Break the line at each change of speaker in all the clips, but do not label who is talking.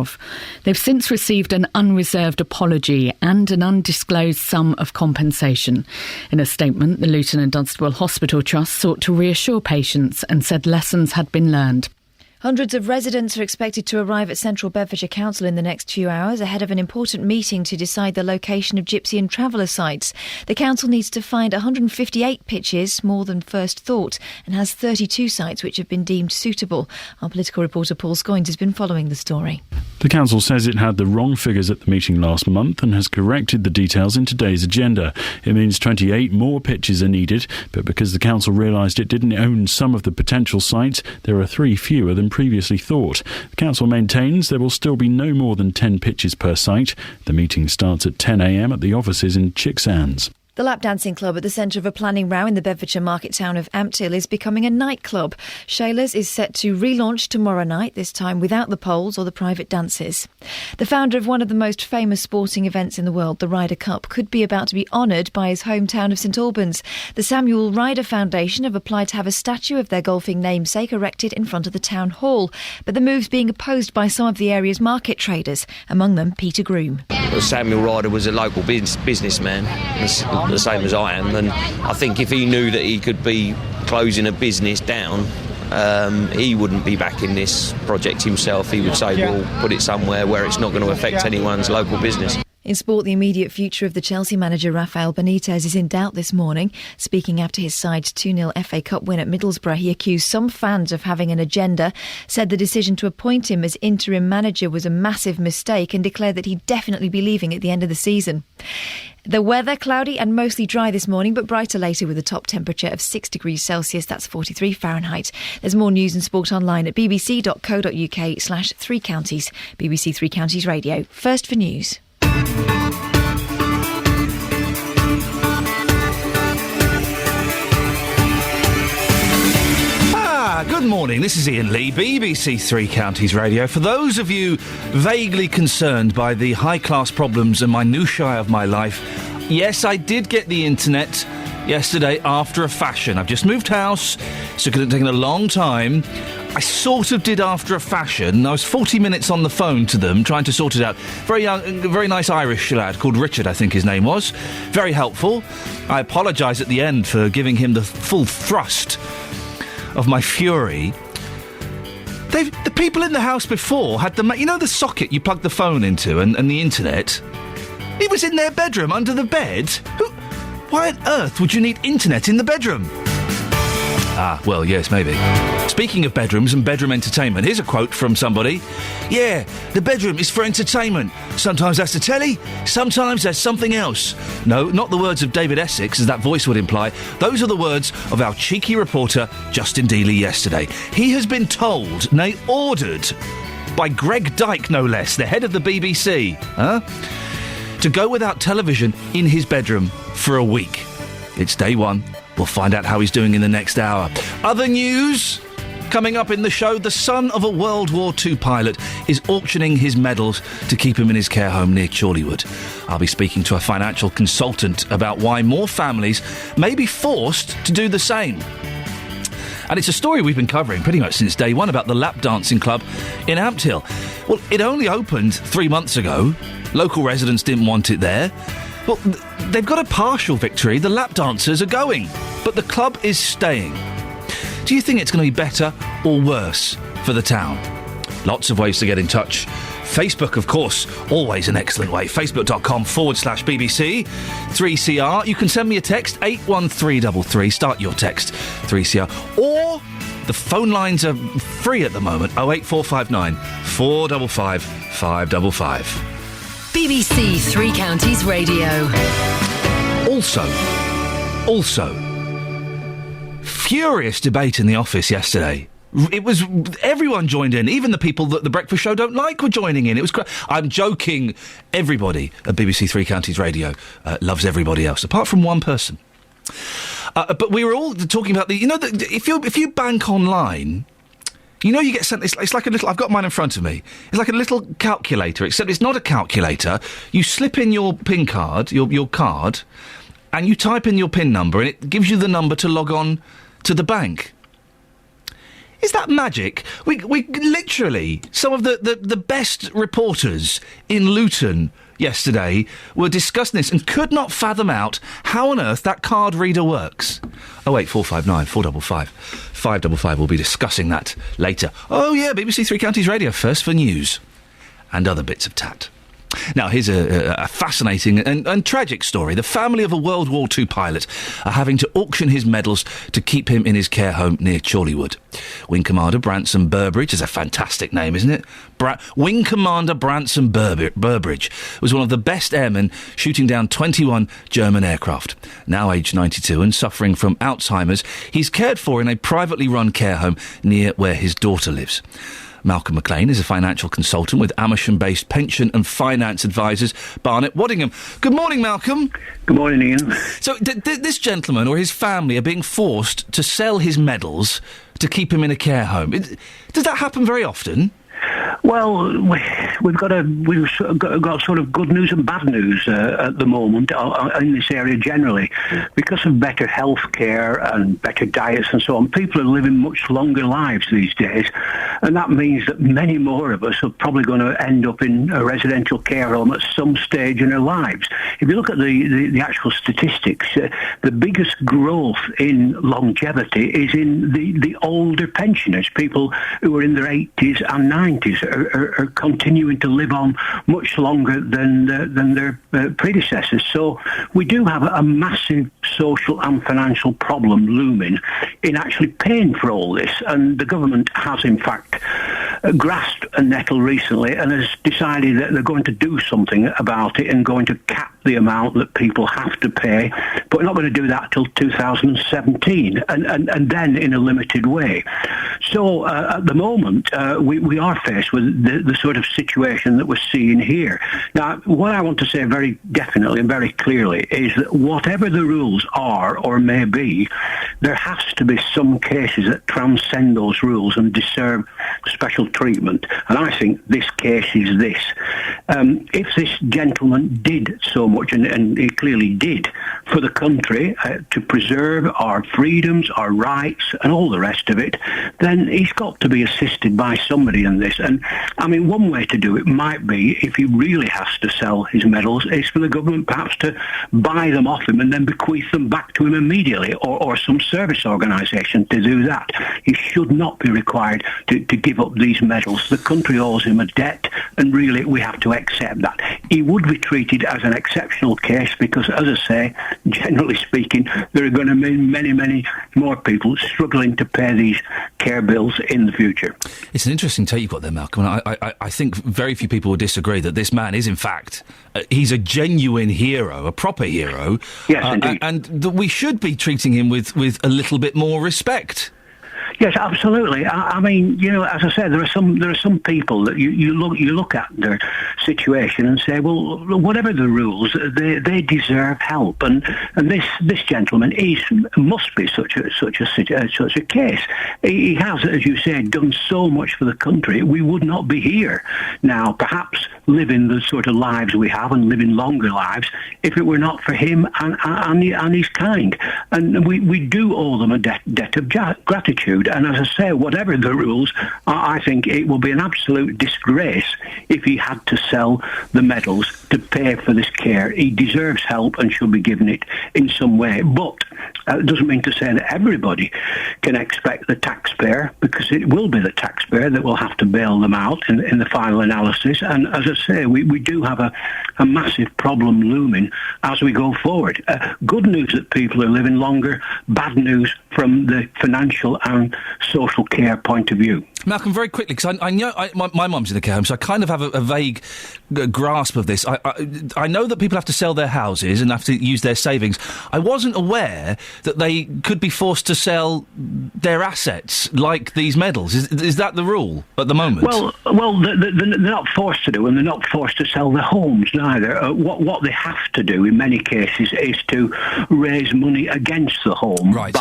of. They've since received an unreserved apology and an undisclosed sum of compensation. In a statement, the Luton and Dunstable Hospital Trust sought to reassure patients and said lessons had been learned.
Hundreds of residents are expected to arrive at Central Bedfordshire Council in the next few hours ahead of an important meeting to decide the location of gypsy and traveller sites. The council needs to find 158 pitches, more than first thought, and has 32 sites which have been deemed suitable. Our political reporter Paul Scoynes has been following the story.
The council says it had the wrong figures at the meeting last month and has corrected the details in today's agenda. It means 28 more pitches are needed, but because the council realised it didn't own some of the potential sites, there are 3 fewer than previously thought. The council maintains there will still be no more than 10 pitches per site. The meeting starts at 10 a.m. at the offices in Chicksands.
The lap dancing club at the centre of a planning row in the Bedfordshire market town of Ampthill is becoming a nightclub. Shayla's is set to relaunch tomorrow night, this time without the poles or the private dances. The founder of one of the most famous sporting events in the world, the Ryder Cup, could be about to be honoured by his hometown of St Albans. The Samuel Ryder Foundation have applied to have a statue of their golfing namesake erected in front of the town hall, but the move's being opposed by some of the area's market traders, among them Peter Groom.
Samuel Ryder was a local businessman, the same as I am, and I think if he knew that he could be closing a business down, he wouldn't be backing this project himself. He would say, we'll put it somewhere where it's not going to affect anyone's local business.
In sport, the immediate future of the Chelsea manager Rafael Benitez is in doubt this morning. Speaking after his side's 2-0 FA Cup win at Middlesbrough, he accused some fans of having an agenda, said the decision to appoint him as interim manager was a massive mistake and declared that he'd definitely be leaving at the end of the season. The weather, cloudy and mostly dry this morning, but brighter later with a top temperature of 6 degrees Celsius, that's 43 Fahrenheit. There's more news and sport online at bbc.co.uk/3 counties. BBC 3 Counties Radio. First for news.
Good morning, this is Iain Lee, BBC 3 Counties Radio. For those of you vaguely concerned by the high-class problems and minutiae of my life, yes, I did get the internet yesterday after a fashion. I've just moved house, so it could have taken a long time. I sort of did after a fashion. I was 40 minutes on the phone to them, trying to sort it out. Very young, very nice Irish lad called Richard, I think his name was. Very helpful. I apologise at the end for giving him the full thrust of my fury. The people in the house before had the socket you plug the phone into and the internet. It was in their bedroom under the bed. Why on earth would you need internet in the bedroom? Ah, well, yes, maybe. Speaking of bedrooms and bedroom entertainment, here's a quote from somebody. Yeah, the bedroom is for entertainment. Sometimes that's the telly, sometimes that's something else. No, not the words of David Essex, as that voice would imply. Those are the words of our cheeky reporter, Justin Dealey, yesterday. He has been told, nay, ordered, by Greg Dyke, no less, the head of the BBC, to go without television in his bedroom for a week. It's day one. We'll find out how he's doing in the next hour. Other news coming up in the show. The son of a World War II pilot is auctioning his medals to keep him in his care home near Chorleywood. I'll be speaking to a financial consultant about why more families may be forced to do the same. And it's a story we've been covering pretty much since day one about the lap dancing club in Ampthill. Well, it only opened 3 months ago. Local residents didn't want it there. Well, they've got a partial victory. The lap dancers are going, but the club is staying. Do you think it's going to be better or worse for the town? Lots of ways to get in touch. Facebook, of course, always an excellent way. Facebook.com/BBC 3CR. You can send me a text, 81333. Start your text, 3CR. Or the phone lines are free at the moment, 08459 455 555.
BBC 3 Counties Radio.
Also, furious debate in the office yesterday. It was, everyone joined in, even the people that the Breakfast Show don't like were joining in. It was I'm joking, everybody at BBC 3 Counties Radio loves everybody else, apart from one person. But we were all talking about if you bank online, you get sent, it's like a little, I've got mine in front of me. It's like a little calculator, except it's not a calculator. You slip in your PIN card, your card, and you type in your PIN number, and it gives you the number to log on to the bank. Is that magic? We literally, some of the best reporters in Luton yesterday were discussing this and could not fathom out how on earth that card reader works. 08459 455 555. We'll be discussing that later. Oh yeah, BBC Three Counties Radio first for news and other bits of tat. Now, here's a fascinating and tragic story. The family of a World War II pilot are having to auction his medals to keep him in his care home near Chorleywood. Wing Commander Branson Burbridge is a fantastic name, isn't it? Wing Commander Branson Burbridge was one of the best airmen shooting down 21 German aircraft. Now aged 92 and suffering from Alzheimer's, he's cared for in a privately run care home near where his daughter lives. Malcolm McLean is a financial consultant with Amersham-based pension and finance advisors Barnett Waddingham. Good morning, Malcolm.
Good morning, Ian.
So this gentleman or his family are being forced to sell his medals to keep him in a care home. Does that happen very often?
Well, we've got sort of good news and bad news at the moment in this area generally. Because of better health care and better diets and so on, people are living much longer lives these days, and that means that many more of us are probably going to end up in a residential care home at some stage in our lives. If you look at the actual statistics, the biggest growth in longevity is in the older pensioners, people who are in their 80s and 90s. Are continuing to live on much longer than their predecessors. So we do have a massive social and financial problem looming in actually paying for all this. And the government has, in fact, grasped a nettle recently and has decided that they're going to do something about it and going to cap the amount that people have to pay, but we're not going to do that till 2017, and then in a limited way. So at the moment, we are faced with the sort of situation that we're seeing here. Now, what I want to say very definitely and very clearly is that whatever the rules are or may be, there has to be some cases that transcend those rules and deserve special treatment. And I think this case is this. If this gentleman did so much, and he clearly did, for the country to preserve our freedoms, our rights, and all the rest of it, then he's got to be assisted by somebody in this. And, I mean, one way to do it might be, if he really has to sell his medals, is for the government perhaps to buy them off him and then bequeath them back to him immediately, or some service organisation to do that. He should not be required to give up these medals. The country owes him a debt, and really we have to accept that. He would be treated as an exceptional case because, as I say, generally speaking, there are going to be many, many more people struggling to pay these care bills in the future.
It's an interesting take you've got there, Malcolm, and I think very few people would disagree that this man is, in fact, he's a genuine hero, a proper hero.
Yes, indeed.
And that we should be treating him with a little bit more respect.
Yes, absolutely. I mean, you know, as I said, there are some people that you look at their situation and say, well, whatever the rules, they deserve help, and this gentleman must be such a case. He has, as you say, done so much for the country. We would not be here now, perhaps living the sort of lives we have and living longer lives, if it were not for him and his kind. And we do owe them a debt of gratitude. And as I say, whatever the rules, I think it will be an absolute disgrace if he had to sell the medals to pay for this care. He deserves help and should be given it in some way. But it doesn't mean to say that everybody can expect the taxpayer, because it will be the taxpayer that will have to bail them out in the final analysis. And as I say, we do have a massive problem looming as we go forward. Good news that people are living longer, bad news from the financial and social care point of view.
Malcolm, very quickly, because I know my mum's in the care home, so I kind of have a vague grasp of this. I know that people have to sell their houses and have to use their savings. I wasn't aware that they could be forced to sell their assets, like these medals. Is that the rule at the moment?
Well, they're not forced to do, and they're not forced to sell their homes neither. What they have to do in many cases is to raise money against the home,
right,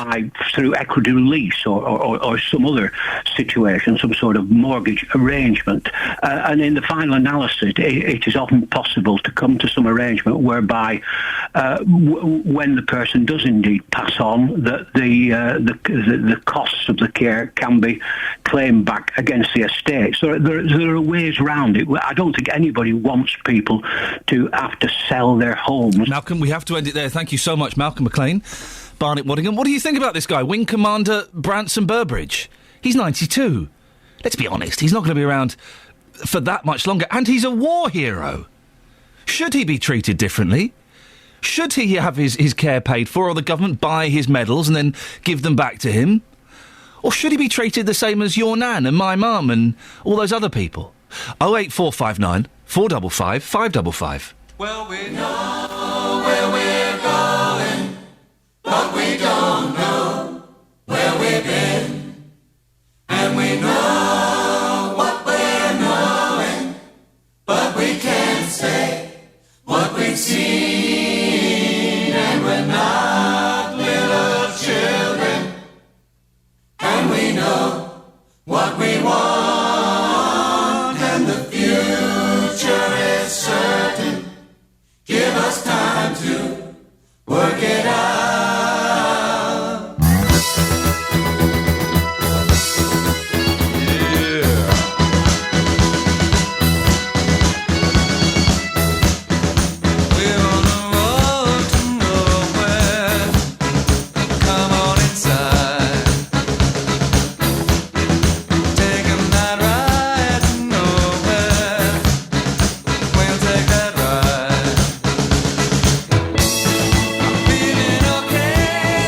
through equity release or some other situation, some sort of mortgage arrangement. And in the final analysis, it is often possible to come to some arrangement whereby when the person does indeed indeed pass on, that the costs of the care can be claimed back against the estate. So there are ways around it. I don't think anybody wants people to have to sell their homes.
Malcolm, we have to end it there. Thank you so much, Malcolm McLean, Barnet Waddingham. What do you think about this guy, Wing Commander Branson Burbridge? He's 92. Let's be honest, he's not going to be around for that much longer, and he's a war hero. Should he be treated differently? Should he have his care paid for, or the government buy his medals and then give them back to him? Or should he be treated the same as your nan and my mum and all those other people? 08459 455 555.
Well, we know where we're going, but we don't know where we've been. And we know what we're knowing, but we can't say what we've seen. And we're not little children, and we know what we want, and the future is certain. Give us time to work it out. We're on the road to nowhere. Come on inside. Taking that ride to nowhere. We'll take that ride. Feeling okay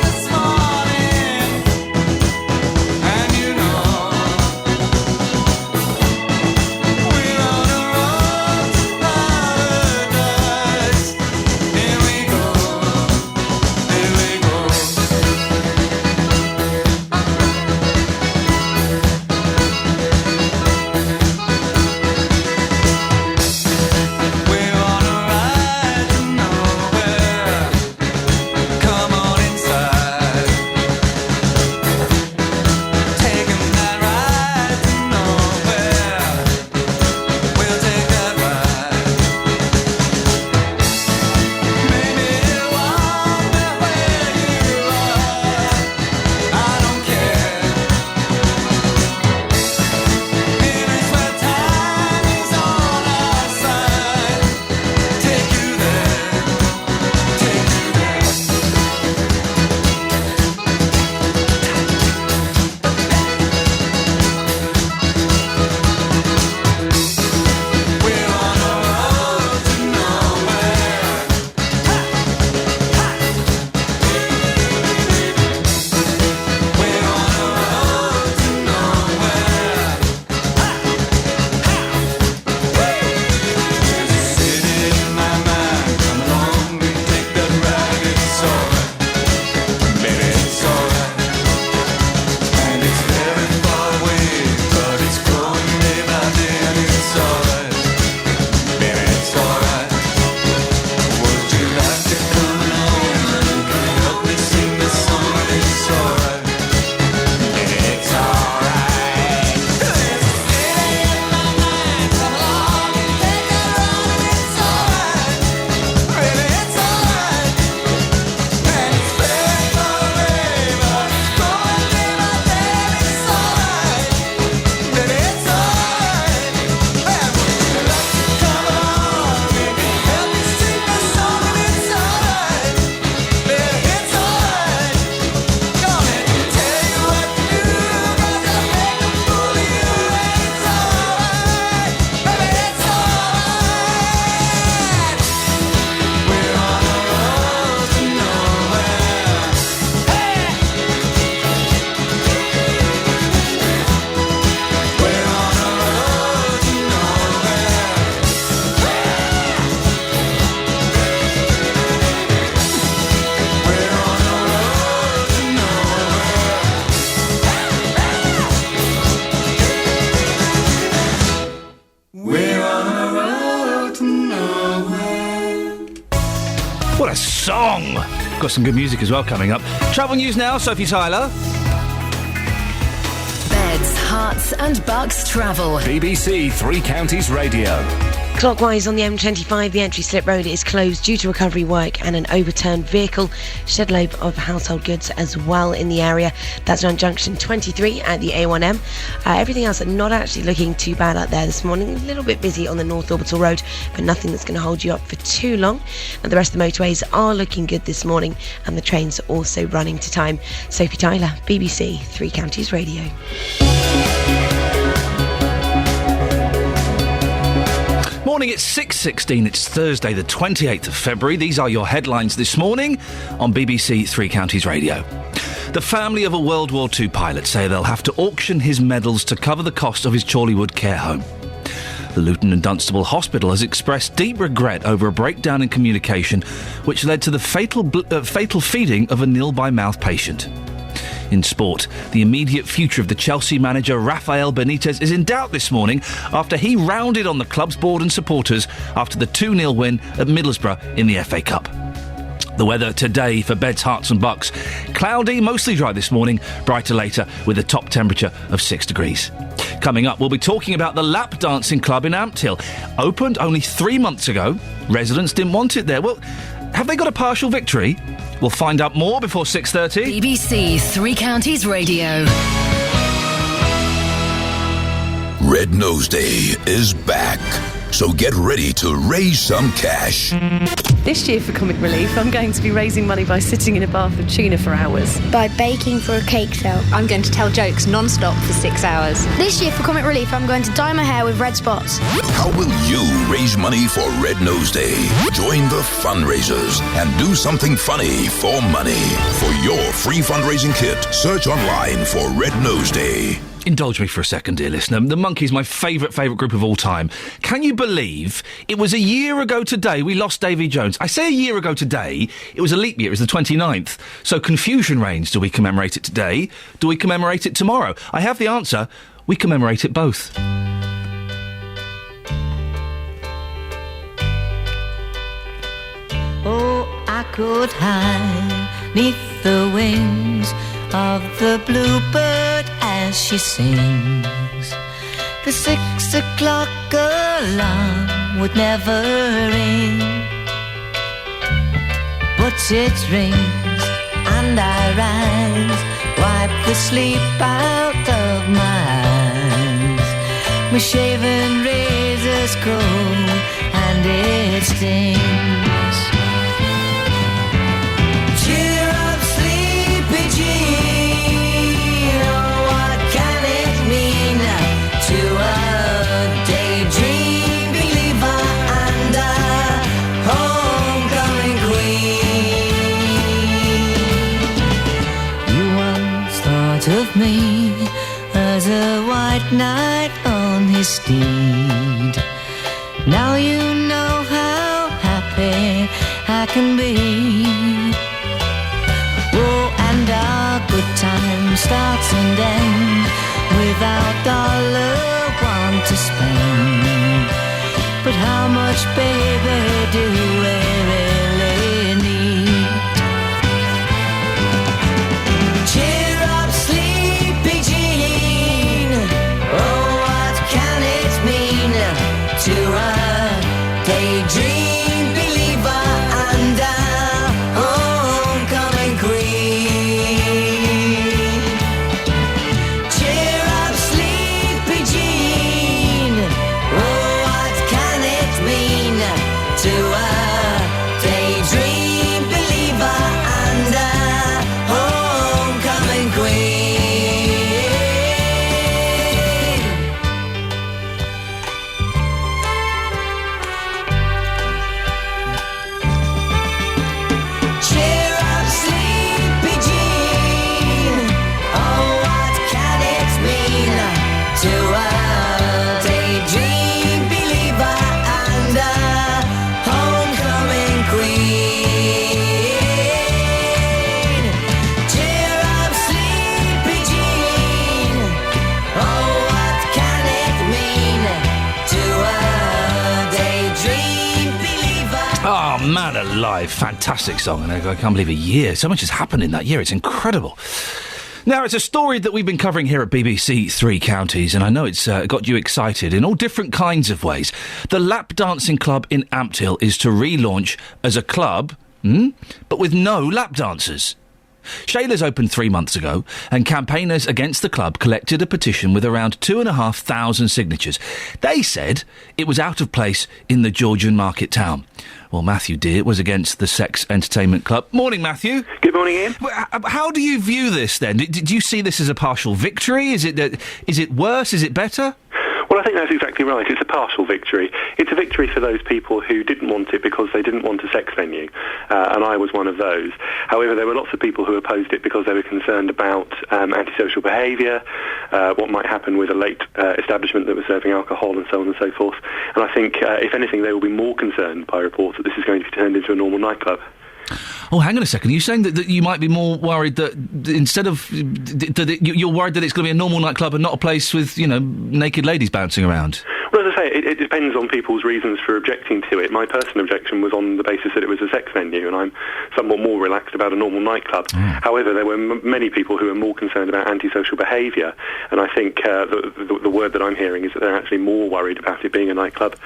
this morning, and you know we're on the road to paradise. Here we go, here we go. We're on a ride to nowhere. Come on inside. Taking that ride to nowhere. We'll take that ride. Maybe it won't be where you are. I don't care. Here's where time is on our side. Take you there. Take you there. We're on a road to nowhere. We're on a road to nowhere. There's a city in my mind. Come along and take that ride. It's alright, baby, it's alright. And it's very far away, but it's growing day by day, and it's alright, baby, it's alright. Would you like to come along and help me sing this song? It's alright, baby, it's alright. There's a city in my mind. Come along and take that ride. It's alright, baby, it's alright. And it's very far away, but it's growing day by day. It's alright, baby, it's alright. And would you like to come along and help me sing this song? It's alright, baby, it's alright. Gonna tell you what to do, 'cause I make a fool of you. It's alright, baby, it's alright. We're on a road to nowhere. Hey! We're on a road to nowhere. We're on a road to nowhere. We're on a road to nowhere.
What a song! Got some good music as well coming up. Travel news now, Sophie Tyler.
Beds, hearts, and bucks travel.
BBC Three Counties Radio. Clockwise on the M25, the entry slip road is closed due to recovery work and an overturned vehicle. Shed load of household goods as well in the area. That's around junction 23 at the A1M. Everything else not actually looking too bad out there this morning. A little bit busy on the North Orbital Road, but nothing that's going to hold you up for too long. And the rest of the motorways are looking good this morning, and the trains are also running to time. Sophie Tyler, BBC Three Counties Radio.
Morning, it's 6:16. It's Thursday, the 28th of February. These are your headlines this morning on BBC Three Counties Radio. The family of a World War II pilot say they'll have to auction his medals to cover the cost of his Chorleywood care home. The Luton and Dunstable Hospital has expressed deep regret over a breakdown in communication which led to the fatal feeding of a nil-by-mouth patient. In sport, the immediate future of the Chelsea manager Rafael Benitez is in doubt this morning after he rounded on the club's board and supporters after the 2-0 win at Middlesbrough in the FA Cup. The weather today for Beds, Herts and Bucks. Cloudy, mostly dry this morning, brighter later with a top temperature of 6 degrees. Coming up, we'll be talking about the lap dancing club in Ampthill. Opened only 3 months ago. Residents didn't want it there. Well, have they got a partial victory? We'll find out more before 6:30.
BBC Three Counties Radio.
Red Nose Day is back, so get ready to raise some cash.
This year for Comic Relief, I'm going to be raising money by sitting in a bath of tuna for hours.
By baking for a cake sale.
I'm going to tell jokes non-stop for 6 hours.
This year for Comic Relief, I'm going to dye my hair with red spots.
How will you raise money for Red Nose Day? Join the fundraisers and do something funny for money. For your free fundraising kit, search online for Red Nose Day.
Indulge me for a second, dear listener. The Monkees, my favourite group of all time. Can you believe it was a year ago today we lost Davy Jones? I say a year ago today, it was a leap year, it was the 29th. So confusion reigns. Do we commemorate it today? Do we commemorate it tomorrow? I have the answer. We commemorate it both.
Oh, I could hide 'neath the wings of the bluebird as she sings. The 6 o'clock alarm would never ring, but it rings and I rise, wipe the sleep out of my eyes. My shaven razor's cold and it stings. Cheer up, sleepy Jean, oh, what can it mean to a daydream believer and a homecoming queen? You once thought of me as a white knight on his steed. Now you know how happy I can be. Oh, and our good time starts and ends without $1 to spend. But how much, baby, do we really need? Cheer up, sleepy Jean, oh, what can it mean to a daydream believer and a homecoming queen? Cheer up, sleepy Jean, oh, what can it mean to a daydream believer and a homecoming queen? Cheer up, sleepy Jean, oh, what can it mean to a daydream believer and a homecoming queen? Cheer up, sleepy Jean, oh, what can it mean to a daydream believer?
Oh, man alive. Fantastic song. And I can't believe a year. So much has happened in that year. It's incredible. Now, it's a story that we've been covering here at BBC Three Counties, and I know it's got you excited in all different kinds of ways. The Lap Dancing Club in Ampthill is to relaunch as a club, but with no lap dancers. Shayla's opened 3 months ago, and campaigners against the club collected a petition with around 2,500 signatures. They said it was out of place in the Georgian market town. Well, Matthew Deere was against the Sex Entertainment Club. Morning, Matthew.
Good morning, Ian.
How do you view this, then? Do you see this as a partial victory? Is it worse? Is it better?
Well, I think that's exactly right. It's a partial victory. It's a victory for those people who didn't want it because they didn't want a sex venue, and I was one of those. However, there were lots of people who opposed it because they were concerned about antisocial behaviour, what might happen with a late establishment that was serving alcohol and so on and so forth. And I think, if anything, they will be more concerned by reports that this is going to be turned into a normal nightclub.
Oh, hang on a second. Are you saying that you might be more worried that instead of... you're worried that it's going to be a normal nightclub and not a place with, naked ladies bouncing around?
Well, as I say, it depends on people's reasons for objecting to it. My personal objection was on the basis that it was a sex venue, and I'm somewhat more relaxed about a normal nightclub. However, there were many people who are more concerned about antisocial behaviour, and I think the word that I'm hearing is that they're actually more worried about it being a nightclub.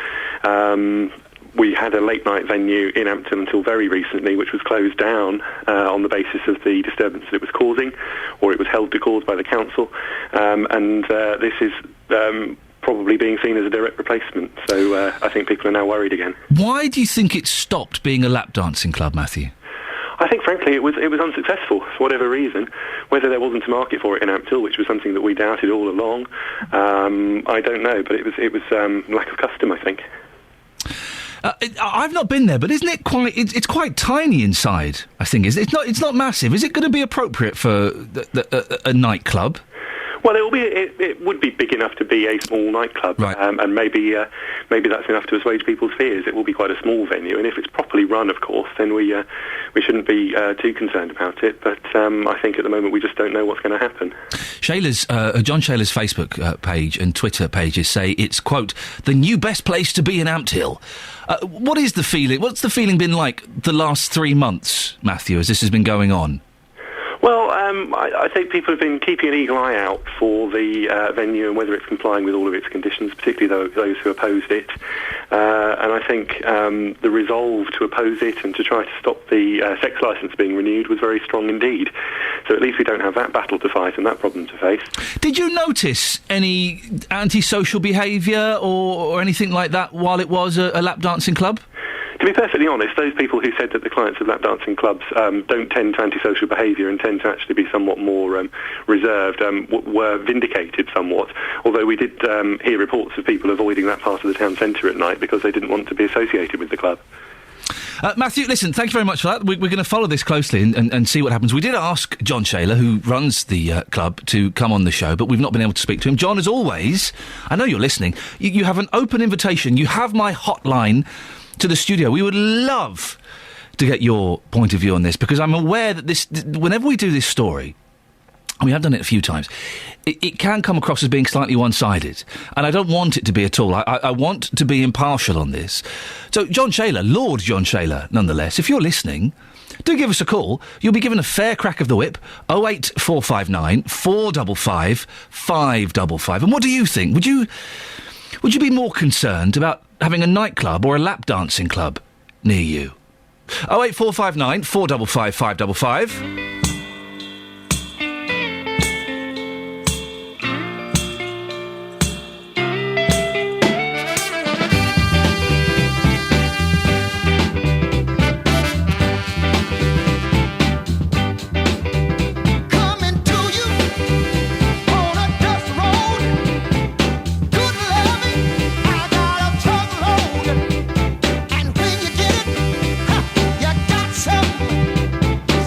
We had a late-night venue in Ampthill until very recently, which was closed down on the basis of the disturbance that it was causing, or it was held to cause by the council, and this is probably being seen as a direct replacement. So I think people are now worried again.
Why do you think it stopped being a lap dancing club, Matthew?
I think, frankly, it was unsuccessful for whatever reason. Whether there wasn't a market for it in Ampthill, which was something that we doubted all along, I don't know. But it was lack of custom, I think.
I've not been there, but isn't it quite? It's quite tiny inside. I think it's not massive. Is it going to be appropriate for a nightclub?
Well, it would be big enough to be a small nightclub,
right.
And maybe that's enough to assuage people's fears. It will be quite a small venue, and if it's properly run, of course, then we shouldn't be too concerned about it. But I think at the moment we just don't know what's going to happen.
John Shayla's Facebook page and Twitter pages say it's, quote, the new best place to be in Ampthill. What is the feeling? What's the feeling been like the last 3 months, Matthew, as this has been going on?
Well, I think people have been keeping an eagle eye out for the venue and whether it's complying with all of its conditions, particularly those who opposed it. And I think the resolve to oppose it and to try to stop the sex licence being renewed was very strong indeed. So at least we don't have that battle to fight and that problem to face.
Did you notice any antisocial behaviour or anything like that while it was a lap dancing club?
To be perfectly honest, those people who said that the clients of lap dancing clubs don't tend to antisocial behaviour and tend to actually be somewhat more reserved were vindicated somewhat, although we did hear reports of people avoiding that part of the town centre at night because they didn't want to be associated with the club.
Matthew, listen, thank you very much for that. We're going to follow this closely and see what happens. We did ask John Shayla, who runs the club, to come on the show, but we've not been able to speak to him. John, as always, I know you're listening. You have an open invitation. You have my hotline to the studio. We would love to get your point of view on this, because I'm aware that whenever we do this story, and we have done it a few times, it can come across as being slightly one-sided, and I don't want it to be at all. I want to be impartial on this. So John Shayla, Lord John Shayla, nonetheless, if you're listening, do give us a call. You'll be given a fair crack of the whip. 08459 455 555. And what do you think? Would you be more concerned about having a nightclub or a lap dancing club near you? 08459 455 555.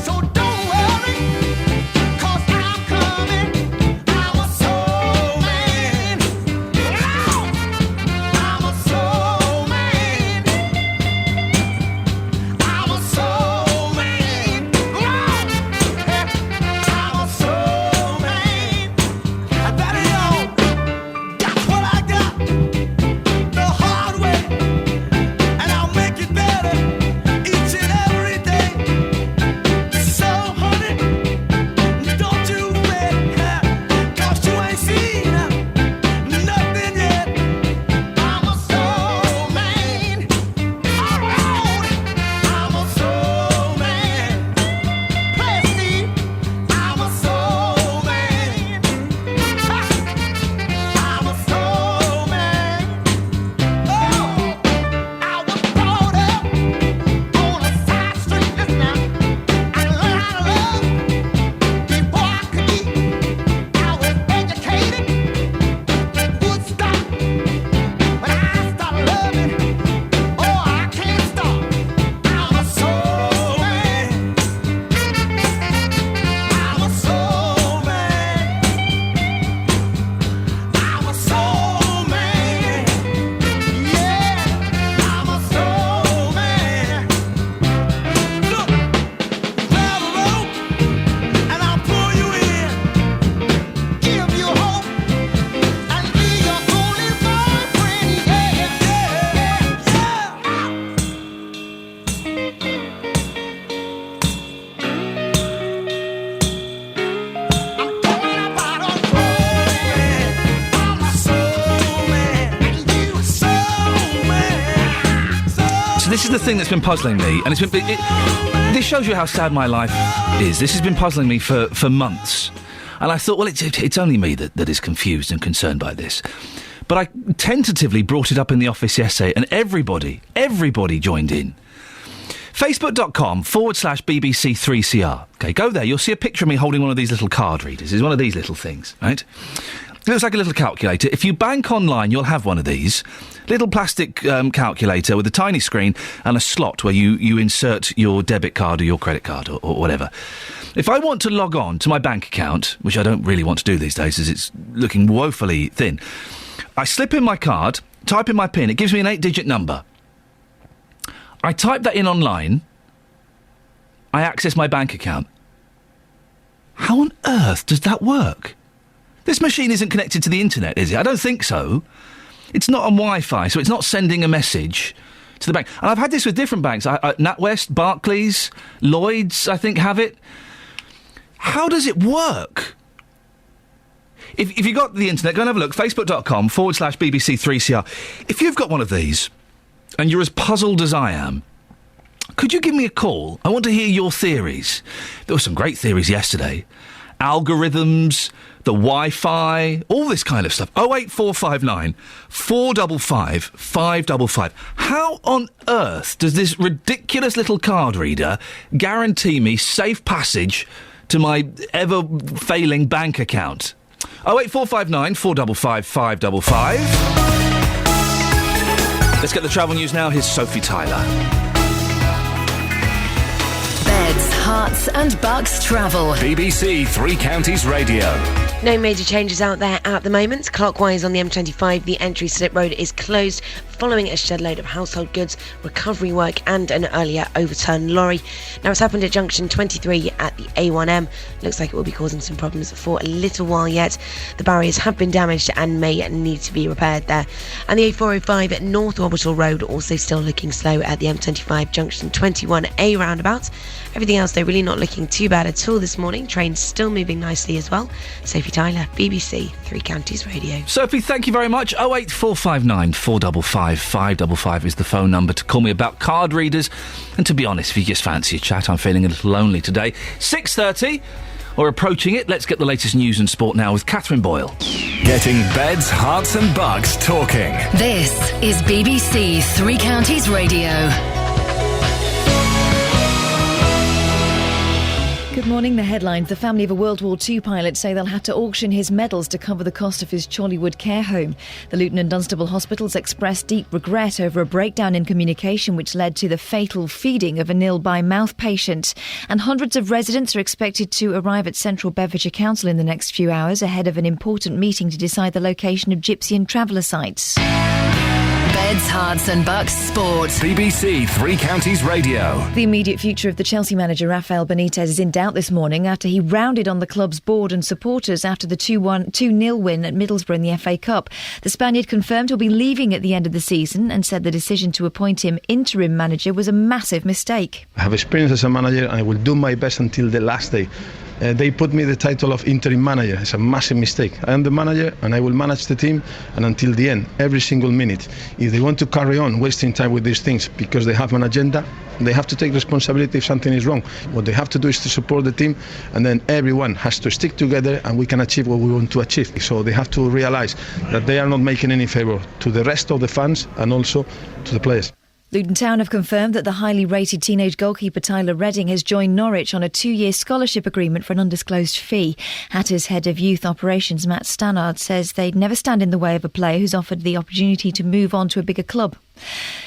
So don't worry.
this is the thing that's been puzzling me, and this shows you how sad my life is. This has been puzzling me for months. And I thought, well, it's only me that is confused and concerned by this. But I tentatively brought it up in the office yesterday, and everybody joined in. Facebook.com/BBC3CR. OK, go there. You'll see a picture of me holding one of these little card readers. It's one of these little things, right? It looks like a little calculator. If you bank online, you'll have one of these. Little plastic calculator with a tiny screen and a slot where you insert your debit card or your credit card or whatever. If I want to log on to my bank account, which I don't really want to do these days as it's looking woefully thin, I slip in my card, type in my PIN, it gives me an 8-digit number. I type that in online, I access my bank account. How on earth does that work? This machine isn't connected to the internet, is it? I don't think so. It's not on Wi-Fi, so it's not sending a message to the bank. And I've had this with different banks. NatWest, Barclays, Lloyds, I think, have it. How does it work? If you've got the internet, go and have a look. Facebook.com/BBC3CR. If you've got one of these, and you're as puzzled as I am, could you give me a call? I want to hear your theories. There were some great theories yesterday. Algorithms, the Wi-Fi, all this kind of stuff. 08459 455 555. How on earth does this ridiculous little card reader guarantee me safe passage to my ever-failing bank account? 08459 455 555. Let's get the travel news now. Here's Sophie Tyler.
Beds, Herts and Bucks travel.
BBC Three Counties Radio.
No major changes out there at the moment. Clockwise on the M25, the entry slip road is closed following a shed load of household goods, recovery work and an earlier overturned lorry. Now it's happened at junction 23 at the A1M. Looks like it will be causing some problems for a little while yet. The barriers have been damaged and may need to be repaired there. And the A405 at North Orbital Road also still looking slow at the M25 junction 21A roundabout. Everything else though really not looking too bad at all this morning. Trains still moving nicely as well. Sophie Tyler, BBC Three Counties Radio.
Sophie, thank you very much. 08459 455 555 is the phone number to call me about card readers. And to be honest, if you just fancy a chat, I'm feeling a little lonely today. 6:30, or approaching it. Let's get the latest news and sport now with Catherine Boyle.
Getting beds, hearts and bugs talking.
This is BBC Three Counties Radio.
Good morning. The headlines. The family of a World War II pilot say they'll have to auction his medals to cover the cost of his Chorleywood care home. The Luton and Dunstable hospitals expressed deep regret over a breakdown in communication which led to the fatal feeding of a nil-by-mouth patient. And hundreds of residents are expected to arrive at Central Bedfordshire Council in the next few hours ahead of an important meeting to decide the location of Gypsy and Traveller sites.
Beds, Herts and Bucks sport.
BBC Three Counties Radio.
The immediate future of the Chelsea manager Rafael Benitez is in doubt this morning after he rounded on the club's board and supporters after the 2-0 win at Middlesbrough in the FA Cup. The Spaniard confirmed he'll be leaving at the end of the season and said the decision to appoint him interim manager was a massive mistake.
I have experience as a manager and I will do my best until the last day. They put me the title of interim manager. It's a massive mistake. I am the manager and I will manage the team and until the end, every single minute. If they want to carry on wasting time with these things because they have an agenda, they have to take responsibility if something is wrong. What they have to do is to support the team and then everyone has to stick together and we can achieve what we want to achieve. So they have to realise that they are not making any favour to the rest of the fans and also to the players.
Luton Town have confirmed that the highly rated teenage goalkeeper Tyler Redding has joined Norwich on a 2-year scholarship agreement for an undisclosed fee. Hatters head of youth operations Matt Stannard says they'd never stand in the way of a player who's offered the opportunity to move on to a bigger club.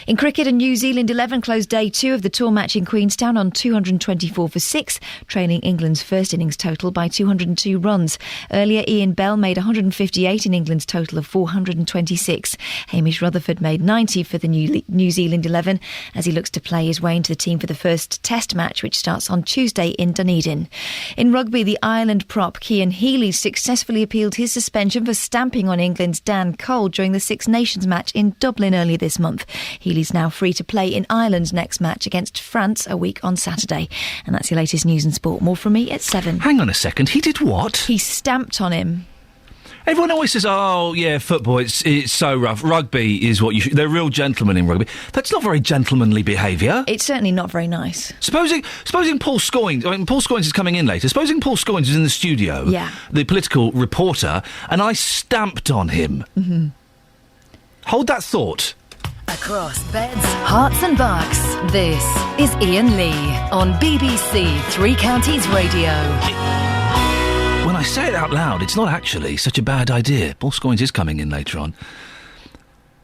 In cricket, a New Zealand 11 closed day 2 of the tour match in Queenstown on 224 for 6, trailing England's first innings total by 202 runs. Earlier, Iain Bell made 158 in England's total of 426. Hamish Rutherford made 90 for the New Zealand 11 as he looks to play his way into the team for the first test match, which starts on Tuesday in Dunedin. In rugby, the Ireland prop Cian Healy successfully appealed his suspension for stamping on England's Dan Cole during the Six Nations match in Dublin earlier this month. Healy's now free to play in Ireland's next match against France a week on Saturday. And that's your latest news and sport. More from me at 7.
Hang on a second, he did what?
He stamped on him.
Everyone always says, "Oh, yeah, football. It's so rough. Rugby is what you should." They're real gentlemen in rugby. That's not very gentlemanly behaviour.
It's certainly not very nice.
Supposing Paul Scoins. I mean, Paul Scoins is coming in later. Supposing Paul Scoins is in the studio.
Yeah.
The political reporter, and I stamped on him.
Mm-hmm.
Hold that thought.
Across beds, hearts and bucks, this is Iain Lee on BBC Three Counties Radio.
When I say it out loud, it's not actually such a bad idea. Paul Scoins is coming in later on.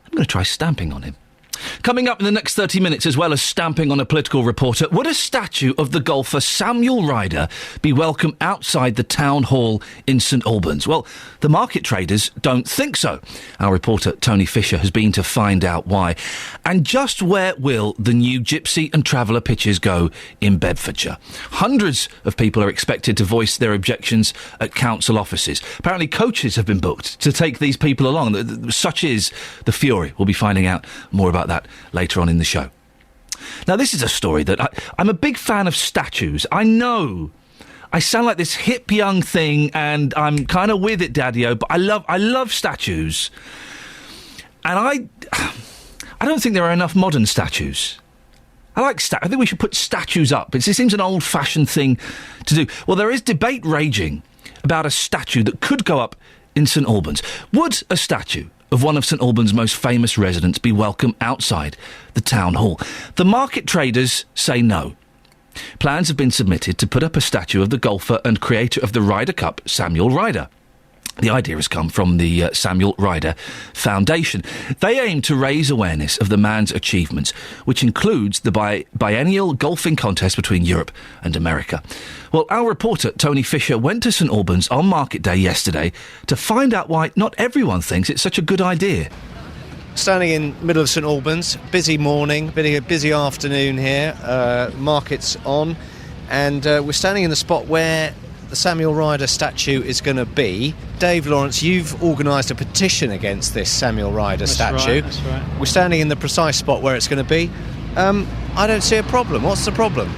I'm going to try stamping on him. Coming up in the next 30 minutes, as well as stamping on a political reporter, would a statue of the golfer Samuel Ryder be welcome outside the town hall in St Albans? Well, the market traders don't think so. Our reporter Tony Fisher has been to find out why. And just where will the new Gypsy and Traveller pitches go in Bedfordshire? Hundreds of people are expected to voice their objections at council offices. Apparently coaches have been booked to take these people along. Such is the fury. We'll be finding out more about that later on in the show. Now, this is a story that I'm a big fan of statues. I know I sound like this hip young thing, and I'm kind of with it, Daddy-O, but I love statues. And I don't think there are enough modern statues. I think we should put statues up. It seems an old-fashioned thing to do. Well, there is debate raging about a statue that could go up in St Albans. Would a statue of one of St Albans' most famous residents be welcome outside the town hall? The market traders say no. Plans have been submitted to put up a statue of the golfer and creator of the Ryder Cup, Samuel Ryder. The idea has come from the Samuel Ryder Foundation. They aim to raise awareness of the man's achievements, which includes the biennial golfing contest between Europe and America. Well, our reporter, Tony Fisher, went to St Albans on Market Day yesterday to find out why not everyone thinks it's such a good idea.
Standing in the middle of St Albans, busy morning, busy afternoon here, market's on, and we're standing in the spot where the Samuel Ryder statue is going to be. Dave Lawrence, you've organised a petition against this Samuel Ryder statue.
That's right.
We're standing in the precise spot where it's going to be. I don't see a problem. What's the problem?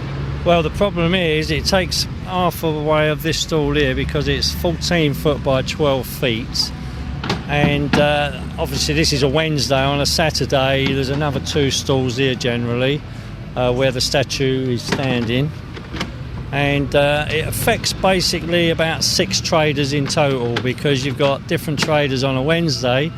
Well, the problem is it takes half of the way of this stall here because it's 14 foot by 12 feet. And obviously this is a Wednesday. On a Saturday there's another 2 stalls here generally where the statue is standing. And it affects basically about 6 traders in total because you've got different traders on a Wednesday,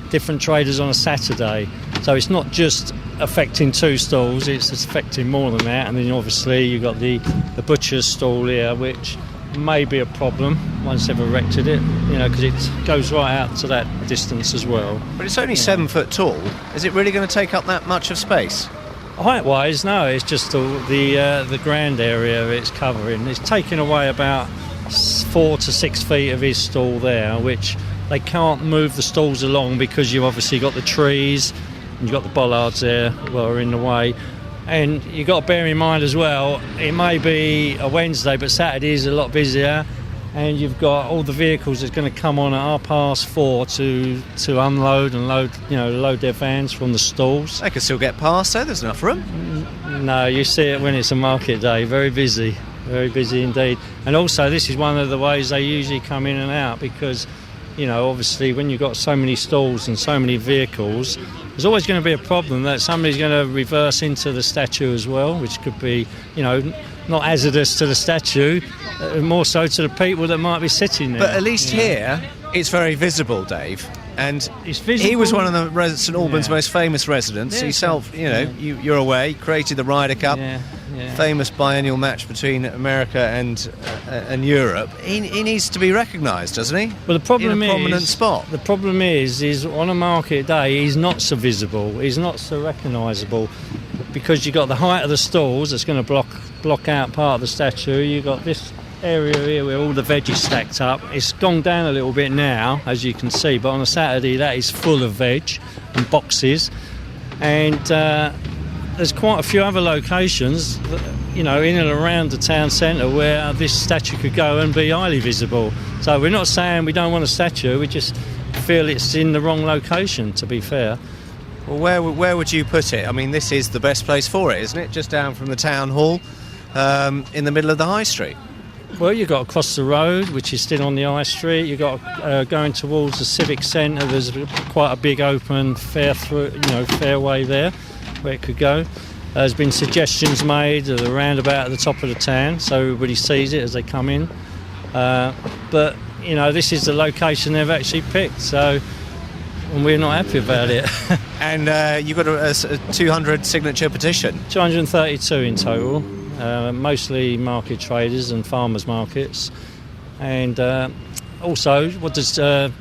different traders on a Saturday. So it's not just affecting 2 stalls, it's affecting more than that. And then obviously you've got the butcher's stall here, which may be a problem once they've erected it, because it goes right out to that distance as well.
But it's only 7 foot tall. Is it really going to take up that much of space?
Height-wise, no, it's just the grand area it's covering. It's taking away about 4 to 6 feet of his stall there, which they can't move the stalls along because you've obviously got the trees and you've got the bollards there that are in the way. And you've got to bear in mind as well, it may be a Wednesday, but Saturday is a lot busier. And you've got all the vehicles that's going to come on at 4:30 to unload and load their vans from the stalls.
They can still get past there, there's enough room.
No, you see it when it's a market day, very busy indeed. And also this is one of the ways they usually come in and out because, obviously when you've got so many stalls and so many vehicles, there's always going to be a problem that somebody's going to reverse into the statue as well, which could be, not hazardous to the statue, more so to the people that might be sitting there.
But at least here, it's very visible, Dave. And
it's visible.
He was one of the St Albans' most famous residents. Himself, you're aware, he created the Ryder Cup, famous biennial match between America and Europe. He needs to be recognised, doesn't he?
Well, the problem
in a prominent spot.
The problem is on a market day, he's not so visible, he's not so recognisable, because you've got the height of the stalls that's going to block out part of the statue. You've got this area here where all the veg is stacked up. It's gone down a little bit now, as you can see, but on a Saturday that is full of veg and boxes. And there's quite a few other locations, in and around the town centre where this statue could go and be highly visible. So we're not saying we don't want a statue, we just feel it's in the wrong location, to be fair.
Well, where would you put it? I mean, this is the best place for it, isn't it? Just down from the town hall, in the middle of the high street.
Well, you've got across the road, which is still on the high street. You've got going towards the civic centre. There's quite a big open fairway there where it could go. There's been suggestions made of the roundabout at the top of the town, so everybody sees it as they come in. But this is the location they've actually picked, so and we're not happy about it.
And you've got a 200 signature petition.
232 in total. Mostly market traders and farmers markets, and also what does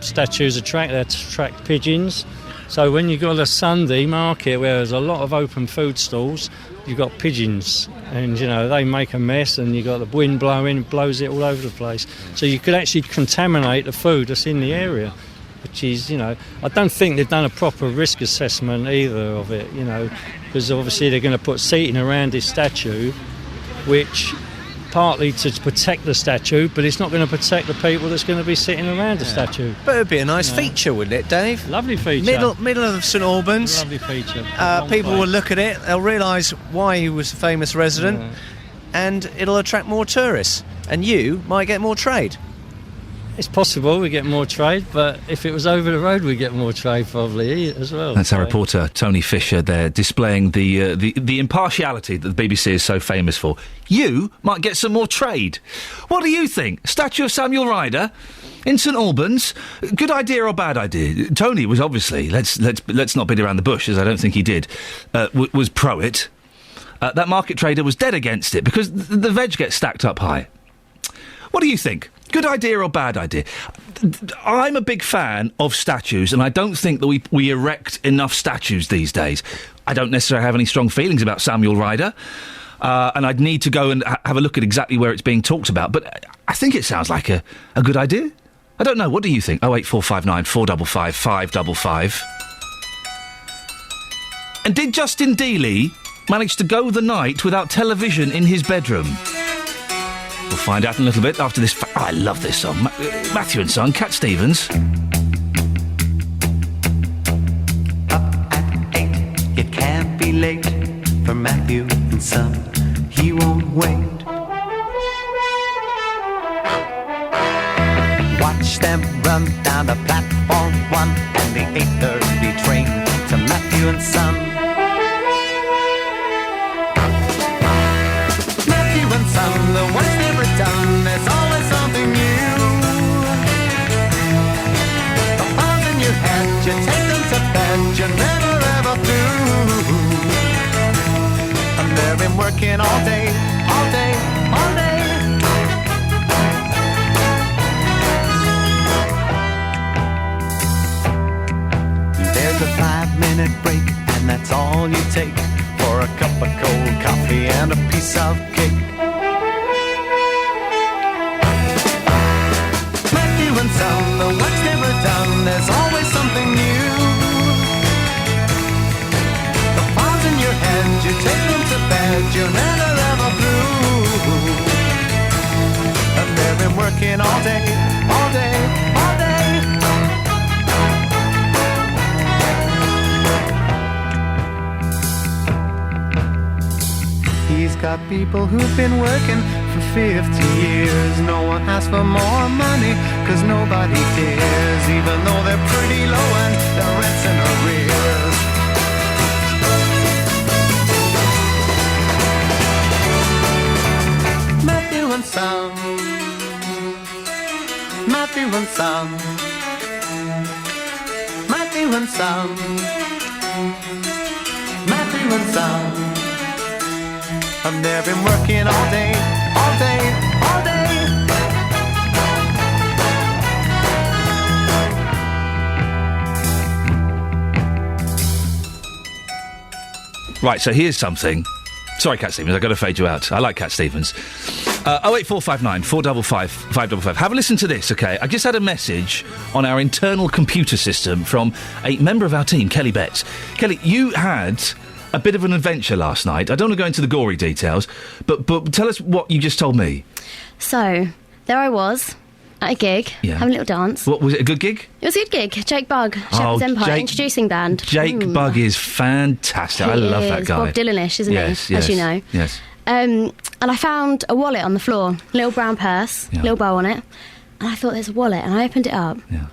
statues attract? They attract pigeons. So when you've got a Sunday market where there's a lot of open food stalls, you've got pigeons, and they make a mess, and you've got the wind blowing, it blows it all over the place. So you could actually contaminate the food that's in the area, which is, I don't think they've done a proper risk assessment either of it, because obviously they're going to put seating around this statue, which partly to protect the statue, but it's not going to protect the people that's going to be sitting around the statue.
But it'd be a nice feature, wouldn't it, Dave?
Lovely feature.
Middle of St Albans.
Lovely feature.
People will look at it, they'll realise why he was a famous resident, and it'll attract more tourists, and you might get more trade.
It's possible we get more trade, but if it was over the road, we'd get more trade probably as well.
That's our reporter, Tony Fisher, there, displaying the impartiality that the BBC is so famous for. You might get some more trade. What do you think? Statue of Samuel Ryder in St Albans? Good idea or bad idea? Tony was obviously, let's not beat around the bush, as I don't think he did, was pro it. That market trader was dead against it, because the veg gets stacked up high. What do you think? Good idea or bad idea? I'm a big fan of statues, and I don't think that we erect enough statues these days. I don't necessarily have any strong feelings about Samuel Ryder, and I'd need to go and have a look at exactly where it's being talked about, but I think it sounds like a good idea. I don't know, what do you think? 08459 455 555. And did Justin Dealey manage to go the night without television in his bedroom? We'll find out in a little bit after this. I love this song. Matthew and Son, Cat Stevens.
Up at 8, it can't be late for Matthew and Son. He won't wait. Watch them run down the platform 1 and the 8:30 train to Matthew and Son. Matthew and Son, the work's never done, there's always something new. The files in your head, you take them to bed, you're never ever through. And they've been working all day, all day, all day. There's a 5-minute break, and that's all you take for a cup of cold coffee and a piece of cake. Matthew and Son, the work's never done, there's always something new. The files in your head, you take them to bed, you're never ever through. And they've been working all day, all day, all day. He's got people who've been working for 50 years. No one asks for more money, cause nobody cares, even though they're pretty low and their rent's in arrears. Matthew and Son, Matthew and Son, Matthew and Son, Matthew and Son. And they've been working all day, all day, all day.
Right, so here's something. Sorry, Cat Stevens, I've got to fade you out. I like Cat Stevens. 08459 455 555. Have a listen to this, OK? I just had a message on our internal computer system from a member of our team, Kelly Betts. Kelly, you had a bit of an adventure last night. I don't want to go into the gory details, but tell us what you just told me.
So, there I was, at a gig, having a little dance.
What, was it a good gig?
It was a good gig. Jake Bugg, Shepherd's Empire, introducing band.
Jake Bugg is fantastic. I love that guy.
Bob Dylan-ish, isn't he?
Yes.
As you know.
Yes.
And I found a wallet on the floor, little brown purse,
Yeah.
little bow on it. And I thought, there's a wallet. And I opened it up.
Yeah.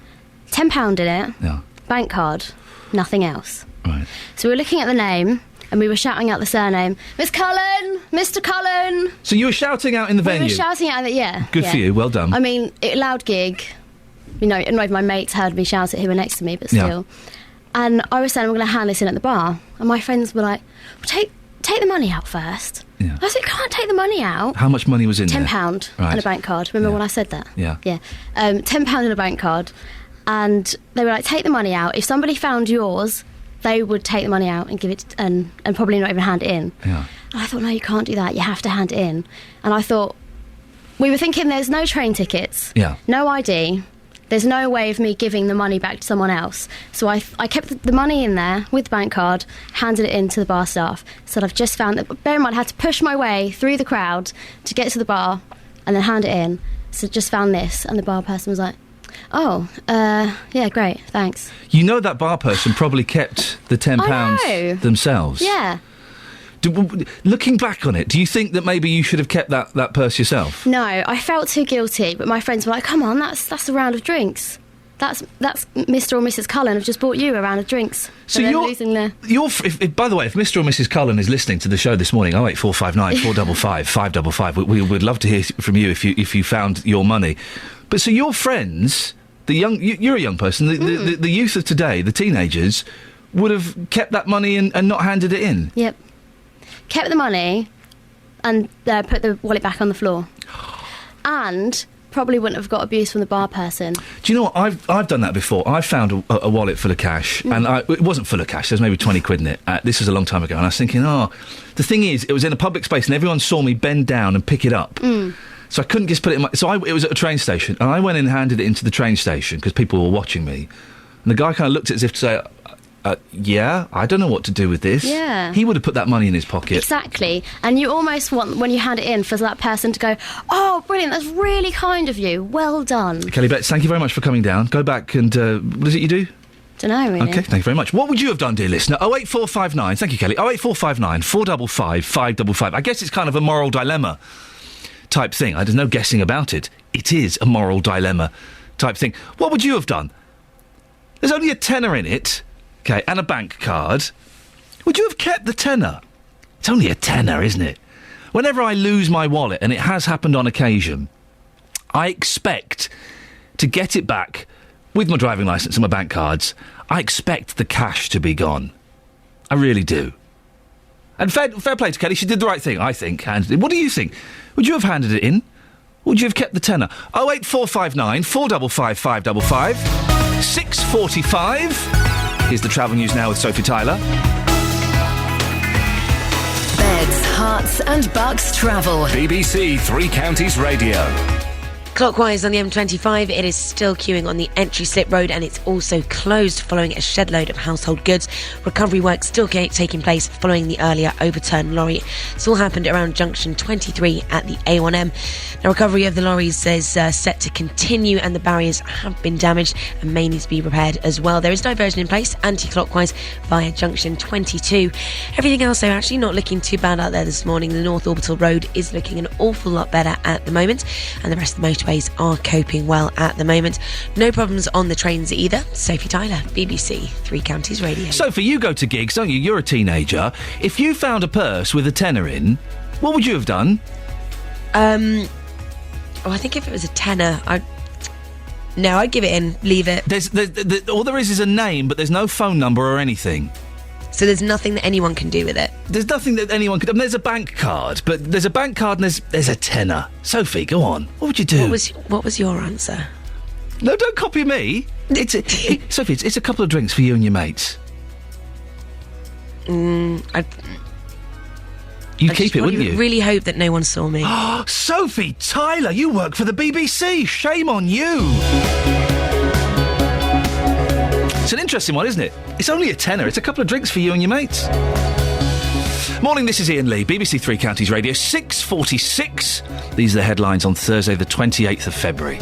£10 in it.
Yeah.
Bank card. Nothing else.
Right.
So we were looking at the name and we were shouting out the surname. Miss Cullen! Mr. Cullen!
So you were shouting out in the
We
venue?
were shouting out, yeah.
Good
yeah.
for you, well done.
I mean, loud gig. You know, and my mates heard me shout it who were next to me, but
Yeah.
still. And I was saying, I'm going to hand this in at the bar. And my friends were like, well, take the money out first.
Yeah.
I said, can't take the money out.
How much money was in there?
£10
Right.
and a bank card. Remember when I said that?
Yeah.
Yeah. £10 and a bank card. And they were like, take the money out. If somebody found yours, they would take the money out and give it, and probably not even hand it in.
Yeah.
And I thought, no, you can't do that. You have to hand it in. And I thought, we were thinking there's no train tickets,
Yeah.
no ID. There's no way of me giving the money back to someone else. So I kept the money in there with the bank card, handed it in to the bar staff. Said, I've just found that. Bear in mind, I had to push my way through the crowd to get to the bar and then hand it in. So just found this. And the bar person was like, oh, yeah, great, thanks.
You know that bar person probably kept the £10
I know.
themselves.
Yeah.
Looking back on it, do you think that maybe you should have kept that purse yourself?
No, I felt too guilty, but my friends were like, come on, that's a round of drinks. That's Mr. or Mrs. Cullen have just bought you a round of drinks.
So
they're
you're
losing their...
if, by the way, if Mr. or Mrs. Cullen is listening to the show this morning, 08459 455 555, we would love to hear from you if you found your money. But so your friends, you're a young person, the youth of today, the teenagers, would have kept that money and not handed it in?
Yep. Kept the money and put the wallet back on the floor. And probably wouldn't have got abuse from the bar person.
Do you know what? I've done that before. I found a wallet full of cash, and it wasn't full of cash. There was maybe 20 quid in it. This was a long time ago, and I was thinking, the thing is, it was in a public space, and everyone saw me bend down and pick it up. So I couldn't just put it in my... So it was at a train station, and I went in and handed it into the train station, because people were watching me. And the guy kind of looked at it as if to say... yeah, I don't know what to do with this.
Yeah.
He would have put that money in his pocket.
Exactly. And you almost want, when you hand it in, for that person to go, oh, brilliant, that's really kind of you. Well done.
Kelly Betts, thank you very much for coming down. Go back and... what is it you do?
Don't know, really.
OK, thank you very much. What would you have done, dear listener? 08459, thank you, Kelly. 08459 455 555. I guess it's kind of a moral dilemma type thing. There's no guessing about it. It is a moral dilemma type thing. What would you have done? There's only a tenner in it... OK, and a bank card. Would you have kept the tenner? It's only a tenner, isn't it? Whenever I lose my wallet, and it has happened on occasion, I expect to get it back with my driving licence and my bank cards. I expect the cash to be gone. I really do. And fair play to Kelly, she did the right thing, I think. Handed it. What do you think? Would you have handed it in? Would you have kept the tenner? 08459 455 555 6:45. Here's the travel news now with Sophie Tyler.
Beds, hearts and bucks travel.
BBC Three Counties Radio.
Clockwise on the M25, it is still queuing on the entry slip road, and it's also closed following a shed load of household goods. Recovery work still taking place following the earlier overturned lorry. It's all happened around junction 23 at the A1M. Now, recovery of the lorries is set to continue, and the barriers have been damaged and may need to be repaired as well. There is diversion in place anti-clockwise via junction 22. Everything else, though, actually not looking too bad out there this morning. The North Orbital Road is looking an awful lot better at the moment, and the rest of the motorways are coping well at the moment. No problems on the trains either. Sophie Tyler, BBC Three Counties Radio.
Sophie, you go to gigs, don't you? You're a teenager. If you found a purse with a tenner in, what would you have done?
I think if it was a tenner, I'd give it in, leave it.
All there is a name, but there's no phone number or anything.
So there's nothing that anyone can do with it?
There's nothing that anyone could... I mean, there's a bank card, but there's a bank card and there's a tenner. Sophie, go on. What would you do?
What was your answer?
No, don't copy me. Sophie, it's a couple of drinks for you and your mates.
You'd
keep it, wouldn't you?
Really hope that no one saw me.
Sophie Tyler, you work for the BBC. Shame on you. It's an interesting one, isn't it? It's only a tenner. It's a couple of drinks for you and your mates. Morning, this is Iain Lee, BBC Three Counties Radio, 6:46. These are the headlines on Thursday, the 28th of February.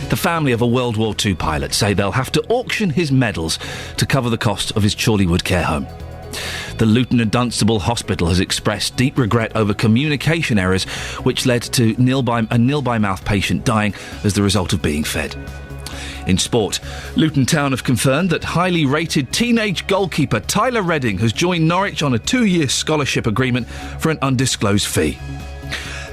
The family of a World War II pilot say they'll have to auction his medals to cover the cost of his Chorleywood care home. The Luton and Dunstable Hospital has expressed deep regret over communication errors which led to a nil-by-mouth patient dying as the result of being fed. In sport, Luton Town have confirmed that highly rated teenage goalkeeper Tyler Redding has joined Norwich on a 2-year scholarship agreement for an undisclosed fee.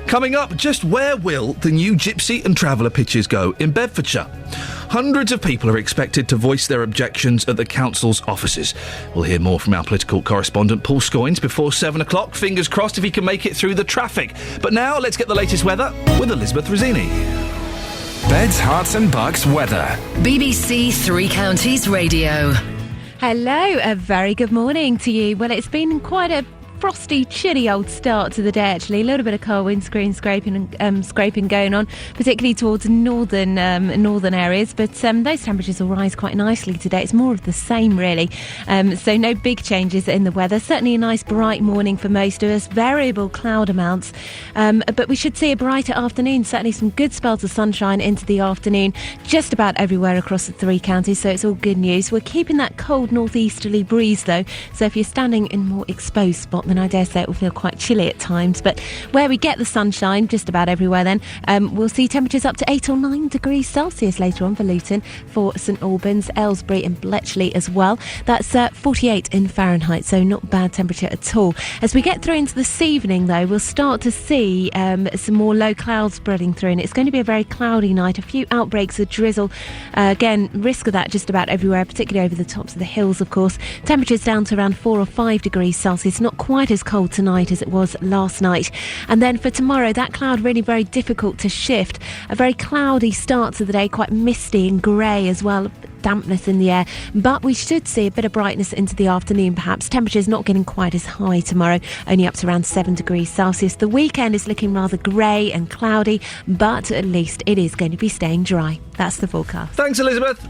Coming up, just where will the new Gypsy and Traveller pitches go in Bedfordshire? Hundreds of people are expected to voice their objections at the council's offices. We'll hear more from our political correspondent Paul Scoynes before 7 o'clock. Fingers crossed if he can make it through the traffic. But now, let's get the latest weather with Elizabeth Rossini.
Beds, Hearts and Bucks weather.
BBC Three Counties Radio.
Hello, a very good morning to you. Well, it's been quite a frosty, chilly old start to the day, actually. A little bit of cold windscreen scraping going on, particularly towards northern areas. But those temperatures will rise quite nicely today. It's more of the same, really. So no big changes in the weather. Certainly a nice bright morning for most of us. Variable cloud amounts. But we should see a brighter afternoon. Certainly some good spells of sunshine into the afternoon, just about everywhere across the three counties. So it's all good news. We're keeping that cold northeasterly breeze, though. So if you're standing in a more exposed spot, then I dare say it will feel quite chilly at times. But where we get the sunshine, just about everywhere then, we'll see temperatures up to 8 or 9 degrees Celsius later on for Luton, for St Albans, Aylesbury and Bletchley as well. That's 48 in Fahrenheit, so not bad temperature at all. As we get through into this evening, though, we'll start to see some more low clouds spreading through, and it's going to be a very cloudy night. A few outbreaks of drizzle. Again, risk of that just about everywhere, particularly over the tops of the hills, of course. Temperatures down to around 4 or 5 degrees Celsius. Not quite as cold tonight as it was last night. And then for tomorrow, that cloud really very difficult to shift. A very cloudy start to the day, quite misty and grey as well. Dampness in the air, but we should see a bit of brightness into the afternoon perhaps. Temperatures not getting quite as high tomorrow, only up to around 7 degrees Celsius. The weekend is looking rather grey and cloudy, but at least it is going to be staying dry. That's the forecast.
Thanks, Elizabeth.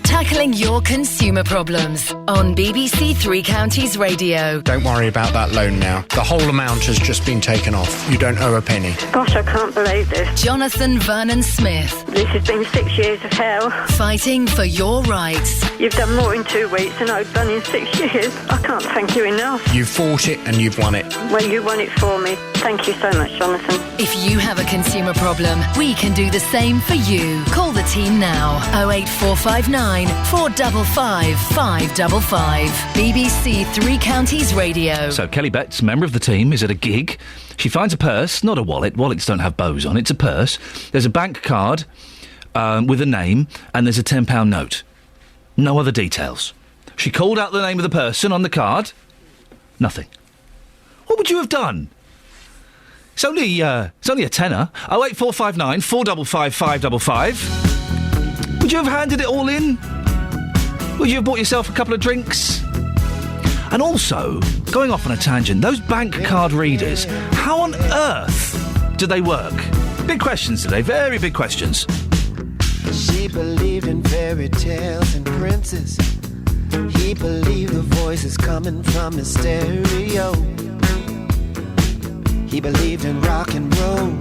Tackling your consumer problems on BBC Three Counties Radio.
Don't worry about that loan now. The whole amount has just been taken off. You don't owe a penny.
Gosh, I can't believe this.
Jonathan Vernon Smith.
This has been 6 years of hell.
Fighting for your rights.
You've done more in 2 weeks than I've done in 6 years. I can't thank you enough.
You've fought it and you've won it.
Well, you won it for me. Thank you so much, Jonathan.
If you have a consumer problem, we can do the same for you. Call the team now. 08459 455 555. BBC Three Counties Radio.
So Kelly Betts, member of the team, is at a gig. She finds a purse, not a wallet. Wallets don't have bows on. It's a purse. There's a bank card with a name, and there's a £10 note. No other details. She called out the name of the person on the card. Nothing. What would you have done? It's only a tenner. 08459 455 555. Would you have handed it all in? Would you have bought yourself a couple of drinks? And also, going off on a tangent, those bank card readers, how on earth do they work? Big questions today, very big questions.
She believed in fairy tales and princes. He believed the voices coming from his stereo. He believed in rock and roll.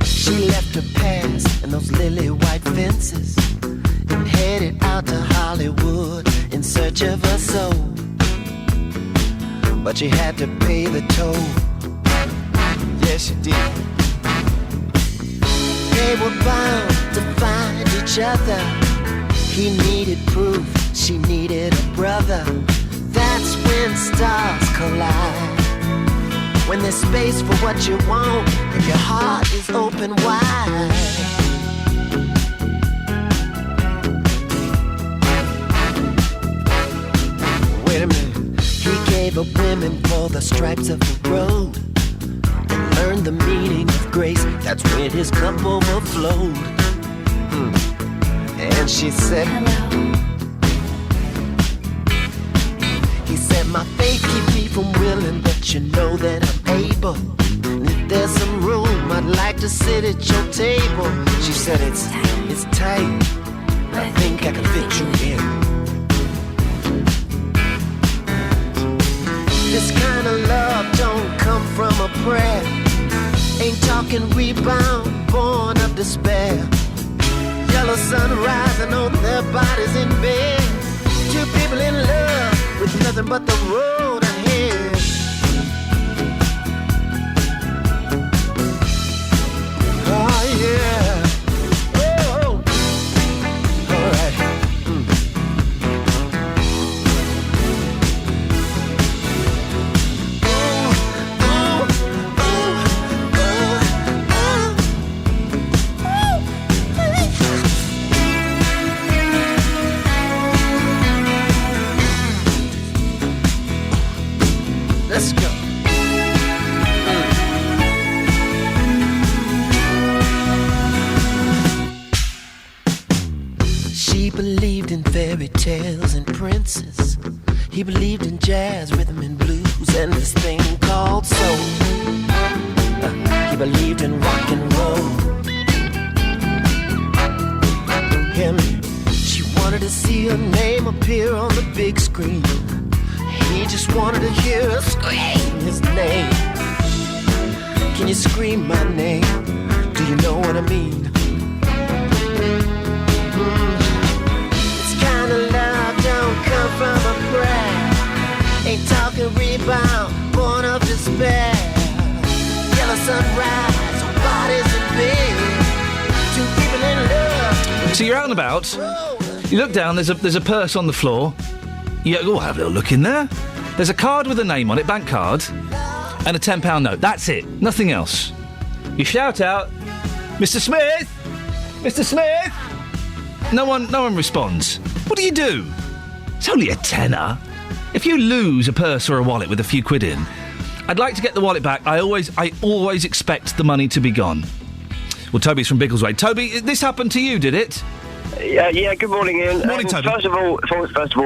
She left her past and those lily white fences and headed out to Hollywood in search of her soul. But she had to pay the toll. Yes, she did. They were bound to find each other. He needed proof, she needed a brother. That's when stars collide. When there's space for what you want and your heart is open wide. Wait a minute. He gave up women for the stripes of the road and learned the meaning of grace. That's when his cup overflowed. And she said, hello. He said, my faith keeps me from willing, but you know that I'm able. And if there's some room, I'd like to sit at your table. She said, it's tight, but I think I can fit you in. This kind of love don't come from a prayer. Ain't talking rebound, born of despair. Yellow sun rising on their bodies in bed. Two people in love with nothing but the road ahead. Oh yeah. Oh. All right. Let's go. She believed in fairy tales and princes. He believed in jazz, rhythm and blues, and this thing called soul. He believed in rock and roll. Him, she wanted to see her name appear on the big screen. He just wanted to hear her scream his name. Can you scream my name? Do you know what I mean? This kind of love don't come from a prayer. Ain't talking rebound, born of despair. Yellow sunrise, bodies in bed. Two people in love.
So you're out and about. You look down. There's a purse on the floor. You go, have a little look in there. There's a card with a name on it, bank card, and a £10 note. That's it. Nothing else. You shout out, Mr. Smith! Mr. Smith! No one responds. What do you do? It's only a tenner. If you lose a purse or a wallet with a few quid in, I'd like to get the wallet back. I always expect the money to be gone. Well, Toby's from Biggleswade. Toby, this happened to you, did it?
Yeah, good morning, Ian.
Morning, Toby.
First of all,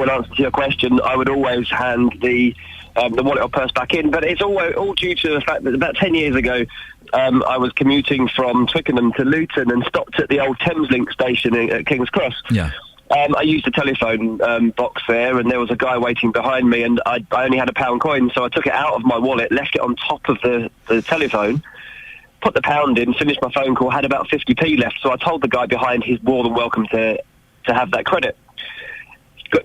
in answer to your question, I would always hand the wallet or purse back in, but it's all due to the fact that about 10 years ago, I was commuting from Twickenham to Luton and stopped at the old Thameslink station at King's Cross.
Yeah.
I used a telephone box there, and there was a guy waiting behind me, and I only had a £1 coin, so I took it out of my wallet, left it on top of the telephone, put the £1 in, finished my phone call, had about 50p left, so I told the guy behind he's more than welcome to have that credit.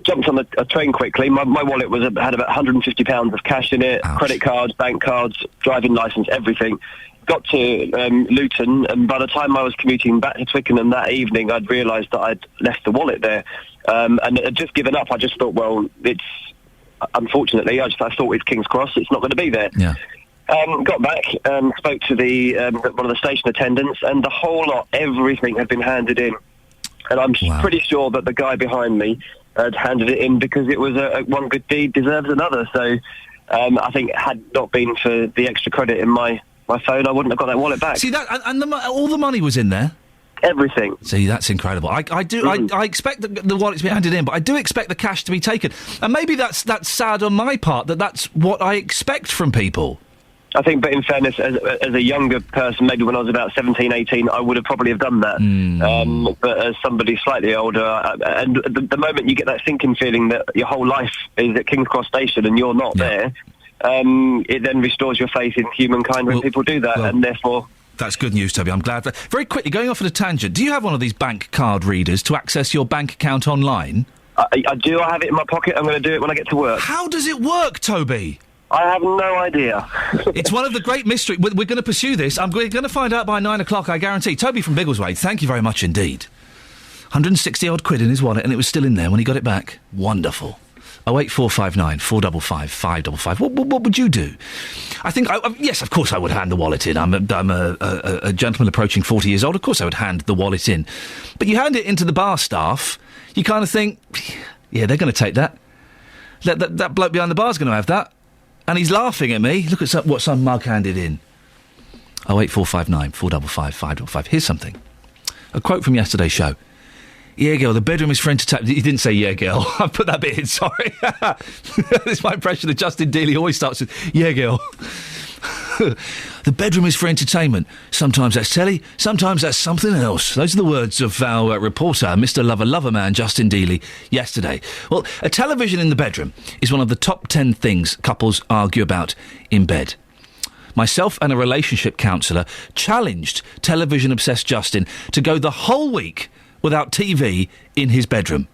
Jumped on a train quickly. My wallet had about £150 of cash in it, credit cards, bank cards, driving licence, everything. Got to Luton, and by the time I was commuting back to Twickenham that evening, I'd realised that I'd left the wallet there. And I'd just given up. I just thought, well, unfortunately, I thought it's King's Cross, it's not going to be there.
Yeah.
Got back, spoke to one of the station attendants, and the whole lot, everything had been handed in. And I'm pretty sure that the guy behind me had handed it in because it was one good deed deserves another. So I think had not been for the extra credit in my phone, I wouldn't have got that wallet back.
See that, and all the money was in there.
Everything.
See, that's incredible. I expect the wallet to be handed in, but I do expect the cash to be taken. And maybe that's sad on my part that's what I expect from people.
I think, but in fairness, as a younger person, maybe when I was about 17, 18, I would have probably have done that. But as somebody slightly older, and the moment you get that sinking feeling that your whole life is at King's Cross Station and you're not there, it then restores your faith in humankind when people do that, and therefore...
That's good news, Toby. I'm glad. Very quickly, going off on a tangent, do you have one of these bank card readers to access your bank account online?
I do. I have it in my pocket. I'm going to do it when I get to work.
How does it work, Toby?
I have no idea.
It's one of the great mysteries. We're going to pursue this. We're going to find out by 9 o'clock, I guarantee. Toby from Biggleswade, thank you very much indeed. 160-odd quid in his wallet, and it was still in there when he got it back. Wonderful. 08459 455 555. What would you do? I think, yes, of course I would hand the wallet in. I'm a gentleman approaching 40 years old. Of course I would hand the wallet in. But you hand it into the bar staff, you kind of think, yeah, they're going to take that. That bloke behind the bar's going to have that. And he's laughing at me. Look at what some mug handed in. 08459 455 555. Here's something. A quote from yesterday's show. Yeah, girl, the bedroom is for entertainment. He didn't say, yeah, girl. I put that bit in, sorry. It's my impression that Justin Dealey always starts with, yeah, girl. The bedroom is for entertainment. Sometimes that's telly, sometimes that's something else. Those are the words of our reporter, Mr. Lover Man, Justin Dealey, yesterday. Well, a television in the bedroom is one of the top 10 things couples argue about in bed. Myself and a relationship counsellor challenged television-obsessed Justin to go the whole week without TV in his bedroom.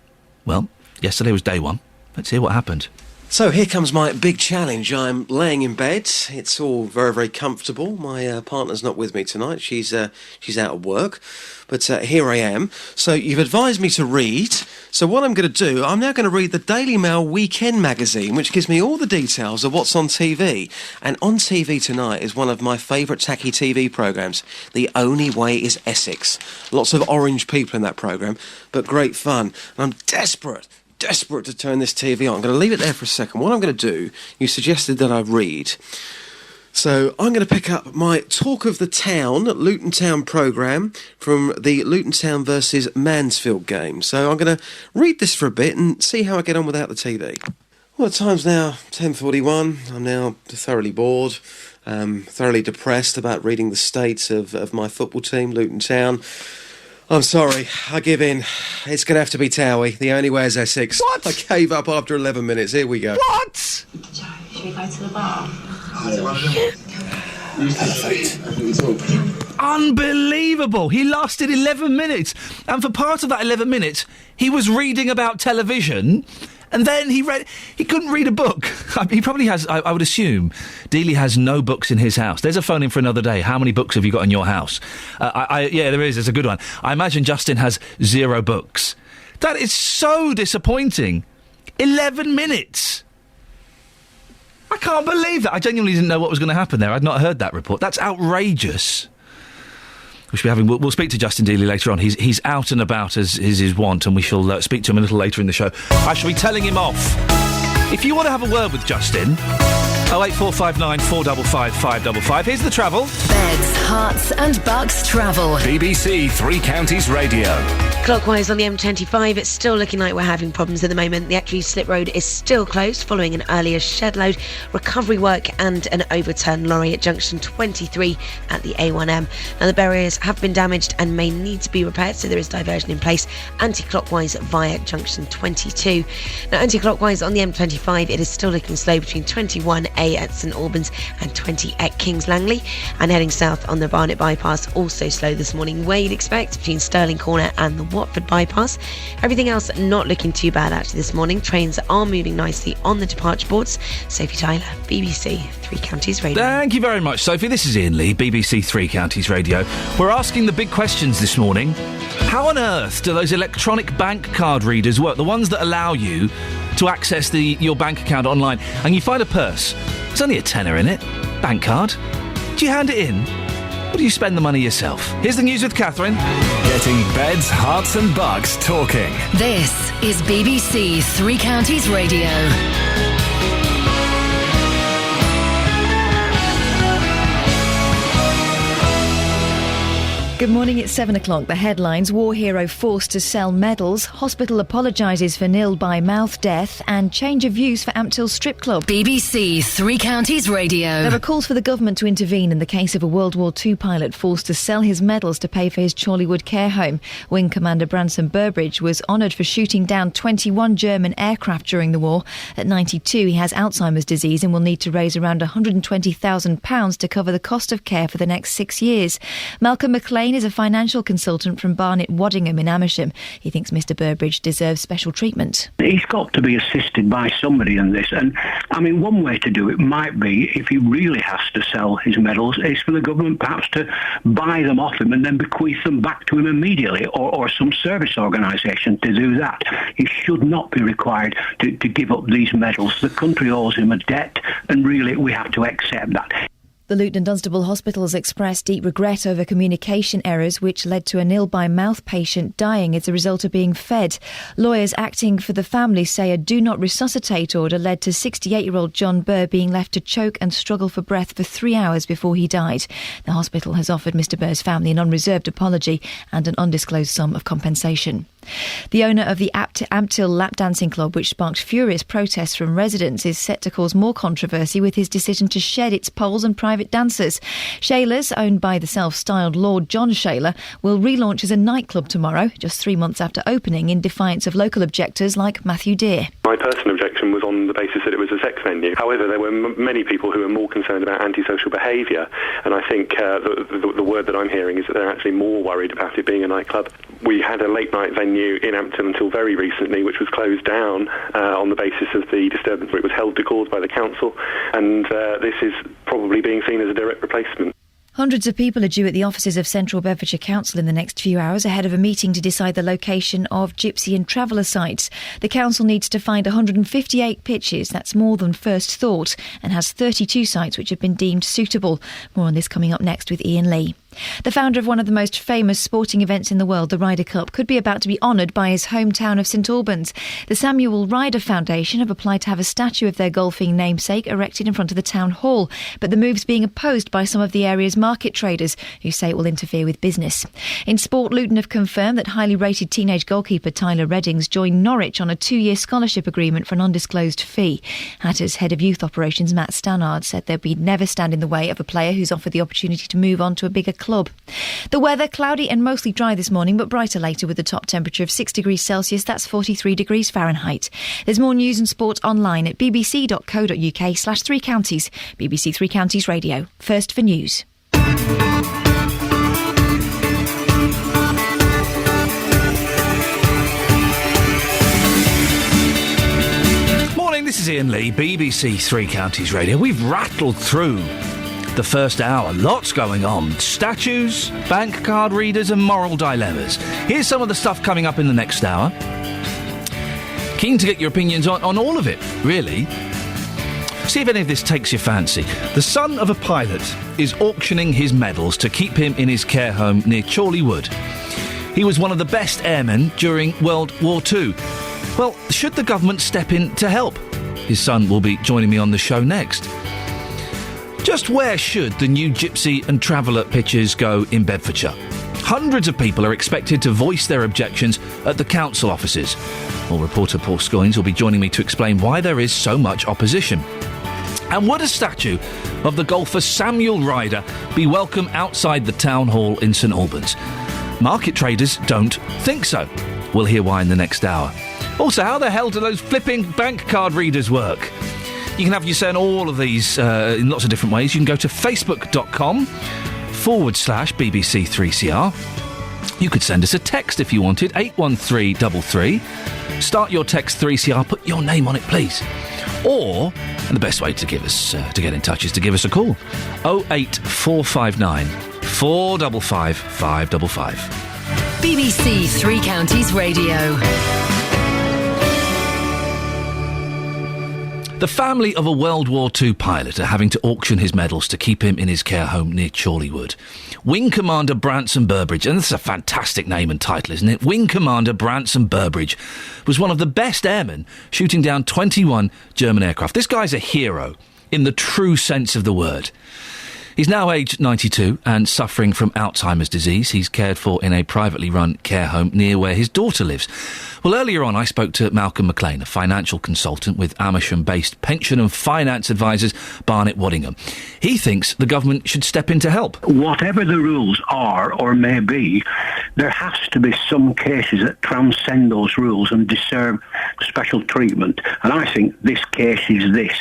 Well, yesterday was day one. Let's hear what happened.
So here comes my big challenge. I'm laying in bed. It's all very, very comfortable. My partner's not with me tonight. She's out of work. But here I am. So you've advised me to read. So what I'm going to do, I'm now going to read the Daily Mail Weekend magazine, which gives me all the details of what's on TV. And on TV tonight is one of my favourite tacky TV programmes, The Only Way is Essex. Lots of orange people in that programme, but great fun. And I'm desperate to turn this TV on. I'm going to leave it there for a second. What I'm going to do, you suggested that I read. So I'm going to pick up my Talk of the Town, Luton Town programme from the Luton Town versus Mansfield game. So I'm going to read this for a bit and see how I get on without the TV. Well, the time's now 10:41. I'm now thoroughly bored, thoroughly depressed about reading the state of my football team, Luton Town. I'm sorry, I give in. It's going to have to be Towie. The Only Way is Essex.
What?
I gave up after 11 minutes. Here we go.
What?
Should we go to the bar?
Unbelievable. He lasted 11 minutes. And for part of that 11 minutes, he was reading about television. And then he couldn't read a book. He probably has, I would assume, Dealey has no books in his house. There's a phone in for another day. How many books have you got in your house? Yeah, there is. There's a good one. I imagine Justin has 0 books. That is so disappointing. 11 minutes. I can't believe that. I genuinely didn't know what was going to happen there. I'd not heard that report. That's outrageous. We'll speak to Justin Dealey later on. He's out and about as is his wont, and we shall speak to him a little later in the show. I shall be telling him off. If you want to have a word with Justin, 08459 455 555. Here's the travel.
Beds, Hearts and Bucks travel.
BBC Three Counties Radio.
Clockwise on the M25, it's still looking like we're having problems at the moment. The Actually Slip Road is still closed following an earlier shed load, recovery work and an overturned lorry at junction 23 at the A1M. Now the barriers have been damaged and may need to be repaired, so there is diversion in place anti-clockwise via junction 22. Now anti-clockwise on the M25, it is still looking slow between 21A at St Albans and 20 at Kings Langley, and heading south on the Barnet bypass also slow this morning where you'd expect between Stirling Corner and the Watford bypass. Everything else not looking too bad actually this morning. Trains are moving nicely on the departure boards. Sophie Tyler, BBC Three Counties Radio.
Thank you very much, Sophie. This is Iain Lee, BBC Three Counties Radio. We're asking the big questions this morning. How on earth do those electronic bank card readers work? The ones that allow you to access your bank account online, and you find a purse. There's only a tenner in it. Bank card. Do you hand it in? Or do you spend the money yourself? Here's the news with Catherine.
Getting beds, hearts and bucks talking.
This is BBC Three Counties Radio.
Good morning, it's 7 o'clock. The headlines: war hero forced to sell medals, hospital apologises for nil-by-mouth death, and change of views for Ampthill Strip Club.
BBC Three Counties Radio.
There are calls for the government to intervene in the case of a World War II pilot forced to sell his medals to pay for his Chorleywood care home. Wing Commander Branson Burbridge was honoured for shooting down 21 German aircraft during the war. At 92, he has Alzheimer's disease and will need to raise around £120,000 to cover the cost of care for the next 6 years. Malcolm McLean is a financial consultant from Barnet Waddingham in Amersham. He thinks Mr Burbridge deserves special treatment.
He's got to be assisted by somebody in this, and I mean, one way to do it might be, if he really has to sell his medals, is for the government perhaps to buy them off him and then bequeath them back to him immediately, or some service organisation to do that. He should not be required to give up these medals. The country owes him a debt, and really we have to accept that.
The Luton and Dunstable hospitals expressed deep regret over communication errors which led to a nil-by-mouth patient dying as a result of being fed. Lawyers acting for the family say a do not resuscitate order led to 68-year-old John Burr being left to choke and struggle for breath for 3 hours before he died. The hospital has offered Mr Burr's family an unreserved apology and an undisclosed sum of compensation. The owner of the Amptil Lap Dancing Club, which sparked furious protests from residents, is set to cause more controversy with his decision to shed its poles and private dancers. Shayla's, owned by the self-styled Lord John Shayla, will relaunch as a nightclub tomorrow, just 3 months after opening, in defiance of local objectors like Matthew Deere.
My personal objection was on the basis that it was a sex venue. However, there were many people who were more concerned about antisocial behaviour, and I think the word that I'm hearing is that they're actually more worried about it being a nightclub. We had a late-night venue in Ampton until very recently, which was closed down on the basis of the disturbance. It was held to cause by the council, and this is probably being seen as a direct replacement.
Hundreds of people are due at the offices of Central Bedfordshire Council in the next few hours ahead of a meeting to decide the location of gypsy and traveller sites. The council needs to find 158 pitches, that's more than first thought, and has 32 sites which have been deemed suitable. More on this coming up next with Iain Lee. The founder of one of the most famous sporting events in the world, the Ryder Cup, could be about to be honoured by his hometown of St Albans. The Samuel Ryder Foundation have applied to have a statue of their golfing namesake erected in front of the town hall, but the move's being opposed by some of the area's market traders, who say it will interfere with business. In sport, Luton have confirmed that highly rated teenage goalkeeper Tyler Reddings joined Norwich on a 2-year scholarship agreement for an undisclosed fee. Hatters head of youth operations Matt Stannard said they'd never stand in the way of a player who's offered the opportunity to move on to a bigger club. The weather, cloudy and mostly dry this morning, but brighter later with a top temperature of 6 degrees Celsius, that's 43 degrees Fahrenheit. There's more news and sport online at bbc.co.uk/3 counties. BBC Three Counties Radio. First for news.
Morning, this is Iain Lee, BBC Three Counties Radio. We've rattled through the first hour. Lots going on. Statues, bank card readers and moral dilemmas. Here's some of the stuff coming up in the next hour. Keen to get your opinions on all of it, really. See if any of this takes your fancy. The son of a pilot is auctioning his medals to keep him in his care home near Chorley Wood. He was one of the best airmen during World War II. Well, should the government step in to help? His son will be joining me on the show next. Just where should the new gypsy and traveller pitches go in Bedfordshire? Hundreds of people are expected to voice their objections at the council offices. Well, reporter Paul Scoynes will be joining me to explain why there is so much opposition. And would a statue of the golfer Samuel Ryder be welcome outside the town hall in St Albans? Market traders don't think so. We'll hear why in the next hour. Also, how the hell do those flipping bank card readers work? You can have your say on all of these in lots of different ways. You can go to facebook.com/BBC3CR. You could send us a text if you wanted, 81333. Start your text 3CR, put your name on it, please. Or, and the best way to give us to get in touch is to give us a call. 08459 455 555.
BBC Three Counties Radio.
The family of a World War II pilot are having to auction his medals to keep him in his care home near Chorley Wood. Wing Commander Branson Burbridge, and this is a fantastic name and title, isn't it? Wing Commander Branson Burbridge was one of the best airmen shooting down 21 German aircraft. This guy's a hero in the true sense of the word. He's now aged 92 and suffering from Alzheimer's disease. He's cared for in a privately run care home near where his daughter lives. Well, earlier on I spoke to Malcolm McLean, a financial consultant with Amersham-based pension and finance advisors Barnett Waddingham. He thinks the government should step in to help.
Whatever the rules are or may be, there has to be some cases that transcend those rules and deserve special treatment. And I think this case is this.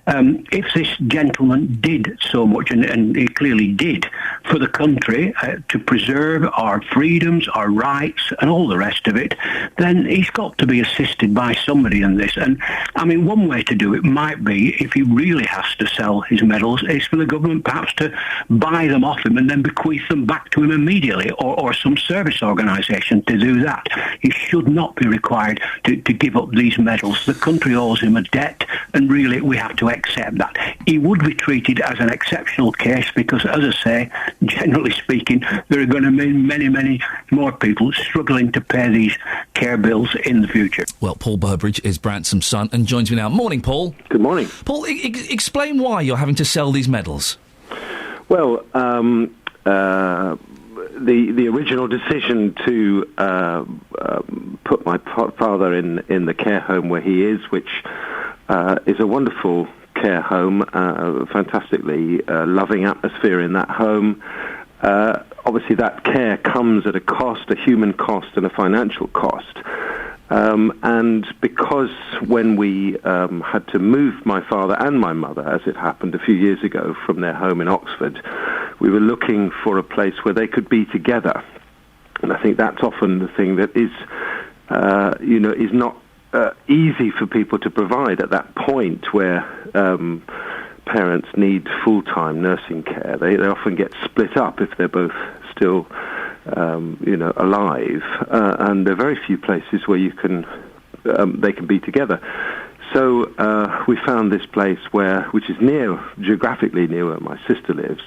If this gentleman did so much, and he clearly did, for the country to preserve our freedoms, our rights and all the rest of it, then he's got to be assisted by somebody in this. And I mean, one way to do it might be, if he really has to sell his medals, is for the government perhaps to buy them off him and then bequeath them back to him immediately, or some service organisation to do that. He should not be required to give up these medals. The country owes him a debt, and really we have to accept that. He would be treated as an exceptional case because, as I say, generally speaking, there are going to be many, many more people struggling to pay these care bills in the future.
Well, Paul Burbridge is Branson's son and joins me now. Morning, Paul.
Good morning.
Paul, explain why you're having to sell these medals.
Well, the original decision to put my father in the care home where he is, which is a wonderful care home, fantastically loving atmosphere in that home. Obviously, that care comes at a cost, a human cost and a financial cost. And because when we had to move my father and my mother, as it happened a few years ago, from their home in Oxford, we were looking for a place where they could be together. And I think that's often the thing that is, is not easy for people to provide at that point where parents need full-time nursing care. They often get split up if they're both still alive, and there are very few places where they can be together. So we found this place which is geographically near where my sister lives,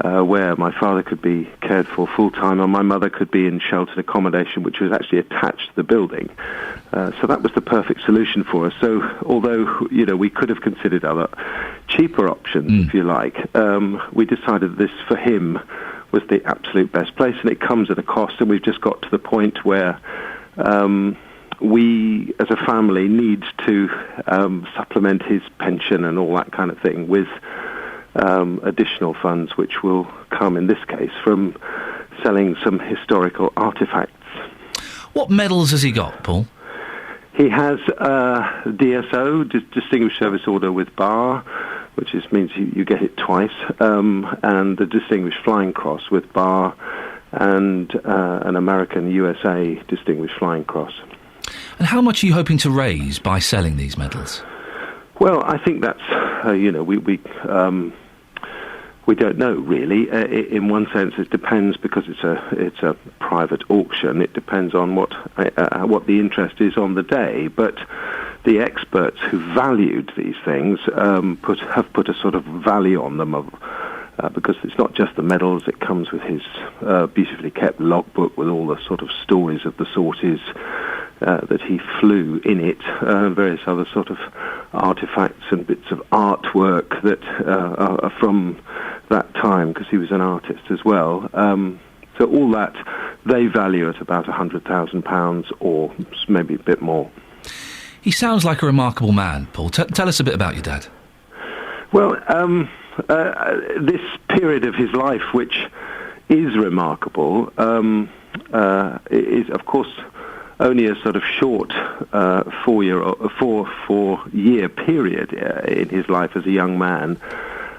where my father could be cared for full-time and my mother could be in sheltered accommodation, which was actually attached to the building. So that was the perfect solution for us. So although, we could have considered other cheaper options, if you like, we decided this, for him, was the absolute best place, and it comes at a cost, and we've just got to the point where we, as a family, need to supplement his pension and all that kind of thing with additional funds, which will come, in this case, from selling some historical artefacts.
What medals has he got, Paul?
He has DSO, Distinguished Service Order with Bar, which means you get it twice, and the Distinguished Flying Cross with Bar, and an American USA Distinguished Flying Cross.
And how much are you hoping to raise by selling these medals?
Well, I think that's, we don't know really. In one sense, it depends, because it's a private auction. It depends on what the interest is on the day. But the experts who valued these things have put a sort of value on them because it's not just the medals. It comes with his beautifully kept logbook with all the sort of stories of the sorties that he flew in it, various other sort of artifacts and bits of artwork that are from that time, because he was an artist as well. So all that they value at about £100,000 or maybe a bit more.
He sounds like a remarkable man, Paul. Tell us a bit about your dad.
Well, this period of his life, which is remarkable, is of course only a sort of short 4-year period in his life as a young man,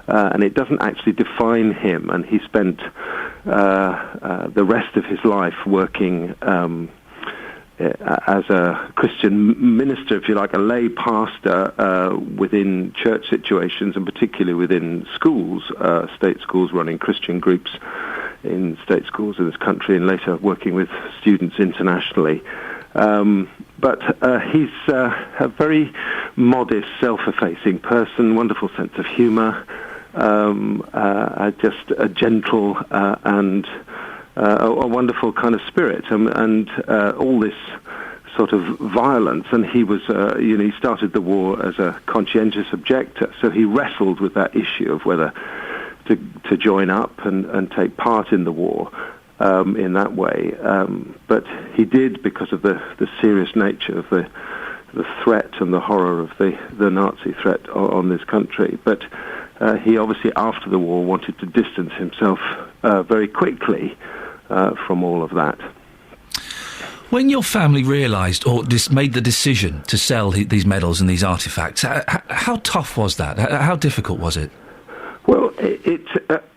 and it doesn't actually define him. And he spent the rest of his life working as a Christian minister, if you like, a lay pastor within church situations, and particularly within schools, state schools, running Christian groups in state schools in this country, and later working with students internationally. But he's a very modest, self-effacing person, wonderful sense of humour, just a gentle and a wonderful kind of spirit, and all this sort of violence. And he was, he started the war as a conscientious objector, so he wrestled with that issue of whether to join up and take part in the war in that way. But he did, because of the serious nature of the threat and the horror of the Nazi threat on this country. But he obviously, after the war, wanted to distance himself very quickly from all of that.
When your family realised or made the decision to sell these medals and these artefacts, how tough was that? How difficult was it?
Well, it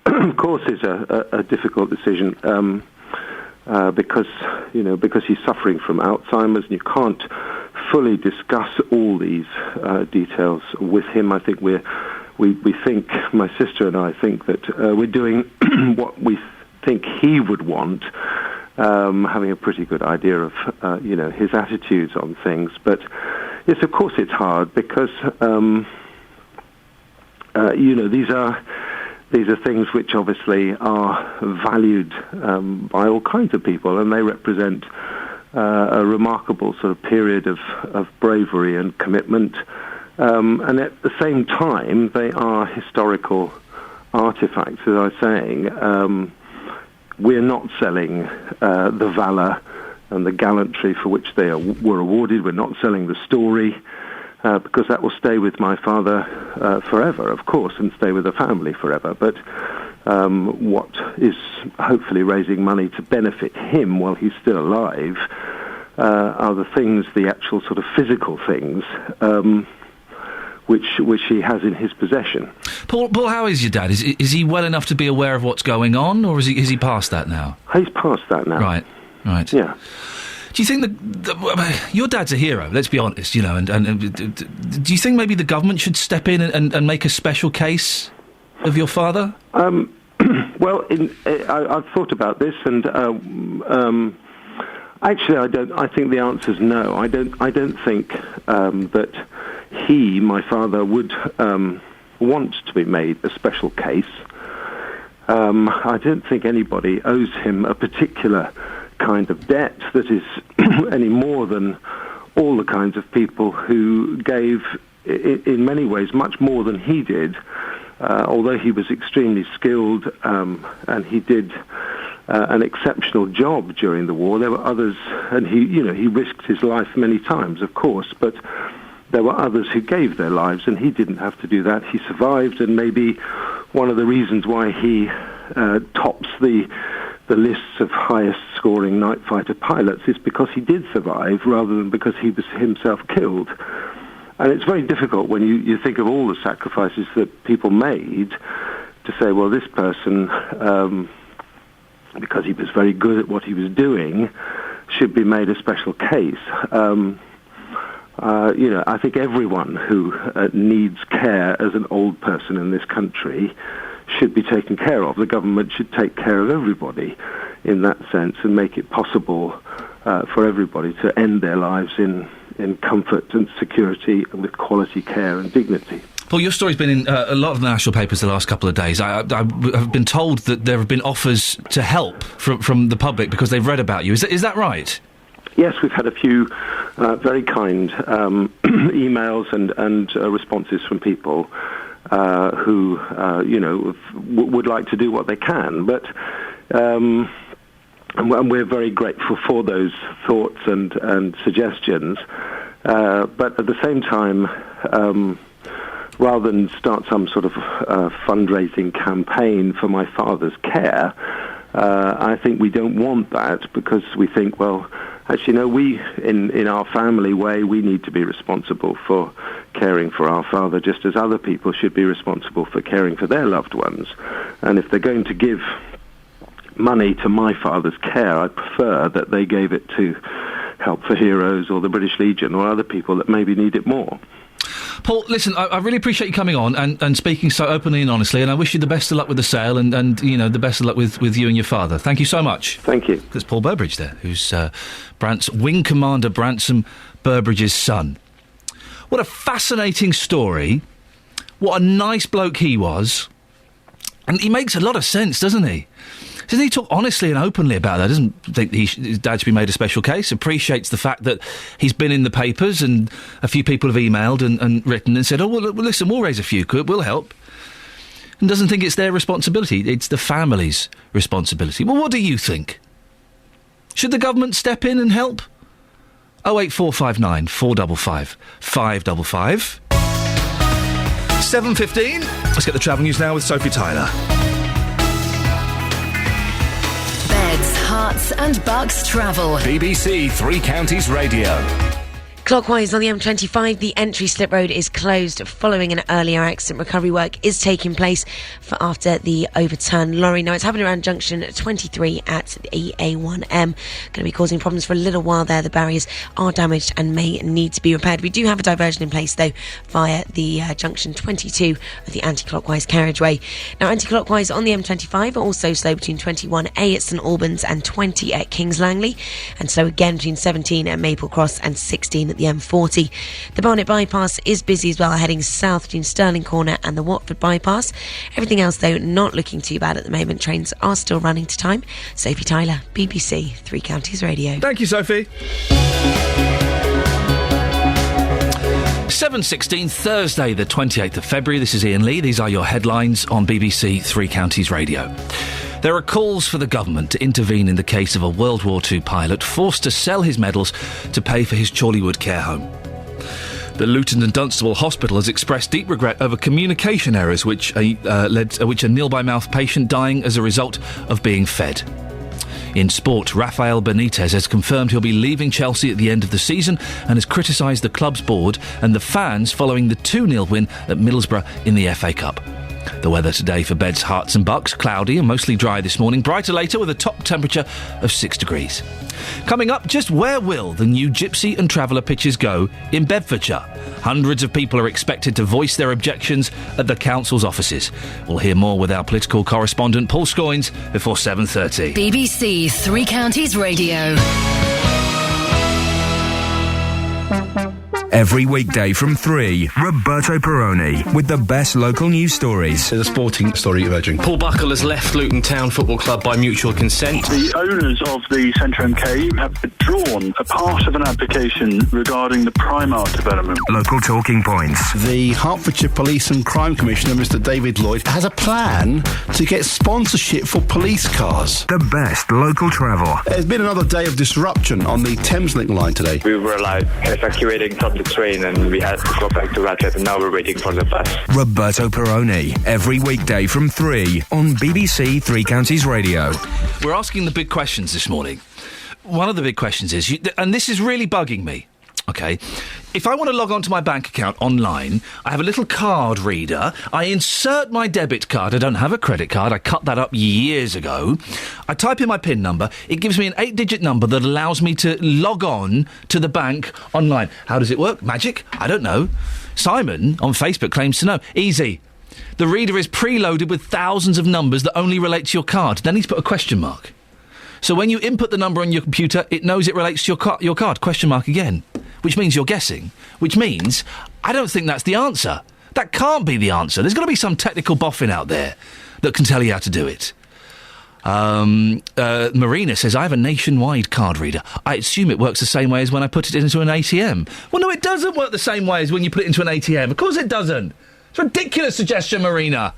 of course is a difficult decision because he's suffering from Alzheimer's, and you can't fully discuss all these details with him. I think we think, my sister and I think, that we're doing what we think he would want, having a pretty good idea of his attitudes on things. But yes, of course it's hard, because these are things which obviously are valued by all kinds of people, and they represent a remarkable sort of period of bravery and commitment. And at the same time, they are historical artifacts, as I was saying. we're not selling the valour and the gallantry for which they were awarded. We're not selling the story, because that will stay with my father forever, of course, and stay with the family forever. But what is hopefully raising money to benefit him while he's still alive are the things, the actual sort of physical things, which he has in his possession.
Paul, how is your dad? Is he well enough to be aware of what's going on, or is he past that now?
He's past that now.
Right.
Yeah.
Do you think your dad's a hero? Let's be honest, you know. And do you think maybe the government should step in and make a special case of your father?
Well, I've thought about this, and actually, I don't. I think the answer's no. I don't think that my father, would want to be made a special case. I don't think anybody owes him a particular kind of debt that is any more than all the kinds of people who gave, in many ways, much more than he did. Although he was extremely skilled and he did an exceptional job during the war, there were others, and he risked his life many times, of course, but there were others who gave their lives, and he didn't have to do that. He survived, and maybe one of the reasons why he tops the lists of highest-scoring night fighter pilots is because he did survive, rather than because he was himself killed. And it's very difficult when you think of all the sacrifices that people made to say, well, this person, because he was very good at what he was doing, should be made a special case. I think everyone who needs care as an old person in this country should be taken care of. The government should take care of everybody in that sense and make it possible for everybody to end their lives in comfort and security and with quality care and dignity.
Paul, your story's been in a lot of the national papers the last couple of days. I've been told that there have been offers to help from the public because they've read about you. Is that right?
Yes, we've had a few very kind emails and responses from people who, would like to do what they can. But and we're very grateful for those thoughts and suggestions. But at the same time, rather than start some sort of fundraising campaign for my father's care, I think we don't want that, because we think, well, actually, no, we, in our family way, we need to be responsible for caring for our father, just as other people should be responsible for caring for their loved ones. And if they're going to give money to my father's care, I prefer that they gave it to Help for Heroes or the British Legion or other people that maybe need it more.
Paul, listen, I really appreciate you coming on and speaking so openly and honestly, and I wish you the best of luck with the sale and the best of luck with you and your father. Thank you so much.
Thank you.
There's Paul Burbridge there, who's Wing Commander Branson Burbridge's son. What a fascinating story. What a nice bloke he was. And he makes a lot of sense, doesn't he? Doesn't he talk honestly and openly about that? Doesn't think his dad should be made a special case? Appreciates the fact that he's been in the papers and a few people have emailed and written and said, oh, well, listen, we'll raise a few quid, we'll help. And doesn't think it's their responsibility. It's the family's responsibility. Well, what do you think? Should the government step in and help? 08459 455 555. 7:15. Let's get the travel news now with Sophie Tyler.
Beds, Hearts and Bucks travel.
BBC Three Counties Radio.
Clockwise on the M25, the entry slip road is closed following an earlier accident. Recovery work is taking place after the overturned lorry. Now, it's happening around junction 23 at the A1M. Going to be causing problems for a little while there. The barriers are damaged and may need to be repaired. We do have a diversion in place, though, via the junction 22 of the anti-clockwise carriageway. Now, anti-clockwise on the M25 are also slow between 21A at St Albans and 20 at Kings Langley, and slow again between 17 at Maple Cross and 16 at the M40. The Barnet bypass is busy as well, heading south between Stirling Corner and the Watford bypass. Everything else, though, not looking too bad at the moment. Trains are still running to time. Sophie Tyler, BBC Three Counties Radio.
Thank you, Sophie. 7:16, Thursday, the 28th of February. This is Iain Lee. These are your headlines on BBC Three Counties Radio. There are calls for the government to intervene in the case of a World War II pilot forced to sell his medals to pay for his Chorleywood care home. The Luton and Dunstable Hospital has expressed deep regret over communication errors which led a nil-by-mouth patient dying as a result of being fed. In sport, Rafael Benitez has confirmed he'll be leaving Chelsea at the end of the season and has criticised the club's board and the fans following the 2-0 win at Middlesbrough in the FA Cup. The weather today for Beds, Herts and Bucks, cloudy and mostly dry this morning, brighter later with a top temperature of 6 degrees. Coming up, just where will the new Gypsy and Traveller pitches go in Bedfordshire? Hundreds of people are expected to voice their objections at the council's offices. We'll hear more with our political correspondent Paul Scoynes before 7:30.
BBC Three Counties Radio.
Every weekday from 3, Roberto Perrone with the best local news stories.
There's a sporting story emerging.
Paul Buckle has left Luton Town Football Club by mutual consent.
The owners of the Centre MK have withdrawn a part of an application regarding the Primark development.
Local talking points.
The Hertfordshire Police and Crime Commissioner, Mr David Lloyd, has a plan to get sponsorship for police cars.
The best local travel.
There's been another day of disruption on the Thameslink line today.
We were like evacuating from the train and we had to go back to Ratchet and now we're waiting for the bus.
Roberto Perrone, every weekday from 3 on BBC Three Counties Radio.
We're asking the big questions this morning. One of the big questions is, and this is really bugging me, okay, if I want to log on to my bank account online, I have a little card reader, I insert my debit card, I don't have a credit card, I cut that up years ago, I type in my PIN number, it gives me an 8-digit number that allows me to log on to the bank online. How does it work? Magic? I don't know. Simon on Facebook claims to know. Easy. The reader is preloaded with thousands of numbers that only relate to your card. Then he's put a question mark. So when you input the number on your computer, it knows it relates to your card. Question mark again. Which means you're guessing. Which means I don't think that's the answer. That can't be the answer. There's got to be some technical boffin out there that can tell you how to do it. Marina says, I have a nationwide card reader. I assume it works the same way as when I put it into an ATM. Well, no, it doesn't work the same way as when you put it into an ATM. Of course it doesn't. It's a ridiculous suggestion, Marina.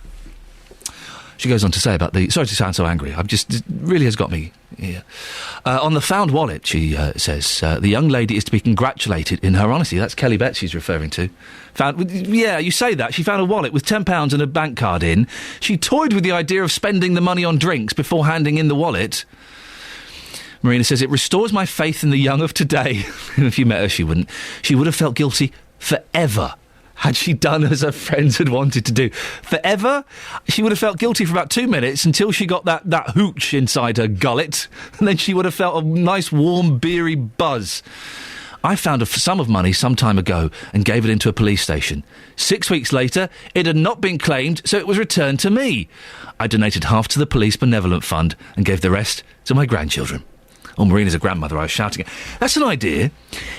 She goes on to say about the... Sorry to sound so angry. It really has got me here. On the found wallet, she says, the young lady is to be congratulated in her honesty. That's Kelly Betts she's referring to. Yeah, you say that. She found a wallet with £10 and a bank card in. She toyed with the idea of spending the money on drinks before handing in the wallet. Marina says, it restores my faith in the young of today. If you met her, she wouldn't. She would have felt guilty forever had she done as her friends had wanted to do. Forever? She would have felt guilty for about 2 minutes until she got that hooch inside her gullet, and then she would have felt a nice, warm, beery buzz. I found a sum of money some time ago and gave it into a police station. 6 weeks later, it had not been claimed, so it was returned to me. I donated half to the Police Benevolent Fund and gave the rest to my grandchildren. Oh, Marina's a grandmother, I was shouting at. That's an idea.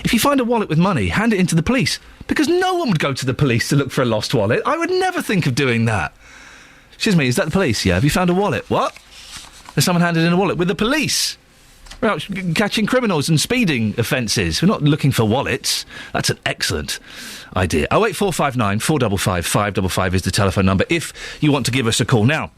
If you find a wallet with money, hand it into the police. Because no one would go to the police to look for a lost wallet. I would never think of doing that. Excuse me, is that the police? Yeah, have you found a wallet? What? There's someone handed in a wallet with the police. We're out catching criminals and speeding offences. We're not looking for wallets. That's an excellent idea. 08459 455 555 is the telephone number if you want to give us a call. Now,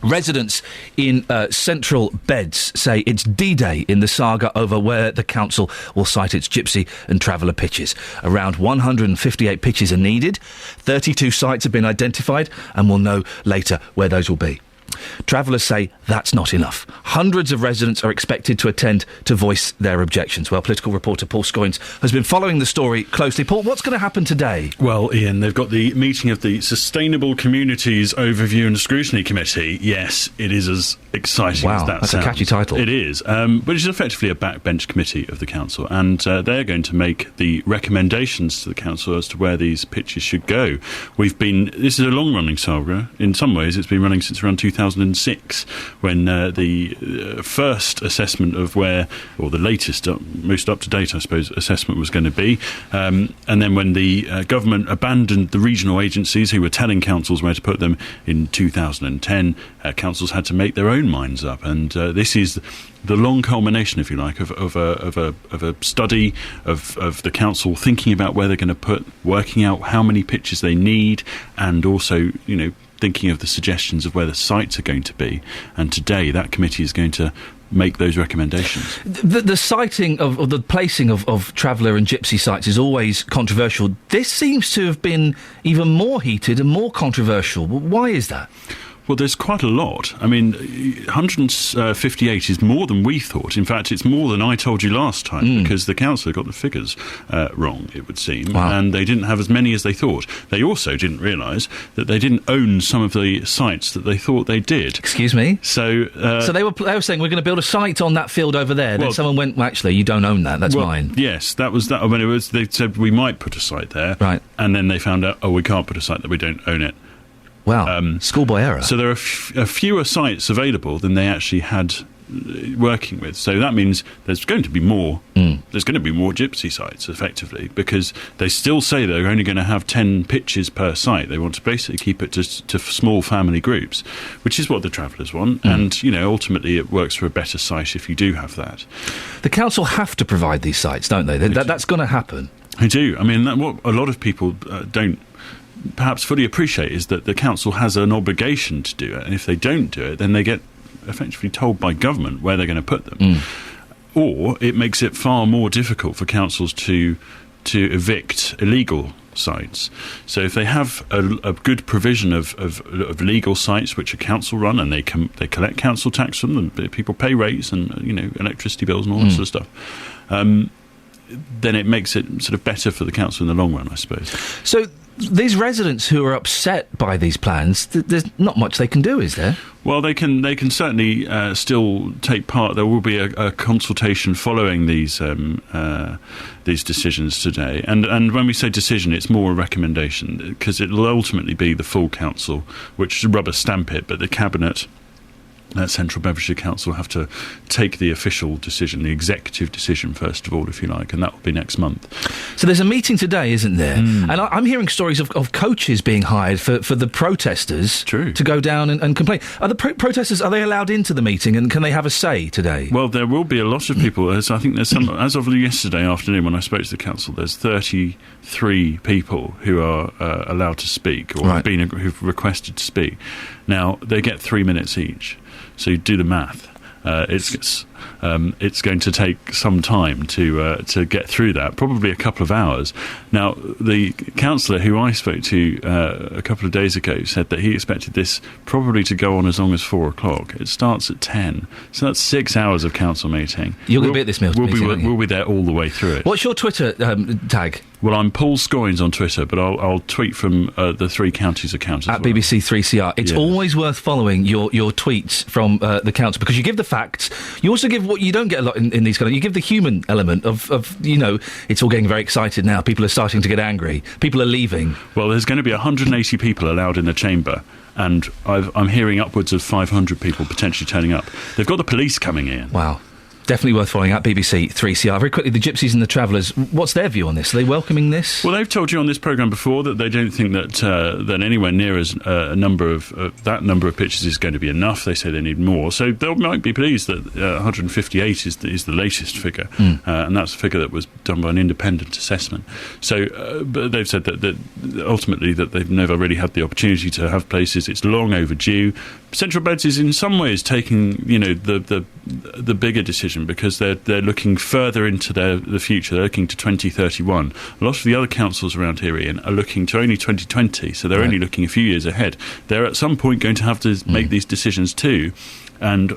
residents in central Beds say it's D-Day in the saga over where the council will site its Gypsy and Traveller pitches. Around 158 pitches are needed. 32 sites have been identified and we'll know later where those will be. Travellers say that's not enough. Hundreds of residents are expected to attend to voice their objections. Well, political reporter Paul Scoynes has been following the story closely. Paul, what's going to happen today?
Well, Ian, they've got the meeting of the Sustainable Communities Overview and Scrutiny Committee. Yes, it is as exciting as that
that's
sounds.
A catchy title.
It is, but it's effectively a backbench committee of the council, and they're going to make the recommendations to the council as to where these pitches should go. This is a long-running saga. In some ways, it's been running since around 2006, when the first assessment of where, or the latest, most up-to-date, I suppose, assessment was going to be. And then when the government abandoned the regional agencies who were telling councils where to put them in 2010, councils had to make their own minds up. And this is the long culmination, if you like, of a study of the council thinking about where they're going to put, working out how many pitches they need, and also, thinking of the suggestions of where the sites are going to be, and today that committee is going to make those recommendations.
The siting of the placing of traveller and gypsy sites is always controversial. This seems to have been even more heated and more controversial. Why is that?
Well, there's quite a lot. I mean, 158 is more than we thought. In fact, it's more than I told you last time, because the council got the figures wrong, it would seem, and they didn't have as many as they thought. They also didn't realise that they didn't own some of the sites that they thought they did.
Excuse me?
So
they were saying, we're going to build a site on that field over there. Then someone went, well, actually, you don't own that. That's mine.
Yes, that was that. I mean, they said we might put a site there.
Right.
And then they found out, we can't put a site that we don't own it.
Wow, schoolboy error.
So there are fewer sites available than they actually had working with. So that means there's going to be more. There's going to be more gypsy sites, effectively, because they still say they're only going to have 10 pitches per site. They want to basically keep it to small family groups, which is what the travellers want. And, ultimately it works for a better site if you do have that.
The council have to provide these sites, don't they? That's going to happen.
They do. I mean, what a lot of people don't perhaps fully appreciate is that the council has an obligation to do it, and if they don't do it, then they get effectively told by government where they're going to put them. Or it makes it far more difficult for councils to evict illegal sites. So if they have a good provision of legal sites which are council run, and they collect council tax from them, people pay rates and electricity bills and all that sort of stuff, then it makes it sort of better for the council in the long run, I suppose. So
these residents who are upset by these plans, there's not much they can do, is there?
Well, they can certainly still take part. There will be a consultation following these decisions today. And when we say decision, it's more a recommendation, because it will ultimately be the full council which rubber stamp it, but the cabinet, Central Bedfordshire Council, have to take the official decision, the executive decision, first of all, if you like, and that will be next month.
So there's a meeting today, isn't there? And I'm hearing stories of coaches being hired for the protesters to go down and complain. Are the protesters, are they allowed into the meeting, and can they have a say today?
Well, there will be a lot of people. I think there's some, as of yesterday afternoon when I spoke to the council, there's 33 people who are allowed to speak, or who've requested to speak. Now, they get 3 minutes each. So you do the math. It's going to take some time to get through that, probably a couple of hours. Now, the councillor who I spoke to a couple of days ago said that he expected this probably to go on as long as 4 o'clock. It starts at 10, so that's 6 hours of council meeting.
You're going to be at this meeting,
we'll be there all the way through it.
What's your Twitter tag?
Well, I'm Paul Scoynes on Twitter, but I'll tweet from the Three Counties account as well.
At BBC3CR. It's always worth following your tweets from the council, because you give the facts. You also give what you don't get a lot in these kind of... You give the human element of it's all getting very excited now. People are starting to get angry. People are leaving.
Well, there's going to be 180 people allowed in the chamber, and I'm hearing upwards of 500 people potentially turning up. They've got the police coming in.
Wow. Definitely worth following at BBC 3CR. Very quickly, the Gypsies and the Travellers, what's their view on this? Are they welcoming this?
Well, they've told you on this programme before that they don't think that anywhere near as that number of pitches is going to be enough. They say they need more. So they might be pleased that 158 is the latest figure, and that's a figure that was done by an independent assessment. So, but they've said that ultimately that they've never really had the opportunity to have places. It's long overdue. Central Beds is in some ways taking the bigger decision, because they're looking further into the future. They're looking to 2031. A lot of the other councils around here, Ian, are looking to only 2020, so they're only looking a few years ahead. They're at some point going to have to make these decisions too. And,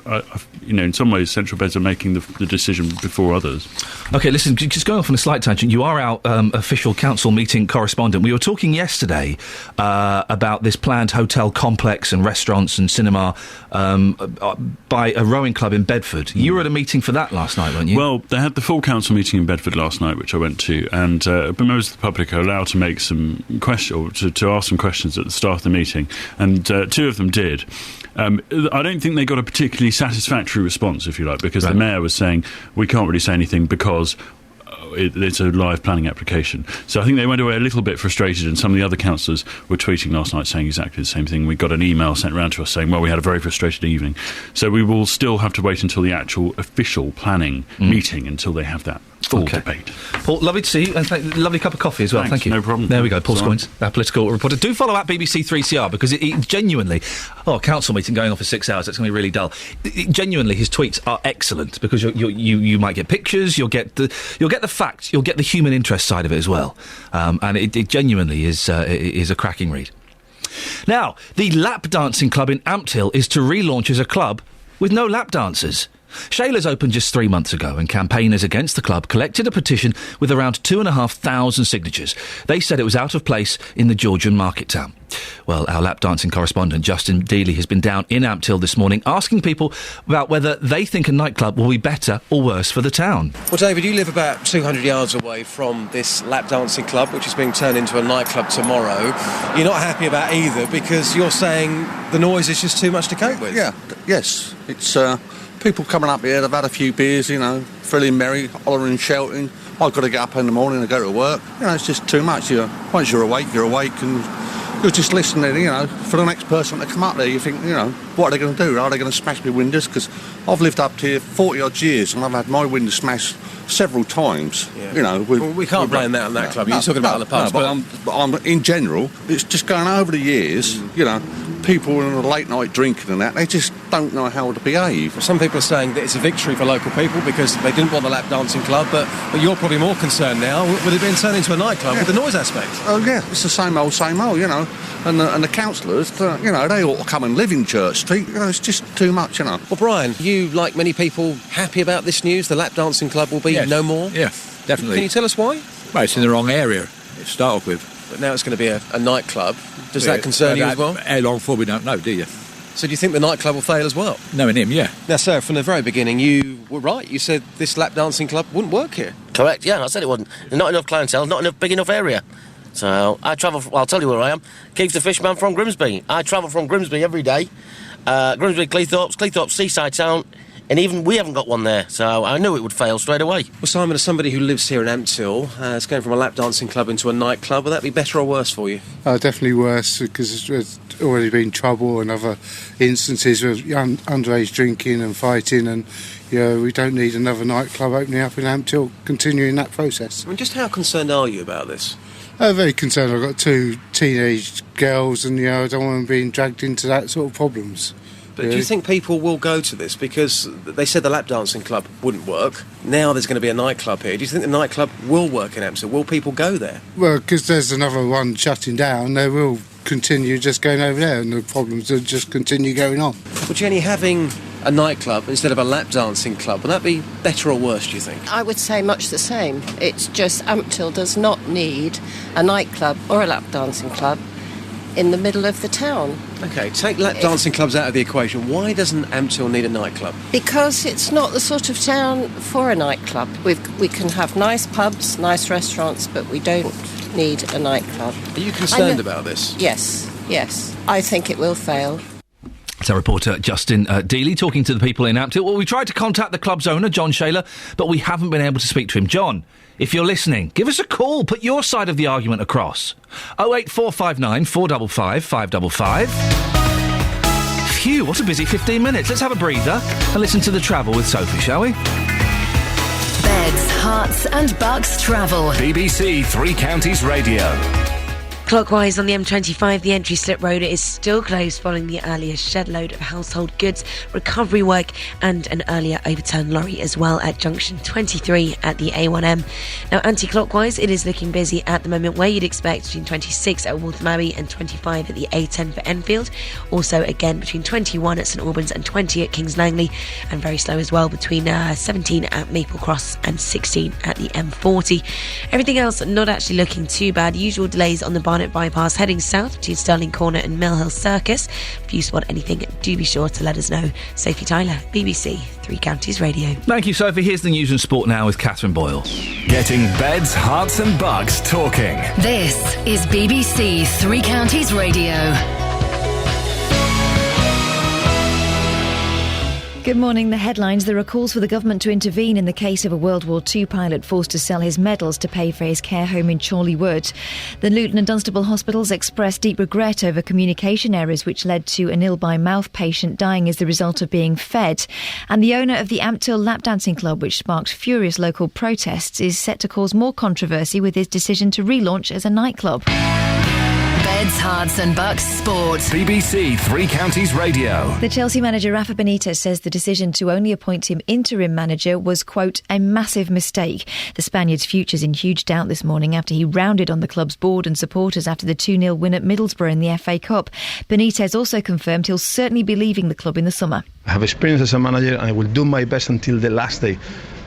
in some ways, Central Beds are making the decision before others.
OK, listen, just going off on a slight tangent, you are our official council meeting correspondent. We were talking yesterday about this planned hotel complex and restaurants and cinema by a rowing club in Bedford. You were at a meeting for that last night, weren't you?
Well, they had the full council meeting in Bedford last night, which I went to, and members of the public are allowed to make some questions, or to ask some questions at the start of the meeting, and two of them did. I don't think they got a particularly satisfactory response, if you like, because the mayor was saying, we can't really say anything because it's a live planning application. So I think they went away a little bit frustrated, and some of the other councillors were tweeting last night saying exactly the same thing. We got an email sent around to us saying, well, we had a very frustrated evening. So we will still have to wait until the actual official planning meeting until they have that. full debate.
Paul, lovely to see you, and lovely cup of coffee as well.
Thanks,
Thank you.
no problem.
There we go, Paul
It's
Scoins, our political reporter. Do follow at BBC 3CR, because it genuinely... Oh, council meeting going on for 6 hours, that's going to be really dull. Genuinely, his tweets are excellent, because you might get pictures, you'll get the facts, you'll get the human interest side of it as well. And it genuinely is a cracking read. Now, the lap dancing club in Ampthill is to relaunch as a club with no lap dancers. Shayla's opened just 3 months ago, and campaigners against the club collected a petition with around 2,500 signatures. They said it was out of place in the Georgian market town. Well, our lap dancing correspondent Justin Dealey has been down in Ampthill this morning asking people about whether they think a nightclub will be better or worse for the town.
Well, David, you live about 200 yards away from this lap dancing club, which is being turned into a nightclub tomorrow. You're not happy about either, because you're saying the noise is just too much to cope with.
Yes. It's people coming up here, they've had a few beers, feeling merry, hollering, shouting. I've got to get up in the morning and go to work. It's just too much. Once you're awake, and you're just listening, for the next person to come up there. You think, what are they going to do? Are they going to smash my windows? Because I've lived up here 40-odd years and I've had my windows smashed several times.
Yeah. We can't blame that on that club. You're talking about other pubs.
But I'm in general, it's just going over the years, people in the late night drinking and that, they just don't know how to behave.
Some people are saying that it's a victory for local people because they didn't want the lap dancing club, but you're probably more concerned now with it being turned into a nightclub with the noise aspect.
Oh yeah, it's the same old, and the councillors, they ought to come and live in Church Street. It's just too much,
Well, Brian, you, like many people, happy about this news? The lap dancing club will be no more?
Yeah, definitely.
Can you tell us why?
Well, it's in the wrong area to start off with.
But now it's going to be a nightclub. Does that concern you as well?
How long for, we don't know, do you?
So do you think the nightclub will fail as well?
Knowing him, yeah.
Now, sir, from the very beginning, you were right. You said this lap dancing club wouldn't work here.
Correct, yeah, I said it wouldn't. There's not enough clientele, not enough big enough area. So I travel, I'll tell you where I am. Keith the Fishman from Grimsby. I travel from Grimsby every day. Grimsby, Cleethorpes, seaside town. And even we haven't got one there, so I knew it would fail straight away.
Well, Simon, as somebody who lives here in Ampthill, it's going from a lap dancing club into a nightclub. Will that be better or worse for you?
Definitely worse, because there's already been trouble and other instances of underage drinking and fighting, and we don't need another nightclub opening up in Ampthill, continuing that process.
I mean, just how concerned are you about this?
Very concerned. I've got 2 teenage girls, and I don't want them being dragged into that sort of problems.
But do you think people will go to this? Because they said the lap dancing club wouldn't work. Now there's going to be a nightclub here. Do you think the nightclub will work in Ampthill? Will people go there?
Well, because there's another one shutting down, they will continue just going over there, and the problems will just continue going on.
Well, Jenny, having a nightclub instead of a lap dancing club, will that be better or worse, do you think?
I would say much the same. It's just Ampthill does not need a nightclub or a lap dancing club in the middle of the town.
OK, take lap dancing clubs out of the equation. Why doesn't Ampthill need a nightclub?
Because it's not the sort of town for a nightclub. We can have nice pubs, nice restaurants, but we don't need a nightclub.
Are you concerned about this?
Yes. I think it will fail.
It's our reporter Justin Dealey talking to the people in Ampthill. Well, we tried to contact the club's owner, John Shaler, but we haven't been able to speak to him. John, if you're listening, give us a call. Put your side of the argument across. 08459 455 555. Phew, what a busy 15 minutes. Let's have a breather and listen to The Travel with Sophie, shall we?
Beds, Hearts and Bucks Travel.
BBC Three Counties Radio.
Clockwise on the M25, the entry slip road is still closed following the earlier shed load of household goods, recovery work and an earlier overturned lorry as well at junction 23 at the A1M. Now anti-clockwise, it is looking busy at the moment where you'd expect between 26 at Waltham Abbey and 25 at the A10 for Enfield. Also again between 21 at St Albans and 20 at Kings Langley, and very slow as well between 17 at Maple Cross and 16 at the M40. Everything else not actually looking too bad. Usual delays on the Barnet bypass heading south between Stirling Corner and Mill Hill Circus. If you spot anything, do be sure to let us know. Sophie Tyler, BBC Three Counties Radio.
Thank you, Sophie. Here's the news and sport now with Catherine Boyle.
Getting beds, hearts and bugs talking.
This is BBC Three Counties Radio.
Good morning. The headlines. There are calls for the government to intervene in the case of a World War II pilot forced to sell his medals to pay for his care home in Chorley Wood. The Luton and Dunstable hospitals expressed deep regret over communication errors which led to an ill-by-mouth patient dying as the result of being fed. And the owner of the Amptill Lap Dancing Club, which sparked furious local protests, is set to cause more controversy with his decision to relaunch as a nightclub.
Beds, Hearts and Bucks Sports.
BBC Three Counties Radio.
The Chelsea manager Rafa Benitez says the decision to only appoint him interim manager was, quote, a massive mistake. The Spaniard's future's in huge doubt this morning after he rounded on the club's board and supporters after the 2-0 win at Middlesbrough in the FA Cup. Benitez also confirmed he'll certainly be leaving the club in the summer.
I have experience as a manager and I will do my best until the last day.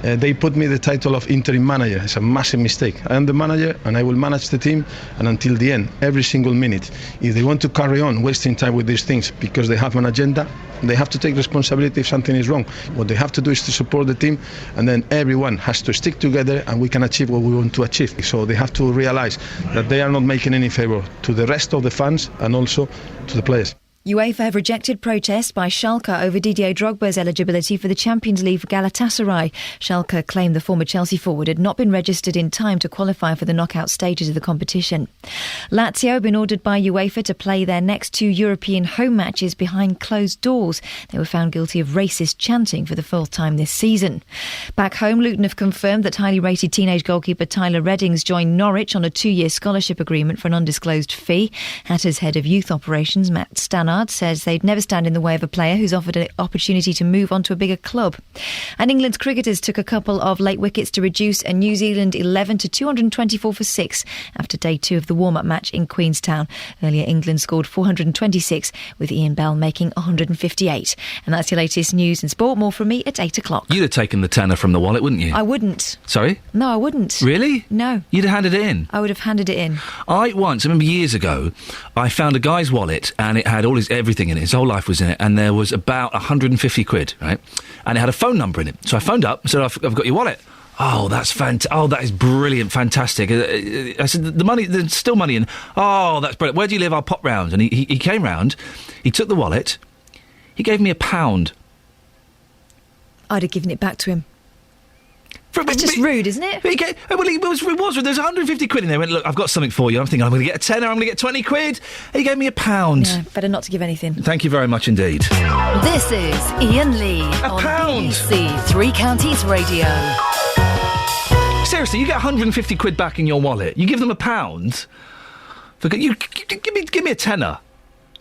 They put me the title of interim manager. It's a massive mistake. I am the manager and I will manage the team and until the end, every single minute. If they want to carry on wasting time with these things because they have an agenda, they have to take responsibility if something is wrong. What they have to do is to support the team and then everyone has to stick together and we can achieve what we want to achieve. So they have to realise that they are not making any favour to the rest of the fans and also to the players.
UEFA have rejected protests by Schalke over Didier Drogba's eligibility for the Champions League for Galatasaray. Schalke claimed the former Chelsea forward had not been registered in time to qualify for the knockout stages of the competition. Lazio have been ordered by UEFA to play their next 2 European home matches behind closed doors. They were found guilty of racist chanting for the 4th time this season. Back home, Luton have confirmed that highly rated teenage goalkeeper Tyler Reddings joined Norwich on a 2-year scholarship agreement for an undisclosed fee. Hatters head of youth operations, Matt Stannard, says they'd never stand in the way of a player who's offered an opportunity to move on to a bigger club. And England's cricketers took a couple of late wickets to reduce a New Zealand 11 to 224 for 6 after day 2 of the warm-up match in Queenstown. Earlier, England scored 426 with Ian Bell making 158. And that's your latest news and sport. More from me at 8 o'clock.
You'd have taken the tenner from the wallet, wouldn't you?
I wouldn't.
Sorry?
No, I wouldn't.
Really?
No.
You'd have handed it in?
I would have handed it in.
I remember years ago, I found a guy's wallet and it had everything in it. His whole life was in it, and there was about 150 quid, right? And it had a phone number in it. So I phoned up and said, I've got your wallet. Oh, that's oh, that is brilliant, fantastic. I said, the money, there's still money in. Oh, that's brilliant. Where do you live? I'll pop round. And he came round, he took the wallet, he gave me £1.
I'd have given it back to him. That's just rude, isn't it?
It was rude. There's 150 quid in there. He went, look, I've got something for you. I'm thinking, I'm going to get a tenner, I'm going to get 20 quid. He gave me £1.
Yeah, better not to give anything.
Thank you very much indeed.
This is Iain Lee on BBC Three Counties Radio.
Seriously, you get 150 quid back in your wallet. You give them £1. Give me a tenner.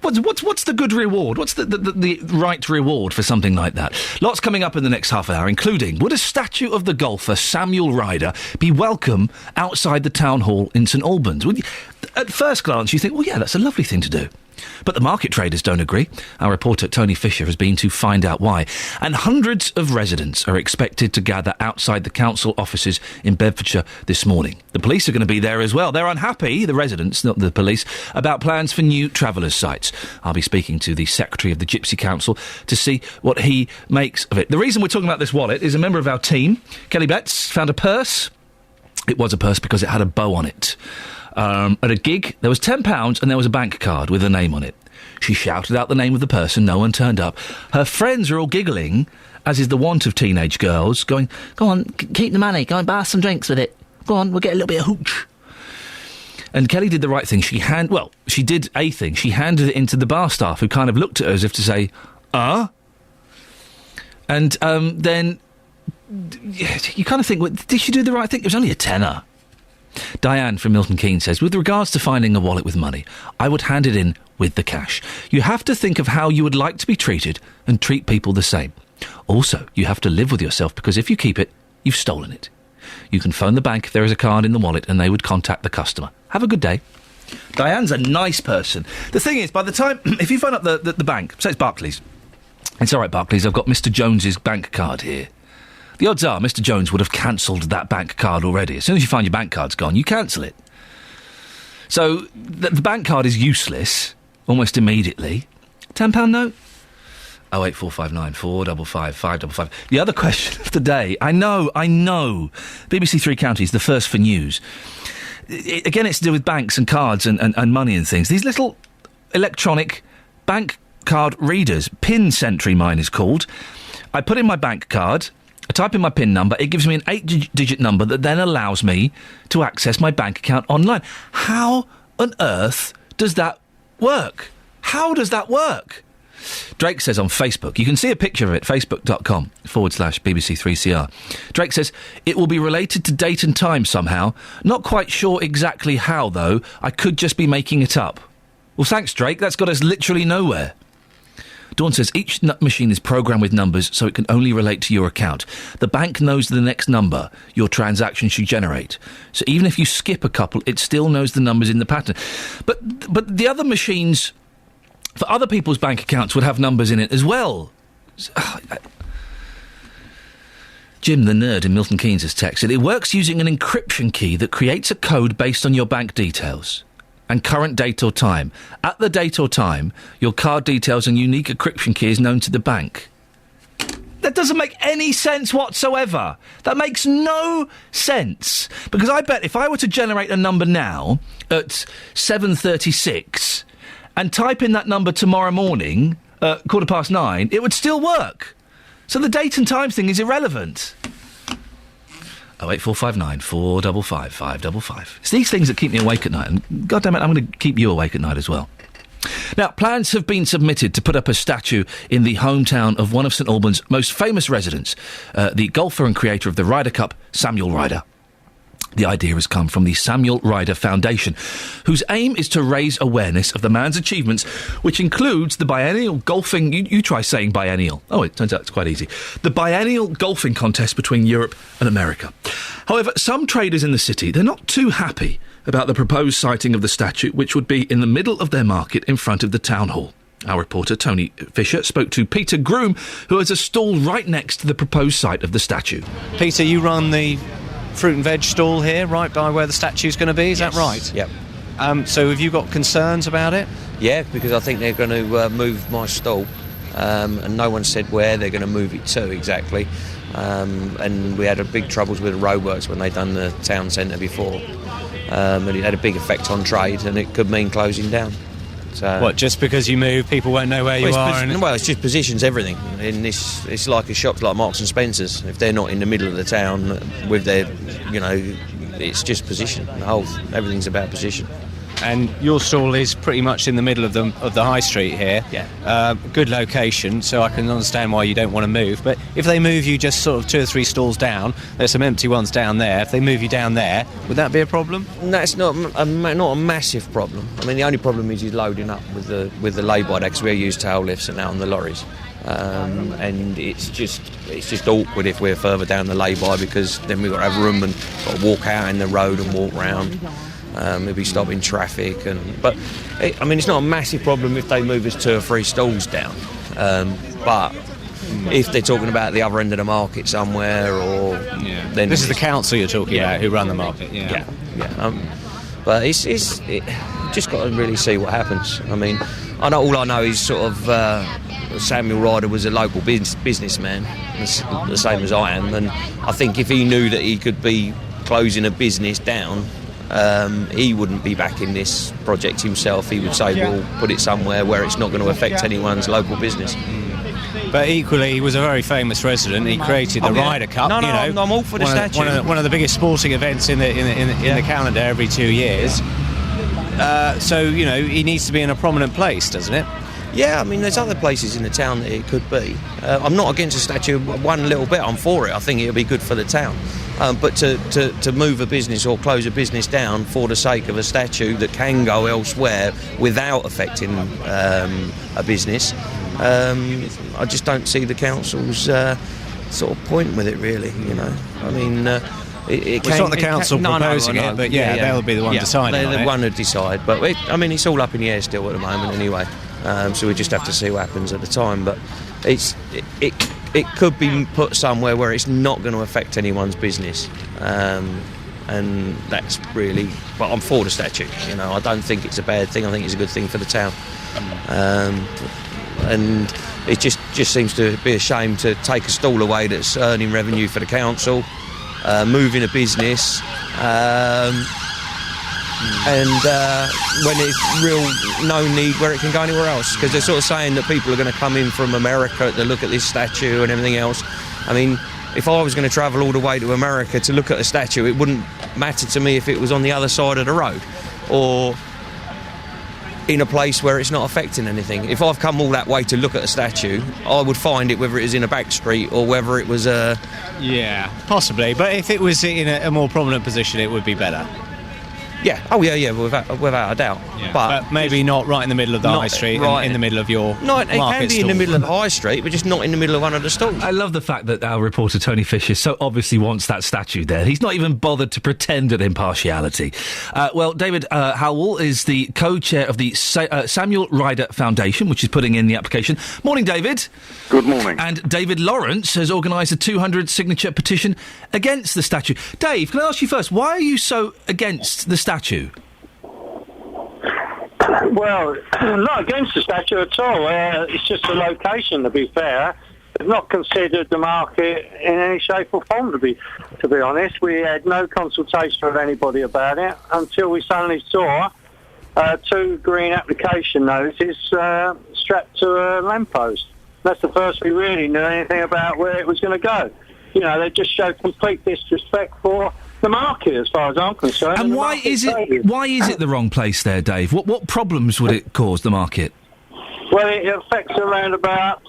What's the good reward? What's the right reward for something like that? Lots coming up in the next half hour, including, would a statue of the golfer Samuel Ryder be welcome outside the town hall in St Albans? At first glance, you think, well, yeah, that's a lovely thing to do. But the market traders don't agree. Our reporter Tony Fisher has been to find out why. And hundreds of residents are expected to gather outside the council offices in Bedfordshire this morning. The police are going to be there as well. They're unhappy, the residents, not the police, about plans for new travellers' sites. I'll be speaking to the Secretary of the Gypsy Council to see what he makes of it. The reason we're talking about this wallet is a member of our team, Kelly Betts, found a purse. It was a purse because it had a bow on it. At a gig, there was £10 and there was a bank card with a name on it. She shouted out the name of the person, no one turned up. Her friends are all giggling, as is the wont of teenage girls, going, go on, keep the money, go and buy some drinks with it. Go on, we'll get a little bit of hooch. And Kelly did the right thing. She did a thing. She handed it into the bar staff, who kind of looked at her as if to say, And then you kind of think, well, did she do the right thing? It was only a tenner. Diane from Milton Keynes says, with regards to finding a wallet with money, I would hand it in with the cash. You have to think of how you would like to be treated and treat people the same. Also, you have to live with yourself, because if you keep it, you've stolen it. You can phone the bank if there is a card in the wallet and they would contact the customer. Have a good day. Diane's a nice person. The thing is, by the time, if you phone up the bank, say it's Barclays. It's all right, Barclays, I've got Mr. Jones's bank card here. The odds are Mr. Jones would have cancelled that bank card already. As soon as you find your bank card's gone, you cancel it. So the bank card is useless almost immediately. £10 note? 08459 455 555. The other question of the day, I know, BBC Three Counties, the first for news. Again, it's to do with banks and cards and money and things. These little electronic bank card readers, Pin Sentry mine is called. I put in my bank card, I type in my PIN number, it gives me an 8-digit number that then allows me to access my bank account online. How on earth does that work? How does that work? Drake says on Facebook, you can see a picture of it, facebook.com/BBC3CR. Drake says, it will be related to date and time somehow. Not quite sure exactly how, though. I could just be making it up. Well, thanks, Drake. That's got us literally nowhere. Dawn says, each machine is programmed with numbers, so it can only relate to your account. The bank knows the next number your transaction should generate. So even if you skip a couple, it still knows the numbers in the pattern. But the other machines, for other people's bank accounts, would have numbers in it as well. Jim, the nerd in Milton Keynes, has texted, it works using an encryption key that creates a code based on your bank details and current date or time. At the date or time, your card details and unique encryption key is known to the bank. That doesn't make any sense whatsoever. That makes no sense. Because I bet if I were to generate a number now at 7:36 and type in that number tomorrow morning, 9:15, it would still work. So the date and time thing is irrelevant. 08459 455 555. It's these things that keep me awake at night, and God damn it, I'm going to keep you awake at night as well. Now, plans have been submitted to put up a statue in the hometown of one of St Albans' most famous residents, the golfer and creator of the Ryder Cup, Samuel Ryder. The idea has come from the Samuel Ryder Foundation, whose aim is to raise awareness of the man's achievements, which includes the biennial golfing... You try saying biennial. Oh, it turns out it's quite easy. The biennial golfing contest between Europe and America. However, some traders in the city, they're not too happy about the proposed siting of the statue, which would be in the middle of their market in front of the town hall. Our reporter, Tony Fisher, spoke to Peter Groom, who has a stall right next to the proposed site of the statue.
Peter, you run the fruit and veg stall here, right by where the statue's going to be, is that right?
Yep.
So have you got concerns about it?
Yeah, because I think they're going to move my stall, and no one said where they're going to move it to exactly. And we had big troubles with the roadworks when they done the town centre before, and it had a big effect on trade, and it could mean closing down. So,
what, just because you move, people won't know where you are?
Well, it's just positions everything. In this, it's like a shops like Marks and Spencer's. If they're not in the middle of the town with their, it's just position. Everything's about position.
And your stall is pretty much in the middle of the high street here.
Yeah.
Good location, so I can understand why you don't want to move. But if they move you just sort of 2 or 3 stalls down, there's some empty ones down there. If they move you down there, would that be a problem?
No, it's not a massive problem. I mean, the only problem is you're loading up with the lay-by because we use tail lifts and now on the lorries. And it's just awkward if we're further down the lay-by because then we've got to have room and got to walk out in the road and walk round. Maybe stopping traffic, but it's not a massive problem if they move us 2 or 3 stalls down. But if they're talking about the other end of the market somewhere, or then
this is the council you're talking about who run the market.
But it's just got to really see what happens. I mean, all I know is sort of Samuel Ryder was a local businessman, the same as I am, and I think if he knew that he could be closing a business down, he wouldn't be backing this project himself. He would say, we'll put it somewhere where it's not going to affect anyone's local business.
But equally, he was a very famous resident. He created the Ryder Cup.
I'm all for the statue.
One of the biggest sporting events in the calendar every 2 years. So he needs to be in a prominent place, doesn't it?
Yeah, I mean, there's other places in the town that it could be. I'm not against a statue one little bit. I'm for it. I think it'll be good for the town. But to move a business or close a business down for the sake of a statue that can go elsewhere without affecting a business, I just don't see the council's sort of point with it, really. I mean,
it's not the council proposing it, but they'll be the one deciding.
They're the one who decide. But it's all up in the air still at the moment, anyway. So we just have to see what happens at the time. But it could be put somewhere where it's not going to affect anyone's business, and that's really. But I'm for the statue. I don't think it's a bad thing. I think it's a good thing for the town. And it just seems to be a shame to take a stall away that's earning revenue for the council, moving a business, and when it's real no need where it can go anywhere else, because they're sort of saying that people are going to come in from America to look at this statue and everything else. I mean, if I was going to travel all the way to America to look at a statue, it wouldn't matter to me if it was on the other side of the road or in a place where it's not affecting anything. If I've come all that way to look at a statue, I would find it whether it is in a back street or whether it was
Yeah, possibly, but if it was in a more prominent position, it would be better.
Yeah, without a doubt.
Yeah. But maybe not right in the middle of the high street,
right
in the middle of your
No, it can be in the
stall.
middle of the high street, but just not in the middle of one of the stalls.
I love the fact that our reporter Tony Fisher so obviously wants that statue there. He's not even bothered to pretend at impartiality. Well, David Howell is the co-chair of the Samuel Ryder Foundation, which is putting in the application. Morning, David.
Good morning.
And David Lawrence has organised a 200-signature petition against the statue. Dave, can I ask you first, why are you so against the statue?
Well, not against the statue at all. It's just the location, to be fair. They've not considered the market in any shape or form, to be honest. We had no consultation with anybody about it until we suddenly saw 2 green application notices strapped to a lamppost. That's the first we really knew anything about where it was going to go. You know, they just showed complete disrespect for the market, as far as I'm concerned.
And why is it the wrong place there, Dave? What problems would it cause the market?
Well, it affects around about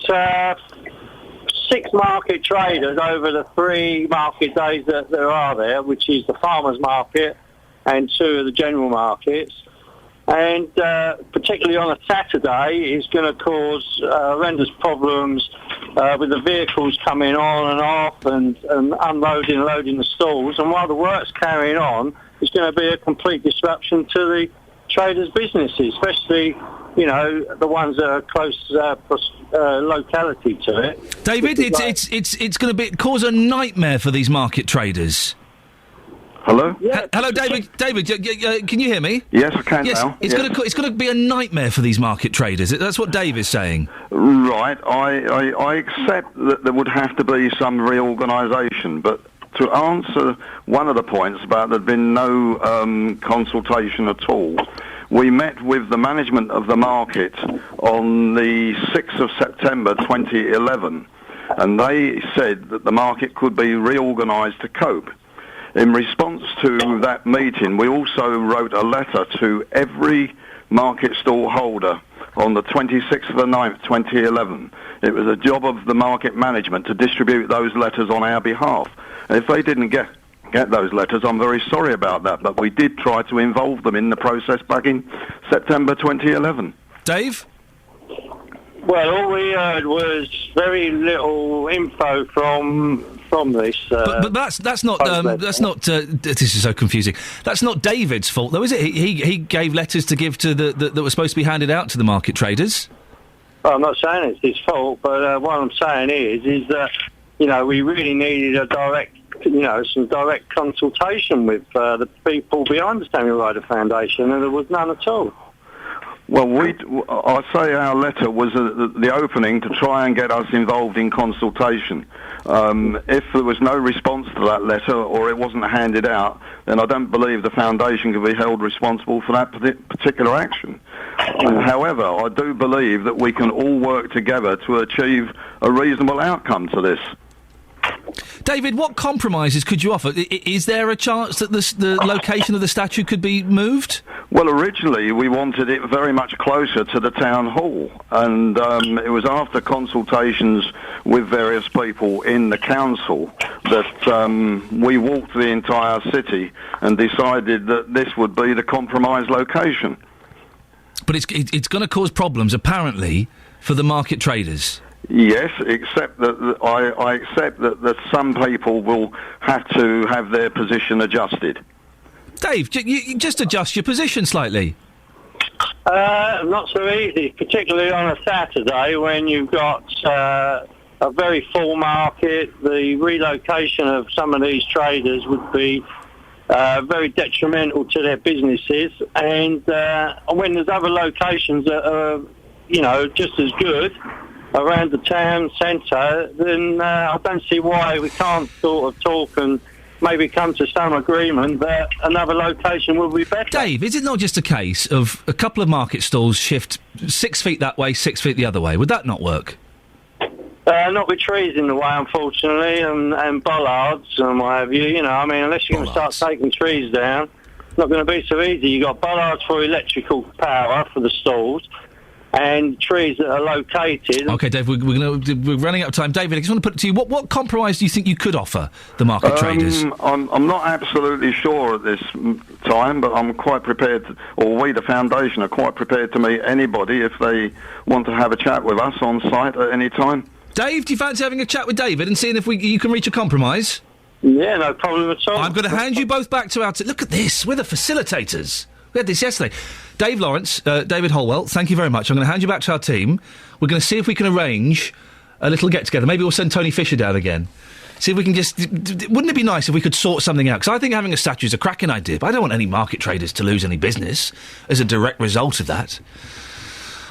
6 market traders over the 3 market days that there are there, which is the farmers' market and 2 of the general markets. And particularly on a Saturday, it's going to cause horrendous problems with the vehicles coming on and off and unloading and loading the stalls. And while the work's carrying on, it's going to be a complete disruption to the traders' businesses, especially, you know, the ones that are close locality to it.
David, it's going to cause a nightmare for these market traders.
Hello?
Hello, David. David, can you hear me?
Yes, I can now.
It's going to be a nightmare for these market traders. That's what Dave is saying.
Right. I accept that there would have to be some reorganisation, but to answer one of the points about there'd been no consultation at all, we met with the management of the market on the 6th of September 2011, and they said that the market could be reorganised to cope. In response to that meeting, we also wrote a letter to every market stall holder on the 26th of the 9th, 2011. It was a job of the market management to distribute those letters on our behalf. And if they didn't get those letters, I'm very sorry about that, but we did try to involve them in the process back in September 2011.
Dave?
Well, all we heard was very little info from this.
But that's not. This is so confusing. That's not David's fault, though, is it? He gave letters to give to that were supposed to be handed out to the market traders.
Well, I'm not saying it's his fault, but what I'm saying is that, you know, we really needed some direct consultation with the people behind the Samuel Ryder Foundation, and there was none at all. Well, I say our letter was the opening to try and get us involved in consultation. If there was no response to that letter or it wasn't handed out, then I don't believe the foundation can be held responsible for that particular action. However, I do believe that we can all work together to achieve a reasonable outcome to this.
David, what compromises could you offer? Is there a chance that the location of the statue could be moved?
Well, originally we wanted it very much closer to the town hall, and it was after consultations with various people in the council that we walked the entire city and decided that this would be the compromised location.
But it's going to cause problems, apparently, for the market traders.
Yes, except that I accept that some people will have to have their position adjusted.
Dave, you just adjust your position slightly.
Not so easy, particularly on a Saturday when you've got a very full market. The relocation of some of these traders would be very detrimental to their businesses, and when there's other locations that are, you know, just as good around the town centre, then I don't see why we can't sort of talk and
maybe come to some agreement that another location will be better.
Dave, is it not just a case of a couple of market stalls shift 6 feet that way, 6 feet the other way? Would that not work?
Not with trees in the way, unfortunately, and bollards and what have you. You know, I mean, unless you're going to start taking trees down, it's not going to be so easy. You've got bollards for electrical power for the stalls, and trees that are located.
OK, Dave, we're running out of time. David, I just want to put it to you, what compromise do you think you could offer the market traders?
I'm not absolutely sure at this time, but I'm quite prepared, or we, the Foundation, are quite prepared to meet anybody if they want to have a chat with us on site at any time.
Dave, do you fancy having a chat with David and seeing if you can reach a compromise?
Yeah, no problem at all.
I'm going to hand you both back to our... Look at this, we're the facilitators. We had this yesterday. Dave Lawrence, David Holwell, thank you very much. I'm going to hand you back to our team. We're going to see if we can arrange a little get-together. Maybe we'll send Tony Fisher down again. See if we can just... Wouldn't it be nice if we could sort something out? Because I think having a statue is a cracking idea, but I don't want any market traders to lose any business as a direct result of that.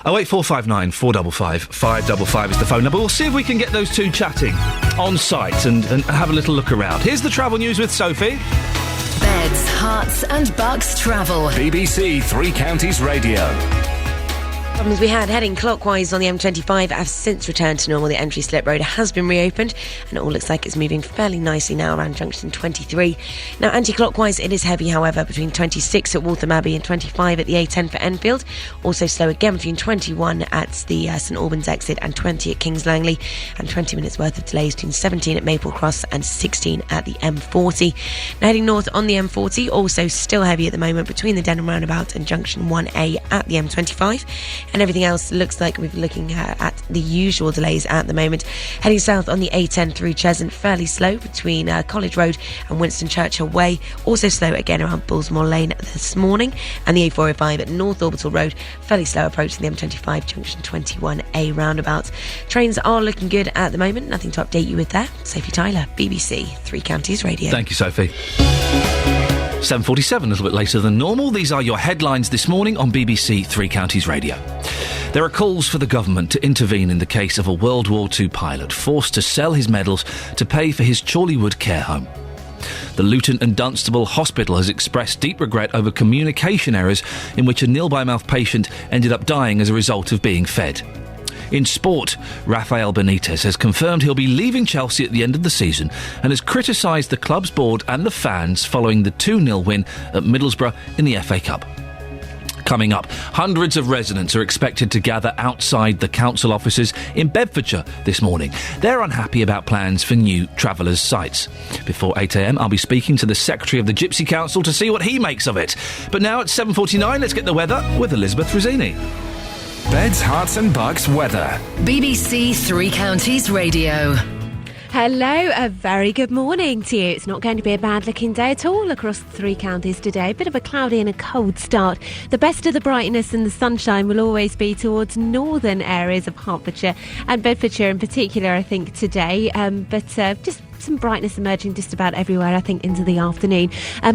08459 455 555 is the phone number. We'll see if we can get those two chatting on site and have a little look around. Here's the travel news with Sophie.
Beds, Hearts and Bucks travel.
BBC Three Counties Radio.
Problems we had heading clockwise on the M25 have since returned to normal. The entry slip road has been reopened and it all looks like it's moving fairly nicely now around junction 23. Now anti-clockwise it is heavy, however, between 26 at Waltham Abbey and 25 at the A10 for Enfield. Also slow again between 21 at the St Albans exit and 20 at Kings Langley, and 20 minutes worth of delays between 17 at Maple Cross and 16 at the M40. Now heading north on the M40, also still heavy at the moment between the Denham roundabout and junction 1A at the M25. And everything else looks like we're looking at the usual delays at the moment. Heading south on the A10 through Cheshunt, fairly slow between College Road and Winston Churchill Way. Also slow again around Bullsmore Lane this morning. And the A405 at North Orbital Road, fairly slow approaching the M25 junction 21A roundabout. Trains are looking good at the moment. Nothing to update you with there. Sophie Tyler, BBC Three Counties Radio.
Thank you, Sophie. 7:47, a little bit later than normal. These are your headlines this morning on BBC Three Counties Radio. There are calls for the government to intervene in the case of a World War II pilot forced to sell his medals to pay for his Chorleywood care home. The Luton and Dunstable Hospital has expressed deep regret over communication errors in which a nil-by-mouth patient ended up dying as a result of being fed. In sport, Rafael Benitez has confirmed he'll be leaving Chelsea at the end of the season and has criticised the club's board and the fans following the 2-0 win at Middlesbrough in the FA Cup. Coming up, hundreds of residents are expected to gather outside the council offices in Bedfordshire this morning. They're unhappy about plans for new travellers' sites. Before 8am, I'll be speaking to the Secretary of the Gypsy Council to see what he makes of it. But now at 7:49, let's get the weather with Elizabeth Rossini.
Beds, Hearts and Bucks weather.
BBC Three Counties Radio.
Hello, a very good morning to you. It's not going to be a bad looking day at all across the three counties today. A bit of a cloudy and a cold start. The best of the brightness and the sunshine will always be towards northern areas of Hertfordshire and Bedfordshire in particular, I think, today. But just some brightness emerging just about everywhere, I think, into the afternoon.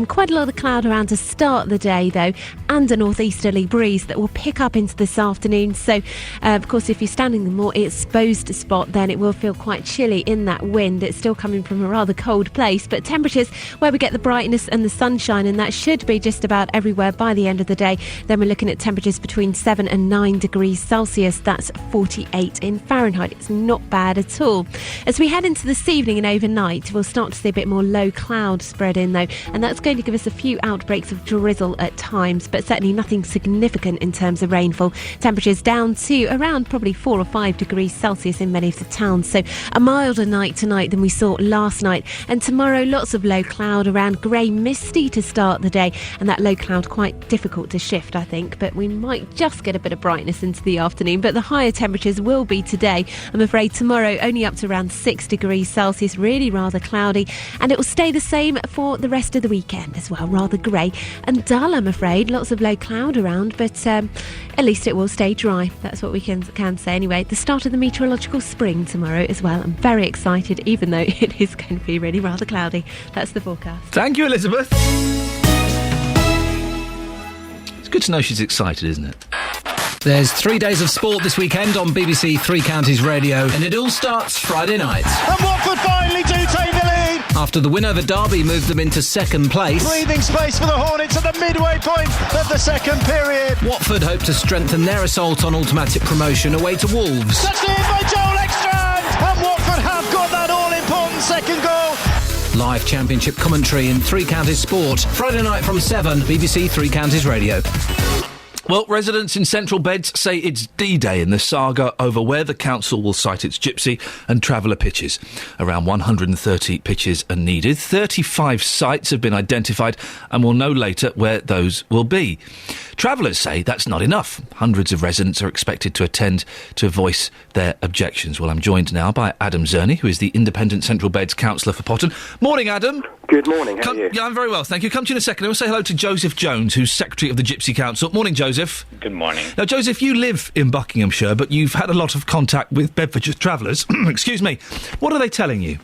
Quite a lot of cloud around to start the day, though, and a northeasterly breeze that will pick up into this afternoon. So, of course, if you're standing in the more exposed spot, then it will feel quite chilly in that wind. It's still coming from a rather cold place, but temperatures where we get the brightness and the sunshine, and that should be just about everywhere by the end of the day. Then we're looking at temperatures between 7 and 9 degrees Celsius. That's 48 in Fahrenheit. It's not bad at all. As we head into this evening and overnight, we'll start to see a bit more low cloud spread in, though, and that's going to give us a few outbreaks of drizzle at times, but certainly nothing significant in terms of rainfall. Temperatures down to around probably 4 or 5 degrees Celsius in many of the towns, so a milder night tonight than we saw last night. And tomorrow, lots of low cloud around, grey, misty to start the day, and that low cloud quite difficult to shift, I think, but we might just get a bit of brightness into the afternoon. But the higher temperatures will be today. I'm afraid tomorrow only up to around 6 degrees Celsius, really rather cloudy, and it will stay the same for the rest of the weekend as well, rather grey and dull, I'm afraid. Lots of low cloud around, but at least it will stay dry. That's what we can say anyway. The start of the meteorological spring tomorrow as well. I'm very excited, even though it is going to be really rather cloudy. That's the forecast.
Thank you, Elizabeth. It's good to know she's excited, isn't it?
There's 3 days of sport this weekend on BBC Three Counties Radio, and it all starts Friday night.
And Watford finally do take the lead.
after the win over Derby moved them into second place.
Breathing space for the Hornets at the midway point of the second period.
Watford hope to strengthen their assault on automatic promotion away to Wolves.
Touched in by Joel Ekstrand, and Watford have got that all-important second goal.
Live Championship commentary in Three Counties Sport. Friday night from 7, BBC Three Counties Radio.
Well, residents in Central Beds say it's D-Day in the saga over where the council will site its gypsy and traveller pitches. Around 130 pitches are needed. 35 sites have been identified and we'll know later where those will be. Travellers say that's not enough. Hundreds of residents are expected to attend to voice their objections. Well, I'm joined now by Adam Zerny, who is the Independent Central Beds councillor for Potton. Morning, Adam.
Good morning, how are you?
Yeah, I'm very well, thank you. Come to you in a second. I will say hello to Joseph Jones, who's Secretary of the Gypsy Council. Morning, Joseph.
Good morning.
Now, Joseph, you live in Buckinghamshire, but you've had a lot of contact with Bedfordshire travellers. Excuse me. What are they telling you?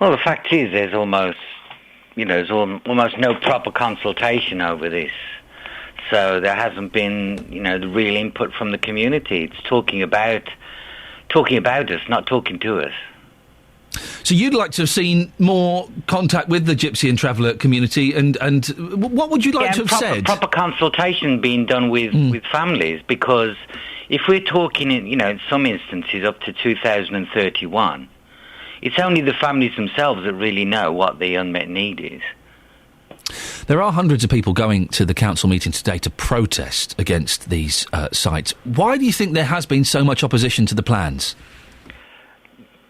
Well, the fact is there's almost no proper consultation over this. So there hasn't been, the real input from the community. It's talking about us, not talking to us.
So you'd like to have seen more contact with the gypsy and traveller community, and what would you like to have said?
Proper consultation being done with families, because if we're talking, in some instances up to 2031, it's only the families themselves that really know what the unmet need is.
There are hundreds of people going to the council meeting today to protest against these sites. Why do you think there has been so much opposition to the plans?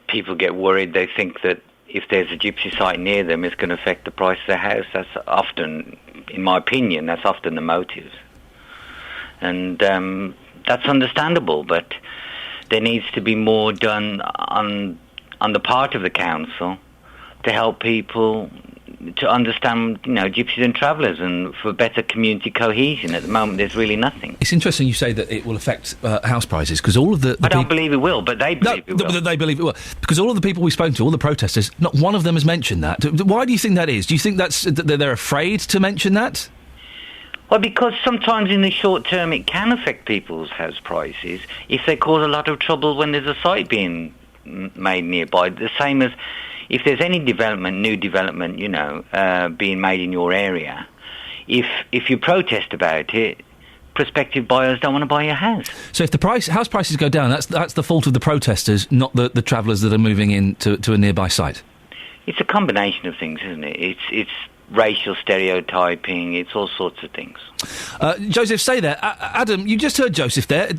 People get worried. They think that if there's a gypsy site near them, it's going to affect the price of their house. That's often, in my opinion, that's often the motive. And that's understandable, but there needs to be more done on the part of the council to help people to understand, gypsies and travellers, and for better community cohesion. At the moment, there's really nothing.
It's interesting you say that it will affect house prices, because all of the
I don't believe it will, but they believe it will.
They believe it will. Because all of the people we've spoken to, all the protesters, not one of them has mentioned that. Why do you think that is? Do you think that they're afraid to mention that?
Well, because sometimes in the short term it can affect people's house prices if they cause a lot of trouble when there's a site being made nearby. The same as if there's any new development, being made in your area, if you protest about it, prospective buyers don't want to buy your house.
So if the house prices go down, that's the fault of the protesters, not the travellers that are moving in to a nearby site?
It's a combination of things, isn't it? It's racial stereotyping, it's all sorts of things.
Joseph, stay there. Adam, you just heard Joseph there.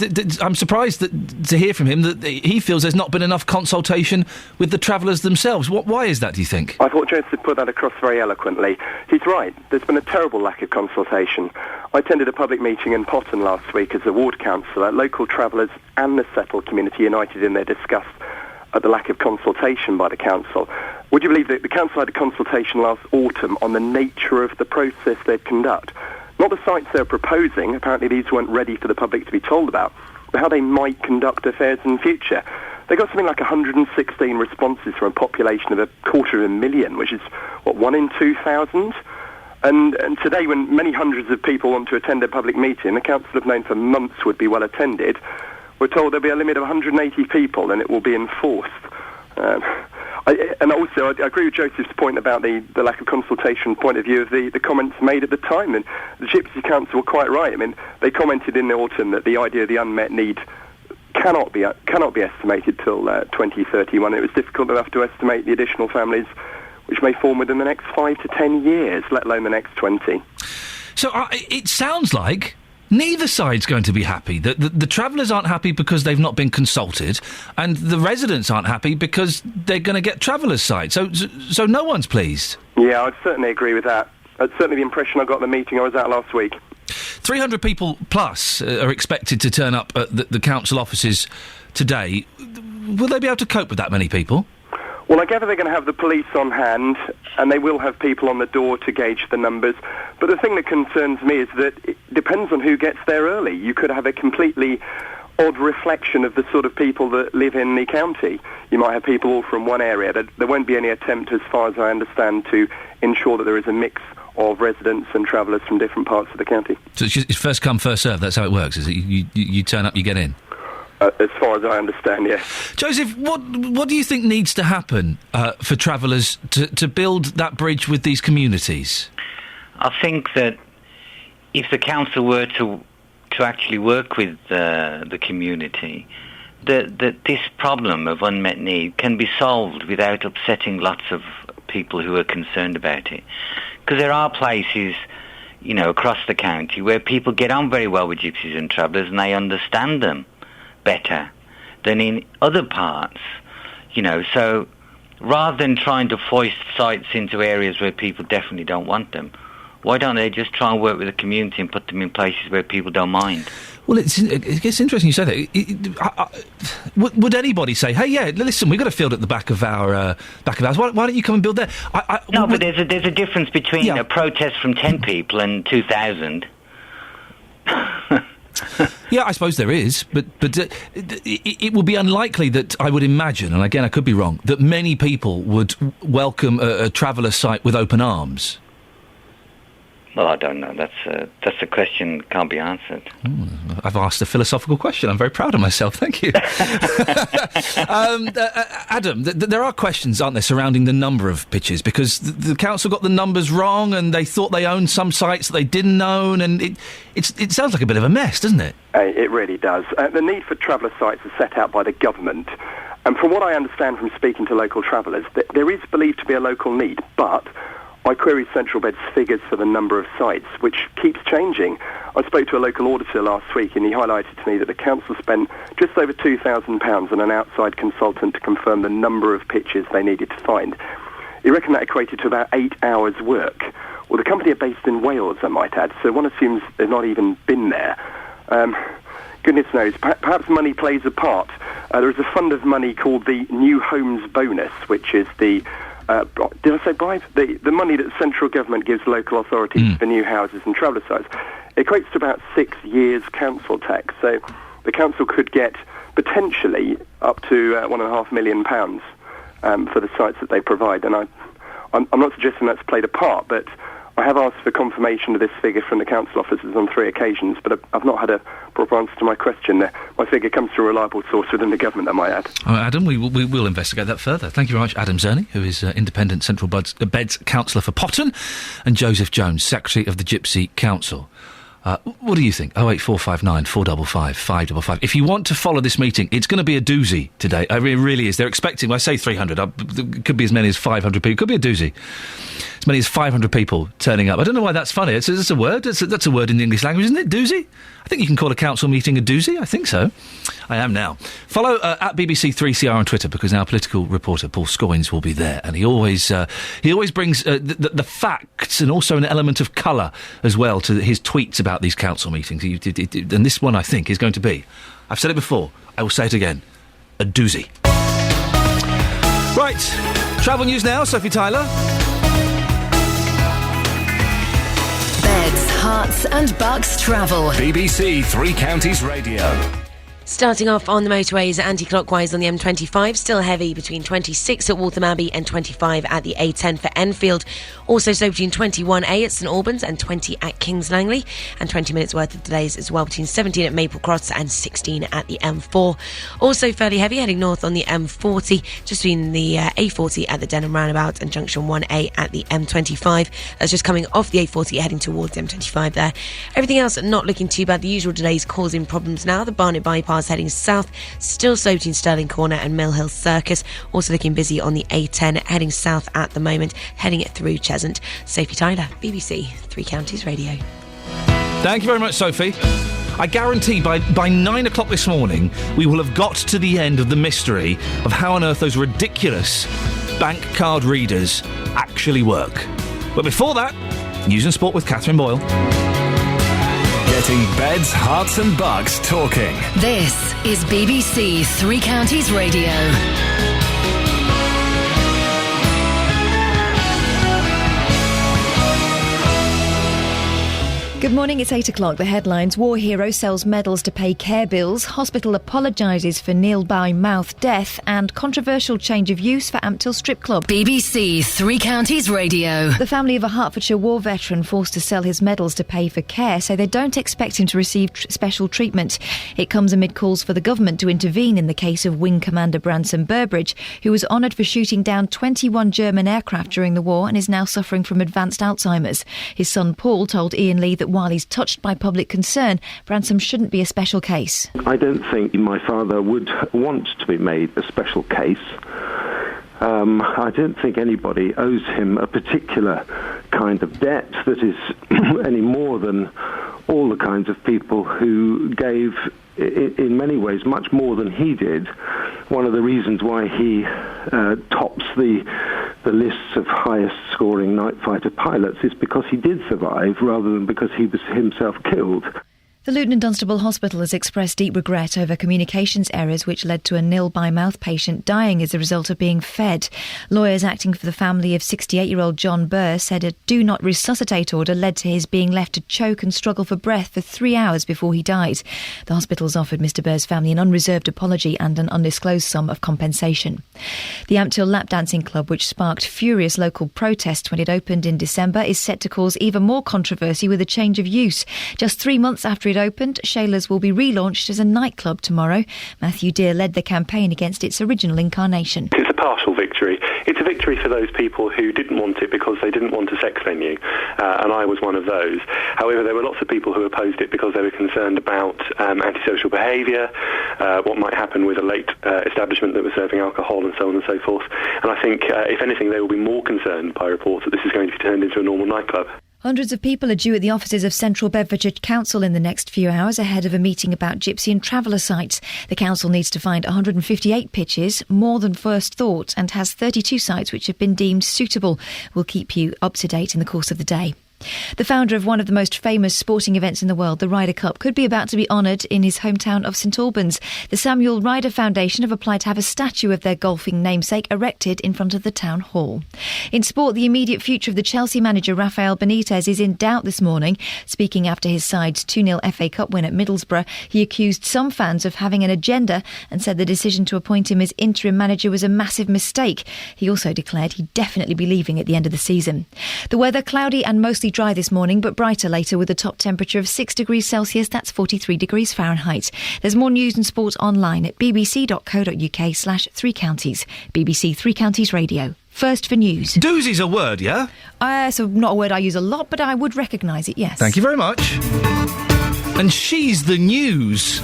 I'm surprised to hear from him that he feels there's not been enough consultation with the travellers themselves. Why is that, do you think?
I thought Joseph put that across very eloquently. He's right. There's been a terrible lack of consultation. I attended a public meeting in Potton last week as a ward councillor. Local travellers and the settled community united in their disgust at the lack of consultation by the council. Would you believe that the council had a consultation last autumn on the nature of the process they'd conduct? Not the sites they're proposing, apparently these weren't ready for the public to be told about, but how they might conduct affairs in future. They got something like 116 responses from a population of 250,000, which is, 1 in 2,000? And today, when many hundreds of people want to attend a public meeting, the council have known for months would be well attended, we're told there'll be a limit of 180 people and it will be enforced. I agree with Joseph's point about the lack of consultation point of view of the comments made at the time. And the Gypsy Council were quite right. I mean, they commented in the autumn that the idea of the unmet need cannot be estimated till 2031. It was difficult enough to estimate the additional families which may form within the next 5 to 10 years, let alone the next 20.
So it sounds like neither side's going to be happy. The travellers aren't happy because they've not been consulted, and the residents aren't happy because they're going to get travellers' side. So no one's pleased.
Yeah, I'd certainly agree with that. That's certainly the impression I got at the meeting I was at last week.
300 people plus are expected to turn up at the council offices today. Will they be able to cope with that many people?
Well, I gather they're going to have the police on hand, and they will have people on the door to gauge the numbers. But the thing that concerns me is that it depends on who gets there early. You could have a completely odd reflection of the sort of people that live in the county. You might have people all from one area. There won't be any attempt, as far as I understand, to ensure that there is a mix of residents and travellers from different parts of the county.
So it's first come, first served, that's how it works, is it? You turn up, you get in?
As far as I understand, yes.
Joseph, what do you think needs to happen for travellers to build that bridge with these communities?
I think that if the council were to actually work with the community, that this problem of unmet need can be solved without upsetting lots of people who are concerned about it. Because there are places, you know, across the county where people get on very well with gypsies and travellers and they understand them better than in other parts, you know. So rather than trying to foist sites into areas where people definitely don't want them, why don't they just try and work with the community and put them in places where people don't mind?
Well, it's interesting you say that. Would anybody say, "Hey, yeah, listen, we've got a field at the back of our house. Why don't you come and build there?"
No, but there's a difference between a protest from 10 people and 2,000.
Yeah, I suppose there is, but it would be unlikely that, I would imagine, and again I could be wrong, that many people would welcome a traveller site with open arms.
Well, I don't know. That's a question that can't be answered.
I've asked a philosophical question. I'm very proud of myself. Thank you. Adam, there are questions, aren't there, surrounding the number of pitches, because the council got the numbers wrong and they thought they owned some sites that they didn't own, and it sounds like a bit of a mess, doesn't it?
It really does. The need for traveller sites is set out by the government. And from what I understand from speaking to local travellers, there is believed to be a local need, but I queried Central Bed's figures for the number of sites, which keeps changing. I spoke to a local auditor last week and he highlighted to me that the council spent just over £2,000 on an outside consultant to confirm the number of pitches they needed to find. He reckoned that equated to about 8 hours' work. Well, the company are based in Wales, I might add, so one assumes they've not even been there. Goodness knows, perhaps money plays a part. There is a fund of money called the New Homes Bonus, which is the did I say bribe? The money that the central government gives local authorities for new houses and traveller sites. It equates to about 6 years' council tax. So the council could get potentially up to £1.5 million for the sites that they provide. And I'm not suggesting that's played a part, but I have asked for confirmation of this figure from the council officers on 3 occasions, but I've not had a proper answer to my question there. My figure comes from a reliable source within the government, I might add.
Adam, we will investigate that further. Thank you very much, Adam Zerny, who is Independent Central Beds Councillor for Potton, and Joseph Jones, Secretary of the Gypsy Council. What do you think? 08459 455 555. If you want to follow this meeting, it's going to be a doozy today. It really is. They're expecting, I say 300, it could be as many as 500 people. It could be a doozy. As many as 500 people turning up. I don't know why that's funny. It's a word. That's a word in the English language, isn't it? Doozy? I think you can call a council meeting a doozy. I think so. I am now. Follow at BBC3CR on Twitter, because our political reporter Paul Scoynes will be there, and he always brings the facts and also an element of colour as well to his tweets about these council meetings. And this one, I think, is going to be, I've said it before, I will say it again, a doozy. Right, travel news now, Sophie Tyler.
Beds, Hearts and Bucks travel.
BBC Three Counties Radio.
Starting off on the motorways anti-clockwise on the M25, still heavy between 26 at Waltham Abbey and 25 at the A10 for Enfield. Also slow between 21A at St Albans and 20 at Kings Langley, and 20 minutes worth of delays as well between 17 at Maple Cross and 16 at the M4. Also fairly heavy heading north on the M40, just between the A40 at the Denham roundabout and junction 1A at the M25. That's just coming off the A40 heading towards the M25 there. Everything else not looking too bad. The usual delays causing problems now. The Barnet bypass heading south, still slow between Stirling Corner and Mill Hill Circus. Also looking busy on the A10 heading south at the moment, heading it through Cheshunt. Sophie Tyler, BBC Three Counties Radio.
Thank you very much, Sophie. I guarantee by 9 o'clock this morning we will have got to the end of the mystery of how on earth those ridiculous bank card readers actually work. But before that, news and sport with Catherine Boyle.
Getting beds, hearts and bucks talking.
This is BBC Three Counties Radio.
Good morning, it's 8 o'clock. The headlines: War hero sells medals to pay care bills, hospital apologises for kneel-by-mouth death, and controversial change of use for Ampthill Strip Club.
BBC Three Counties Radio.
The family of a Hertfordshire war veteran forced to sell his medals to pay for care say they don't expect him to receive special treatment. It comes amid calls for the government to intervene in the case of Wing Commander Branson Burbridge, who was honoured for shooting down 21 German aircraft during the war and is now suffering from advanced Alzheimer's. His son Paul told Iain Lee that while he's touched by public concern, Branson shouldn't be a special case.
I don't think my father would want to be made a special case. I don't think anybody owes him a particular kind of debt that is any more than all the kinds of people who gave, in many ways, much more than he did. One of the reasons why he tops the lists of highest scoring night fighter pilots is because he did survive rather than because he was himself killed.
The Luton and Dunstable Hospital has expressed deep regret over communications errors which led to a nil-by-mouth patient dying as a result of being fed. Lawyers acting for the family of 68-year-old John Burr said a do not resuscitate order led to his being left to choke and struggle for breath for 3 hours before he died. The hospital's offered Mr Burr's family an unreserved apology and an undisclosed sum of compensation. The Ampthill Lap Dancing Club, which sparked furious local protests when it opened in December, is set to cause even more controversy with a change of use. Just 3 months after it opened, Shayla's will be relaunched as a nightclub tomorrow. Matthew Deere led the campaign against its original incarnation.
It's a partial victory. It's a victory for those people who didn't want it because they didn't want a sex venue, and I was one of those. However, there were lots of people who opposed it because they were concerned about antisocial behaviour, what might happen with a late establishment that was serving alcohol and so on and so forth. And I think, if anything, they will be more concerned by reports that this is going to be turned into a normal nightclub.
Hundreds of people are due at the offices of Central Bedfordshire Council in the next few hours ahead of a meeting about gypsy and traveller sites. The council needs to find 158 pitches, more than first thought, and has 32 sites which have been deemed suitable. We'll keep you up to date in the course of the day. The founder of one of the most famous sporting events in the world, the Ryder Cup, could be about to be honoured in his hometown of St Albans. The Samuel Ryder Foundation have applied to have a statue of their golfing namesake erected in front of the town hall. In sport, the immediate future of the Chelsea manager Rafael Benitez is in doubt this morning. Speaking after his side's 2-0 FA Cup win at Middlesbrough, he accused some fans of having an agenda and said the decision to appoint him as interim manager was a massive mistake. He also declared he'd definitely be leaving at the end of the season. The weather, cloudy and mostly dry this morning, but brighter later with a top temperature of 6 degrees Celsius, that's 43 degrees Fahrenheit. There's more news and sport online at bbc.co.uk/Three Counties. BBC Three Counties Radio. First for news.
Doozy's a word, yeah?
So not a word I use a lot, but I would recognise it, yes.
Thank you very much. And she's the news.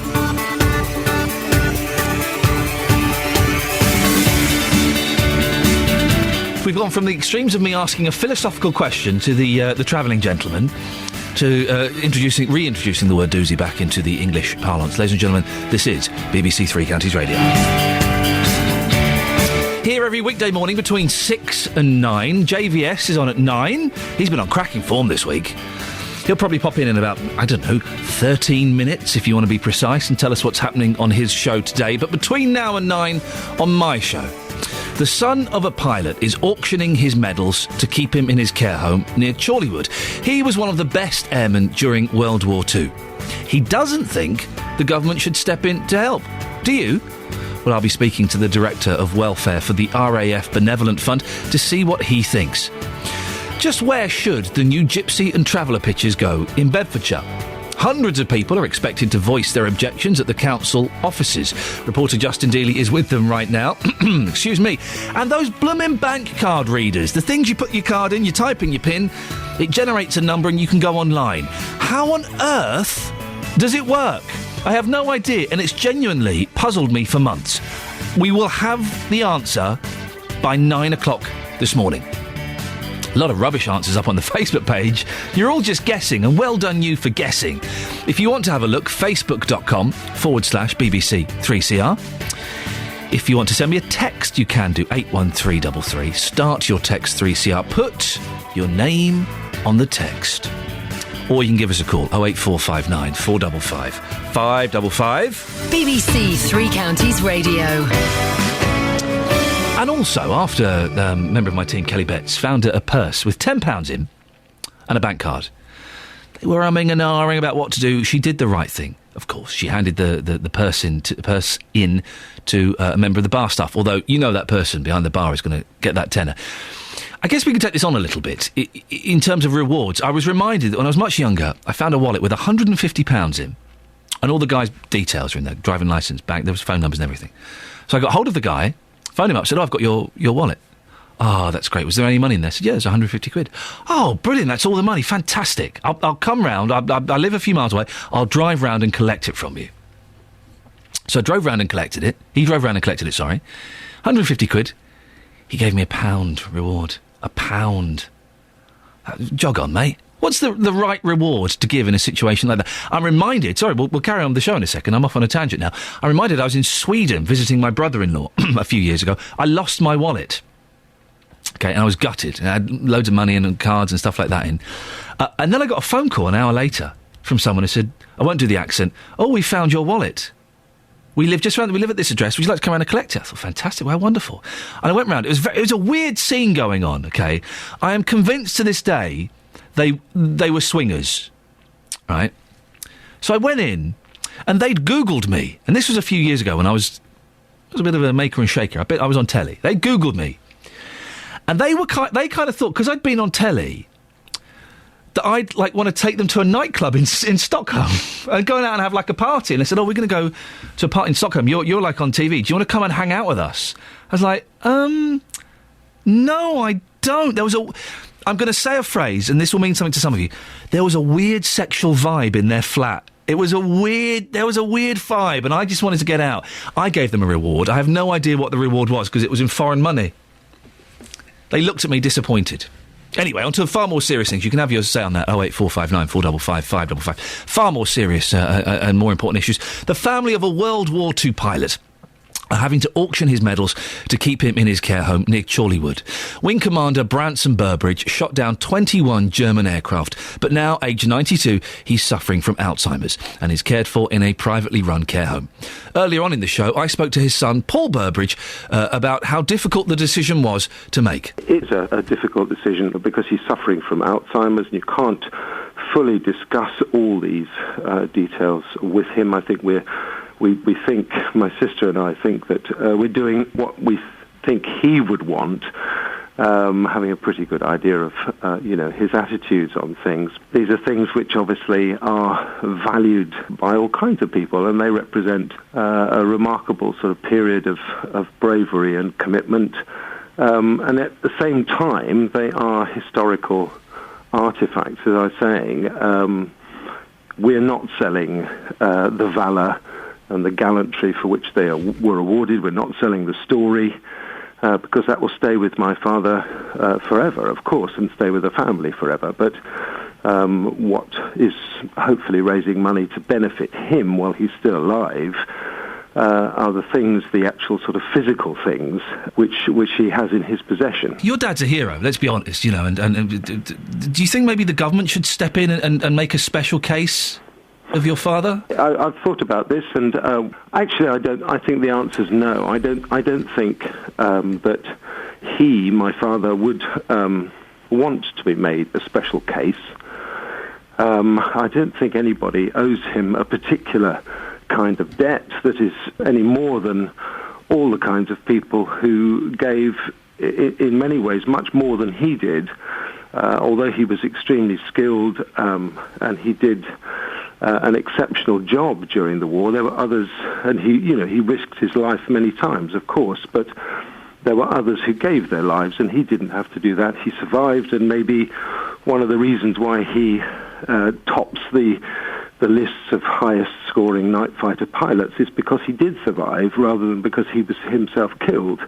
We've gone from the extremes of me asking a philosophical question to the travelling gentleman to reintroducing the word doozy back into the English parlance. Ladies and gentlemen, this is BBC Three Counties Radio. Here every weekday morning between 6 and 9. JVS is on at 9. He's been on cracking form this week. He'll probably pop in about, 13 minutes if you want to be precise, and tell us what's happening on his show today. But between now and 9 on my show, the son of a pilot is auctioning his medals to keep him in his care home near Chorleywood. He was one of the best airmen during World War II. He doesn't think the government should step in to help. Do you? Well, I'll be speaking to the Director of Welfare for the RAF Benevolent Fund to see what he thinks. Just where should the new gypsy and traveller pitches go in Bedfordshire? Hundreds of people are expected to voice their objections at the council offices. Reporter Justin Dealey is with them right now. Excuse me. And those blooming bank card readers, the things you put your card in, you type in your PIN, it generates a number and you can go online. How on earth does it work? I have no idea, and it's genuinely puzzled me for months. We will have the answer by 9 o'clock this morning. A lot of rubbish answers up on the Facebook page. You're all just guessing, and well done you for guessing. If you want to have a look, facebook.com/BBC3CR. If you want to send me a text, you can do 81333. Start your text 3CR. Put your name on the text. Or you can give us a call, 08459 455 555.
BBC Three Counties Radio.
And also, after a member of my team, Kelly Betts, found a purse with £10 in and a bank card. They were umming and ahhing about what to do. She did the right thing, of course. She handed the purse in to a member of the bar staff, although you know that person behind the bar is going to get that tenner. I guess we can take this on a little bit. In terms of rewards, I was reminded that when I was much younger, I found a wallet with £150 in, and all the guy's details were in there, driving licence, bank, there was phone numbers and everything. So I got hold of the guy, phoned him up, said, I've got your wallet. Oh, that's great. Was there any money in there? I said, yeah, there's 150 quid. Oh, brilliant, that's all the money. Fantastic. I'll come round. I live a few miles away. I'll drive round and collect it from you. So I drove round and collected it. He drove round and collected it, sorry. 150 quid. He gave me £1 reward. £1. Jog on, mate. What's the right reward to give in a situation like that? I'm reminded... Sorry, we'll carry on the show in a second. I'm off on a tangent now. I'm reminded I was in Sweden visiting my brother-in-law a few years ago. I lost my wallet. Okay, and I was gutted. I had loads of money and cards and stuff like that in. And then I got a phone call an hour later from someone who said, I won't do the accent, oh, we found your wallet. We live at this address. Would you like to come around and collect it? I thought, fantastic, well, wonderful. And I went round. It was a weird scene going on, okay? I am convinced to this day they were swingers, right? So I went in, and they'd Googled me. And this was a few years ago when I was a bit of a maker and shaker. I was on telly. They Googled me. And they kind of thought, because I'd been on telly, that I'd want to take them to a nightclub in Stockholm and go out and have a party. And they said, oh, we're going to go to a party in Stockholm. You're on TV. Do you want to come and hang out with us? I was like, no, I don't. I'm going to say a phrase, and this will mean something to some of you. There was a weird sexual vibe in their flat. There was a weird vibe, and I just wanted to get out. I gave them a reward. I have no idea what the reward was, because it was in foreign money. They looked at me disappointed. Anyway, on to far more serious things. You can have yours say on that, 08459 455 555. Far more serious and more important issues. The family of a World War II pilot are having to auction his medals to keep him in his care home near Chorleywood. Wing Commander Branson Burbridge shot down 21 German aircraft, but now, aged 92, he's suffering from Alzheimer's and is cared for in a privately run care home. Earlier on in the show, I spoke to his son, Paul Burbridge, about how difficult the decision was to make.
It's a difficult decision because he's suffering from Alzheimer's, and you can't fully discuss all these details with him. I think we think, my sister and I think that we're doing what we think he would want, having a pretty good idea of, his attitudes on things. These are things which obviously are valued by all kinds of people, and they represent a remarkable sort of period of bravery and commitment. And at the same time, they are historical artifacts, as I was saying. We're not selling the valour and the gallantry for which they were awarded. We're not selling the story, because that will stay with my father forever, of course, and stay with the family forever. But what is hopefully raising money to benefit him while he's still alive are the things, the actual sort of physical things, which he has in his possession.
Your dad's a hero, let's be honest, and do you think maybe the government should step in and make a special case of your father?
I've thought about this, and actually, I think the answer's no. I don't think that my father, would want to be made a special case. I don't think anybody owes him a particular kind of debt that is any more than all the kinds of people who gave, in many ways, much more than he did. Although he was extremely skilled and he did an exceptional job during the war, there were others, and he risked his life many times, of course, but there were others who gave their lives, and he didn't have to do that. He survived, and maybe one of the reasons why he tops the lists of highest-scoring night fighter pilots is because he did survive, rather than because he was himself killed.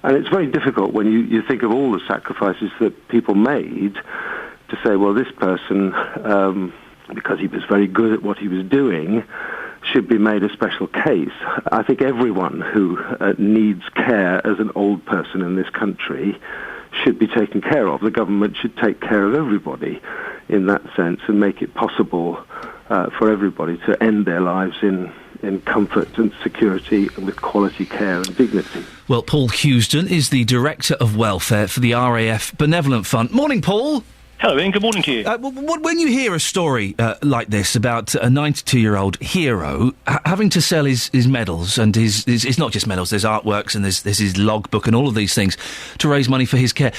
And it's very difficult when you think of all the sacrifices that people made to say, well, this person, because he was very good at what he was doing, should be made a special case. I think everyone who needs care as an old person in this country should be taken care of. The government should take care of everybody in that sense and make it possible for everybody to end their lives in comfort and security and with quality care and dignity.
Well, Paul Houston is the Director of Welfare for the RAF Benevolent Fund. Morning, Paul.
Hello, Ian. Good morning to you.
When you hear a story like this about a 92-year-old hero having to sell his medals, and it's not just medals, there's artworks and there's his logbook and all of these things to raise money for his care.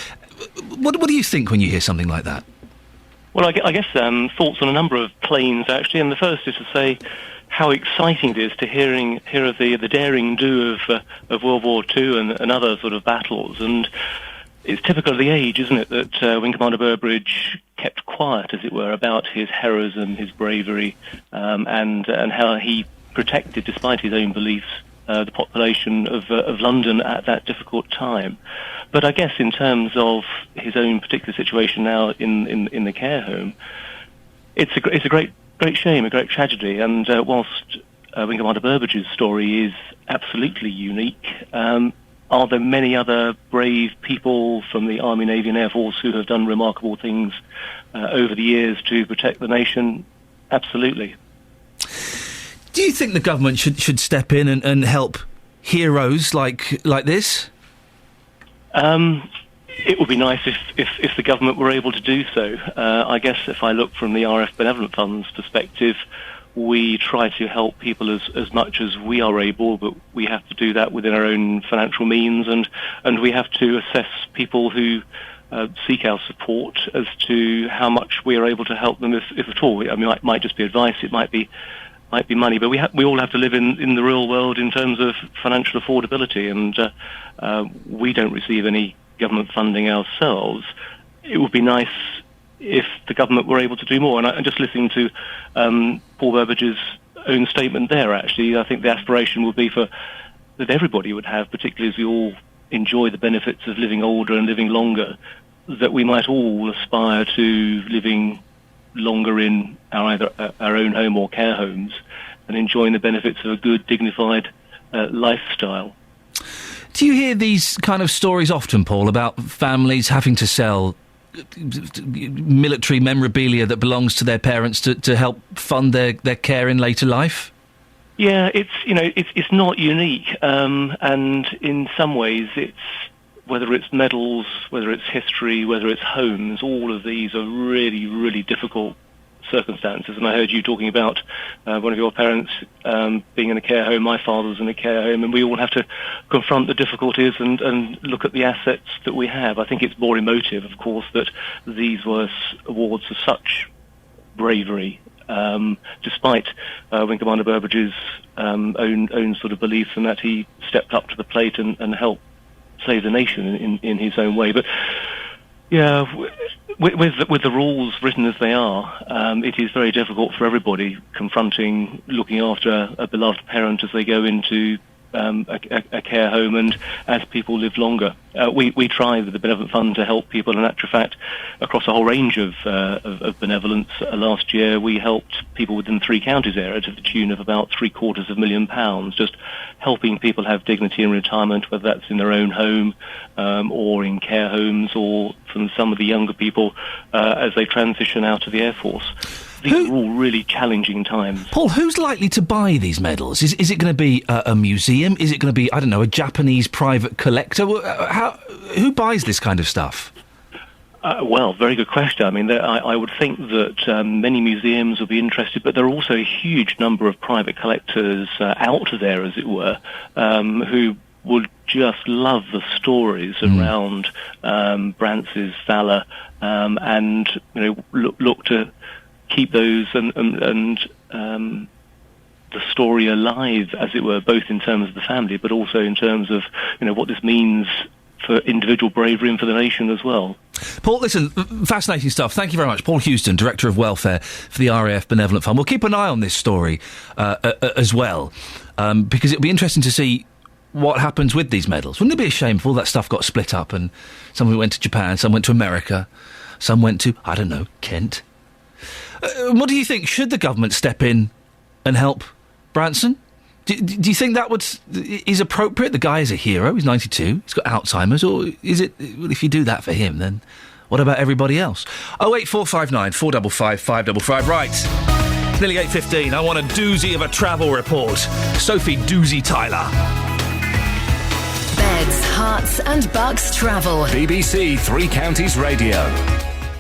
What do you think when you hear something like that?
Well, I guess thoughts on a number of planes, actually, and the first is to say how exciting it is to hear of the daring do of World War II and other sort of battles, and it's typical of the age, isn't it, that Wing Commander Burbridge kept quiet, as it were, about his heroism, his bravery, and how he protected, despite his own beliefs, the population of London at that difficult time. But I guess in terms of his own particular situation now in the care home, it's a great shame, a great tragedy. And whilst Wing Commander Burbridge's story is absolutely unique, are there many other brave people from the Army, Navy and Air Force who have done remarkable things over the years to protect the nation? Absolutely.
Do you think the government should step in and help heroes like this?
It would be nice if the government were able to do so. I guess if I look from the RF Benevolent Fund's perspective, we try to help people as much as we are able, but we have to do that within our own financial means, and we have to assess people who seek our support as to how much we are able to help them, if at all. I mean, it might just be advice, it might be money, but we all have to live in the real world in terms of financial affordability, and we don't receive any government funding ourselves. It would be nice if the government were able to do more. And I'm just listening to Paul Burbridge's own statement there, actually. I think the aspiration would be that everybody would have, particularly as we all enjoy the benefits of living older and living longer, that we might all aspire to living longer in either our own home or care homes and enjoying the benefits of a good, dignified lifestyle.
Do you hear these kind of stories often, Paul, about families having to sell military memorabilia that belongs to their parents to help fund their care in later life?
Yeah, it's not unique, and in some ways it's, whether it's medals, whether it's history, whether it's homes, all of these are really, really difficult circumstances. And I heard you talking about one of your parents being in a care home. My father was in a care home, and we all have to confront the difficulties and look at the assets that we have. I think it's more emotive, of course, that these were awards for such bravery, despite Wing Commander Burbridge's own sort of beliefs, and that he stepped up to the plate and helped save the nation in his own way. But yeah, with the rules written as they are, it is very difficult for everybody confronting looking after a beloved parent as they go into a care home and as people live longer. We try with the Benevolent Fund to help people, in actual fact, across a whole range of benevolence. Last year we helped people within the Three Counties area to the tune of about £750,000, just helping people have dignity in retirement, whether that's in their own home or in care homes, or from some of the younger people as they transition out of the Air Force. These are all really challenging times.
Paul, who's likely to buy these medals? Is it going to be a museum? Is it going to be, I don't know, a Japanese private collector? Who buys this kind of stuff?
Well, very good question. I mean, I would think that many museums will be interested, but there are also a huge number of private collectors out there, as it were, who would just love the stories around Brance's valour, and look to keep those and the story alive, as it were, both in terms of the family, but also in terms of what this means for individual bravery and for the nation as well.
Paul, listen, fascinating stuff. Thank you very much. Paul Houston, Director of Welfare for the RAF Benevolent Fund. We'll keep an eye on this story as well, because it'll be interesting to see what happens with these medals. Wouldn't it be a shame if all that stuff got split up and some went to Japan, some went to America, some went to, I don't know, Kent? What do you think? Should the government step in and help Branson? Do you think that is appropriate? The guy is a hero. He's 92. He's got Alzheimer's. Or is it, well, if you do that for him, then what about everybody else? 08459 455 555. Right. It's nearly 8:15. I want a doozy of a travel report. Sophie Doozy Tyler.
Beds, Hearts and Bucks Travel.
BBC Three Counties Radio.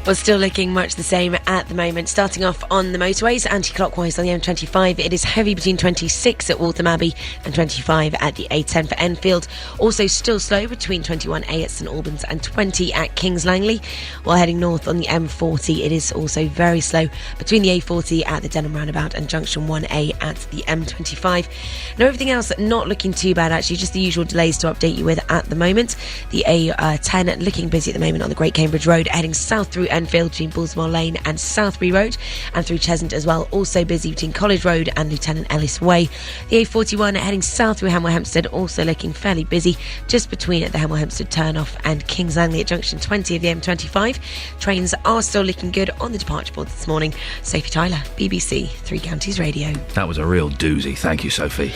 Well, still looking much the same at the moment. Starting off on the motorways, anti-clockwise on the M25, it is heavy between 26 at Waltham Abbey and 25 at the A10 for Enfield. Also still slow between 21A at St Albans and 20 at Kings Langley. While heading north on the M40, it is also very slow between the A40 at the Denham roundabout and junction 1A at the M25. Now, everything else not looking too bad, actually, just the usual delays to update you with at the moment. The A10 looking busy at the moment on the Great Cambridge Road, heading south through Enfield between Bullsmore Lane and Southbury Road, and through Cheshunt as well, also busy between College Road and Lieutenant Ellis Way. The A41 heading south through Hemel Hempstead, also looking fairly busy just between the Hemel Hempstead turn-off and Kings Langley at junction 20 of the M25. Trains are still looking good on the departure board this morning. Sophie Tyler, BBC Three Counties Radio.
That was a real doozy. Thank you, Sophie.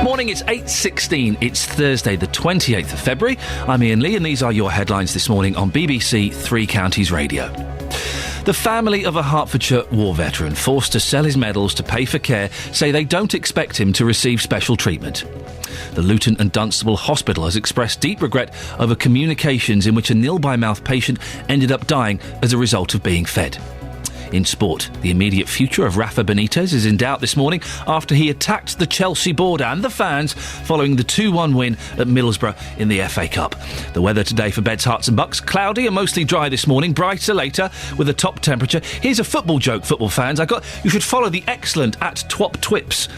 Morning, it's 8:16. It's Thursday, the 28th of February. I'm Iain Lee, and these are your headlines this morning on BBC Three Counties Radio. The family of a Hertfordshire war veteran forced to sell his medals to pay for care say they don't expect him to receive special treatment. The Luton and Dunstable Hospital has expressed deep regret over communications in which a nil-by-mouth patient ended up dying as a result of being fed. In sport, the immediate future of Rafa Benitez is in doubt this morning after he attacked the Chelsea board and the fans following the 2-1 win at Middlesbrough in the FA Cup. The weather today for Beds, Herts and Bucks: cloudy and mostly dry this morning, brighter later with a top temperature. Here's a football joke, football fans. You should follow the excellent @TwopTwips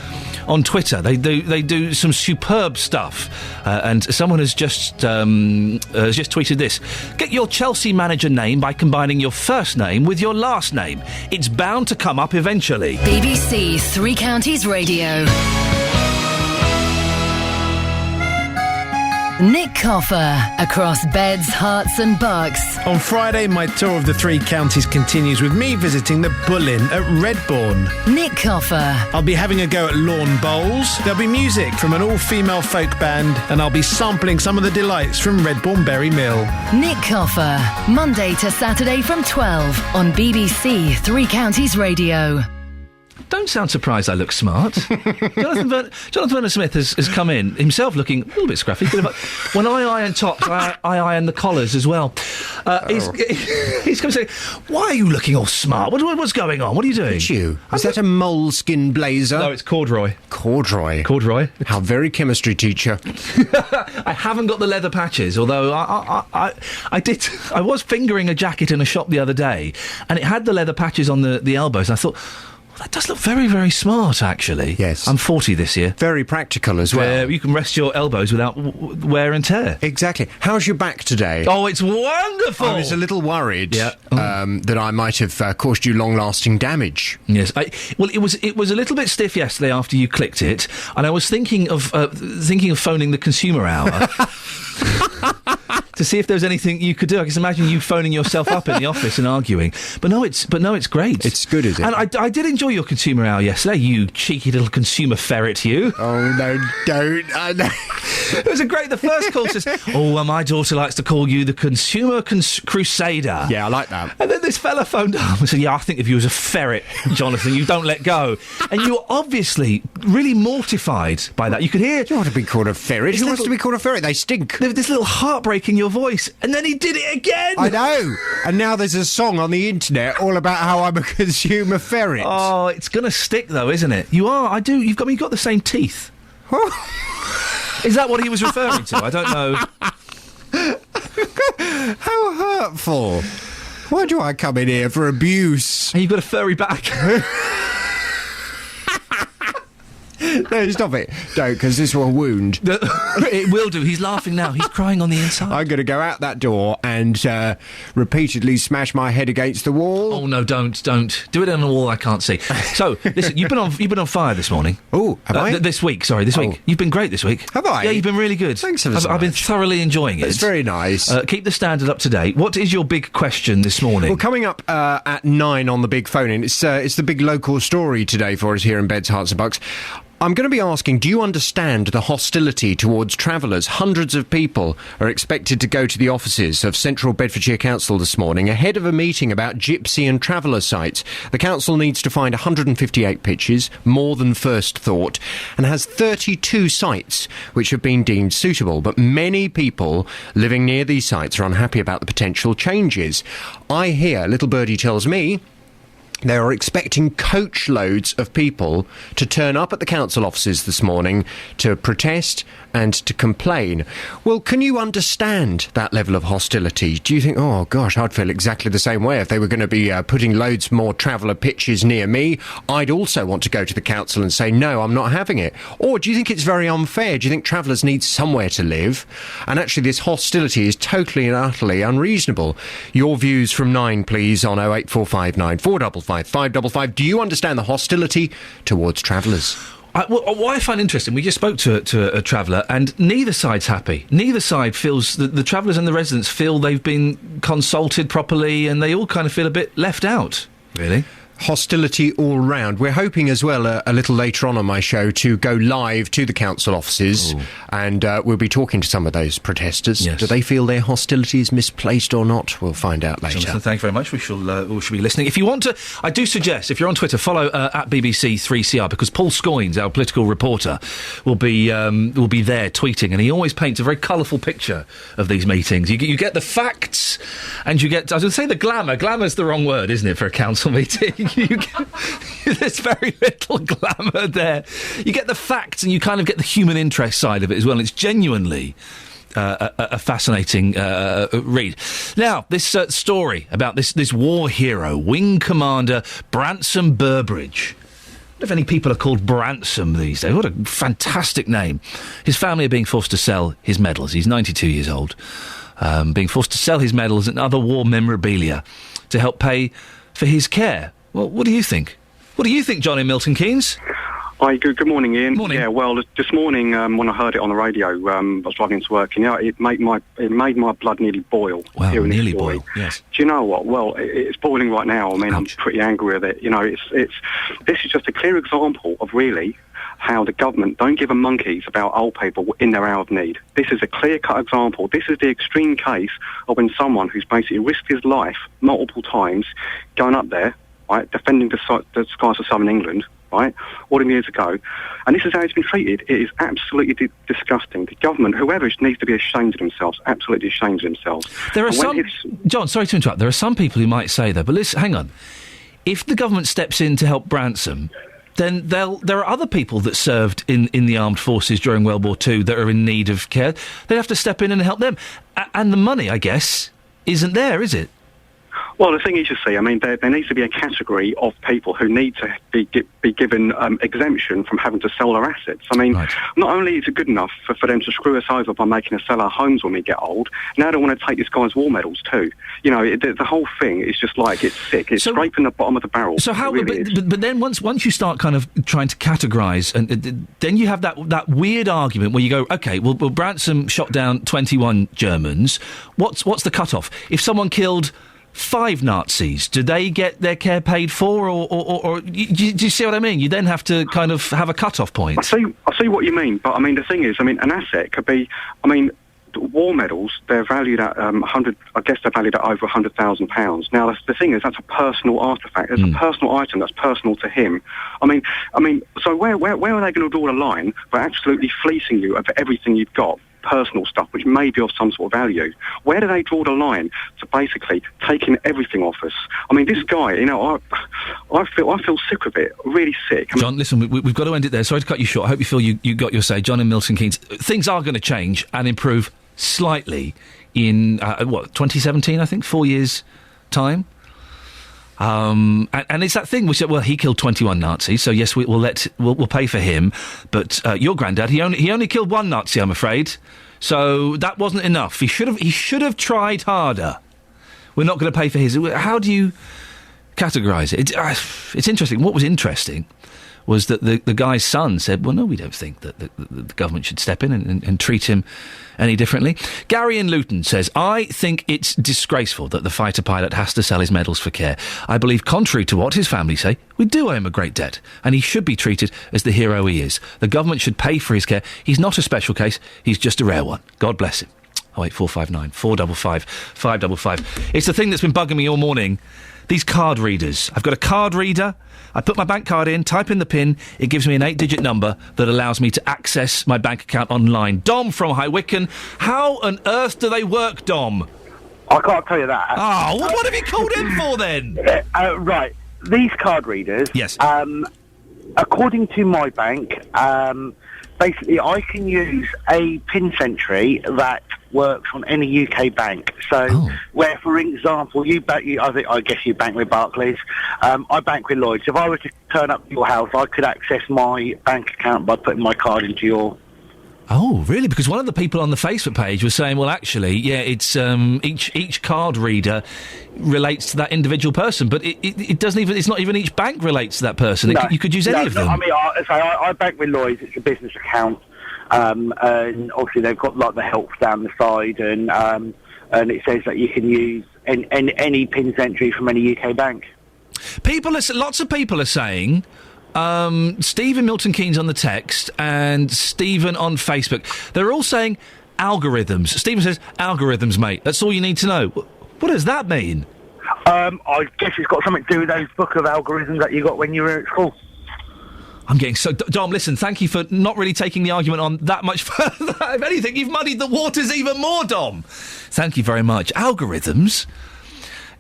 on Twitter. They do some superb stuff, and someone has just tweeted this: get your Chelsea manager name by combining your first name with your last name. It's bound to come up eventually.
BBC Three Counties Radio. Nick Coffer across Beds, Herts and Bucks.
On Friday, my tour of the Three Counties continues with me visiting the Bull Inn at Redbourne.
Nick Coffer.
I'll be having a go at lawn bowls. There'll be music from an all-female folk band, and I'll be sampling some of the delights from Redbourne Berry Mill.
Nick Coffer, Monday to Saturday from 12 on BBC Three Counties Radio.
Don't sound surprised I look smart. Jonathan Verner-Smith has come in, himself looking a little bit scruffy. When I iron tops, I iron the collars as well. He's come saying, why are you looking all smart? What's going on? What are you doing?
It's you. Is that a moleskin blazer?
No, it's corduroy.
Corduroy. How very chemistry teacher.
I haven't got the leather patches, although I did. I was fingering a jacket in a shop the other day, and it had the leather patches on the elbows, and I thought, that does look very, very smart, actually.
Yes.
I'm 40 this year.
Very practical as well.
You can rest your elbows without wear and tear.
Exactly. How's your back today?
Oh, it's wonderful!
I was a little worried that I might have caused you long-lasting damage.
Yes. It was a little bit stiff yesterday after you clicked it, and I was thinking of phoning the Consumer Hour. To see if there was anything you could do. I can imagine you phoning yourself up in the office and arguing. But no, it's great.
It's good, is it?
And I did enjoy your Consumer Hour yesterday, you cheeky little consumer ferret, you.
Oh, no, don't.
It was the first call says, my daughter likes to call you the Consumer Crusader.
Yeah, I like that.
And then this fella phoned up and said, I think of you as a ferret, Jonathan. You don't let go. And you were obviously really mortified by that. You could hear...
You don't want to be called a ferret. Who wants to be called a ferret? They stink.
There was this little heartbreak in your voice, and then he did it again.
I know. And now there's a song on the internet all about how I'm a consumer ferret.
Oh, it's gonna stick though, isn't it? You are. I do. You've got the same teeth. Is that what he was referring to? I don't know.
How hurtful. Why do I come in here for abuse?
You've got a furry back.
No, stop it. Don't, because this will wound.
It will do. He's laughing now. He's crying on the inside.
I'm going to go out that door and repeatedly smash my head against the wall.
Oh, no, don't. Do it on a wall I can't see. So, listen, you've been on fire this morning.
Oh, have I?
This week. You've been great this week.
Have I?
Yeah, you've been really good.
Thanks ever so much.
I've been thoroughly enjoying it.
It's very nice.
Keep the standard up to date. What is your big question this morning?
Well, coming up at 9 on the big phone-in, it's the big local story today for us here in Beds, Herts and Bucks.
I'm going to be asking, do you understand the hostility towards travellers? Hundreds of people are expected to go to the offices of Central Bedfordshire Council this morning ahead of a meeting about gypsy and traveller sites. The council needs to find 158 pitches, more than first thought, and has 32 sites which have been deemed suitable. But many people living near these sites are unhappy about the potential changes. I hear, little birdie tells me, they are expecting coach loads of people to turn up at the council offices this morning to protest and to complain. Well, can you understand that level of hostility? Do you think, oh gosh, I'd feel exactly the same way if they were going to be putting loads more traveller pitches near me? I'd also want to go to the council and say, no, I'm not having it. Or do you think it's very unfair? Do you think travellers need somewhere to live? And actually this hostility is totally and utterly unreasonable. Your views from 9, please, on 08459 455 555. Do you understand the hostility towards travellers?
What I find interesting, we just spoke to a traveller, and neither side's happy. Neither side feels that the travellers and the residents feel they've been consulted properly, and they all kind of feel a bit left out, really.
Hostility all round. We're hoping as well a little later on my show to go live to the council offices. Ooh. And we'll be talking to some of those protesters. Yes. Do they feel their hostility is misplaced or not? We'll find out later.
Jonathan, thank you very much. We shall be listening. If you want to, I do suggest, if you're on Twitter, follow at BBC3CR, because Paul Scoynes, our political reporter, will be there tweeting, and he always paints a very colourful picture of these meetings. You get the facts, and you get, I was going to say the glamour. Glamour's the wrong word, isn't it, for a council meeting? There's very little glamour there. You get the facts and you kind of get the human interest side of it as well. It's genuinely a fascinating read. Now, this story about this war hero, Wing Commander Branson Burbridge. I don't know if any people are called Branson these days. What a fantastic name. His family are being forced to sell his medals. He's 92 years old. Being forced to sell his medals and other war memorabilia to help pay for his care. Well, what do you think? What do you think, John in Milton Keynes?
Hi, good morning, Ian.
Morning.
Yeah, well, this morning when I heard it on the radio, I was driving to work, and it made my blood nearly boil.
Wow, nearly boil. Yes.
Do you know what? Well, it's boiling right now. I mean, ouch. I'm pretty angry with it. You know, this is just a clear example of really how the government don't give a monkeys about old people in their hour of need. This is a clear-cut example. This is the extreme case of when someone who's basically risked his life multiple times going up there, right, defending the skies of southern England, right, all them years ago, and this is how it's been treated. It is absolutely disgusting. The government, whoever, needs to be ashamed of themselves, absolutely ashamed of themselves.
There are John, sorry to interrupt, there are some people who might say, though, but listen, hang on. If the government steps in to help Branson, then there are other people that served in the armed forces during World War II that are in need of care. They have to step in and help them. And the money, I guess, isn't there, is it?
Well, the thing is, you see, I mean, there needs to be a category of people who need to be given exemption from having to sell their assets. I mean, right. Not only is it good enough for them to screw us over by making us sell our homes when we get old, now they want to take this guy's war medals too. You know, the whole thing is just like, it's sick. It's scraping the bottom of the barrel.
So how?
Really
but then once you start kind of trying to categorise, and then you have that weird argument where you go, okay, well Branson shot down 21 Germans. What's the cut-off? If someone killed 5 Nazis, do they get their care paid for, or do you see what I mean? You then have to kind of have a cut-off point.
I see what you mean, but I mean, the thing is, I mean, an asset could be, I mean, war medals, they're valued at I guess they're valued at over £100,000. Now, the thing is, that's a personal artefact. It's a personal item that's personal to him. I mean, so where are they going to draw the line by absolutely fleecing you over everything you've got? Personal stuff, which may be of some sort of value. Where do they draw the line to basically taking everything off us? I mean, this guy, you know, I feel sick of it, really sick.
John, listen, we've got to end it there. Sorry to cut you short. I hope you feel you got your say. John in Milton Keynes. Things are going to change and improve slightly in 2017, I think, 4 years' time. And it's that thing we said, well, he killed 21 Nazis, so yes, we'll pay for him. But your granddad, he only killed 1 Nazi, I'm afraid. So that wasn't enough. He should have tried harder. We're not going to pay for his. How do you categorise it? It's interesting. What was interesting was that the guy's son said, well, no, we don't think that the government should step in and treat him any differently. Gary in Luton says, I think it's disgraceful that the fighter pilot has to sell his medals for care. I believe, contrary to what his family say, we do owe him a great debt, and he should be treated as the hero he is. The government should pay for his care. He's not a special case, he's just a rare one. God bless him. 08459 455 555. It's the thing that's been bugging me all morning. These card readers. I've got a card reader. I put my bank card in, type in the PIN. It gives me an 8-digit number that allows me to access my bank account online. Dom from High Wycombe. How on earth do they work, Dom?
I can't tell you that.
Oh, well, what have you called in for then?
Right. These card readers.
Yes.
According to my bank, basically I can use a PIN century that works on any UK bank. So, where, for example, I guess you bank with Barclays. I bank with Lloyds. If I were to turn up to your house, I could access my bank account by putting my card into your.
Oh, really? Because one of the people on the Facebook page was saying, well, actually, yeah, it's each card reader relates to that individual person, but it doesn't even. It's not even each bank relates to that person.
No,
You could use any of them.
I mean, I bank with Lloyds. It's a business account, and obviously they've got like the help down the side, and it says that you can use any PIN century from any UK bank.
Lots of people are saying. Stephen Milton Keynes on the text and Stephen on Facebook. They're all saying algorithms. Stephen says, algorithms, mate. That's all you need to know. What does that mean?
I guess it's got something to do with those book of algorithms that you got when you were at school.
I'm getting so... Dom, listen, thank you for not really taking the argument on that much further. If anything, you've muddied the waters even more, Dom. Thank you very much. Algorithms?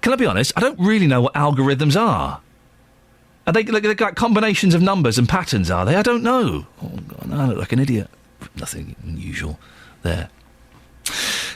Can I be honest? I don't really know what algorithms are. Are they like combinations of numbers and patterns, are they? I don't know. Oh, God, I look like an idiot. Nothing unusual there.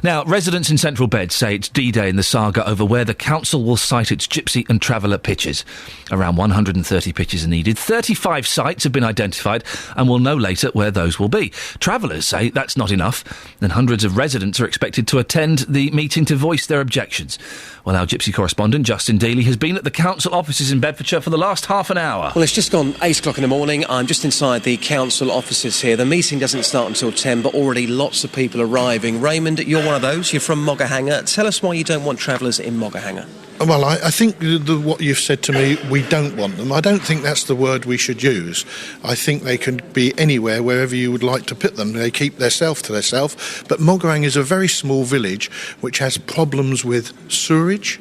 Now, residents in Central Bed say it's D-Day in the saga over where the council will site its gypsy and traveller pitches. Around 130 pitches are needed. 35 sites have been identified and we'll know later where those will be. Travellers say that's not enough, and hundreds of residents are expected to attend the meeting to voice their objections. Well, our gypsy correspondent, Justin Dealey, has been at the council offices in Bedfordshire for the last half an hour.
Well, it's just gone 8 o'clock in the morning. I'm just inside the council offices here. The meeting doesn't start until 10, but already lots of people arriving. Raymond, you're one of those. You're from Moggahanger. Tell us why you don't want travellers in Moggahanger.
Well, I think what you've said to me, we don't want them. I don't think that's the word we should use. I think they can be anywhere, wherever you would like to put them. They keep theirself to themselves. But Moggahanger is a very small village which has problems with sewerage,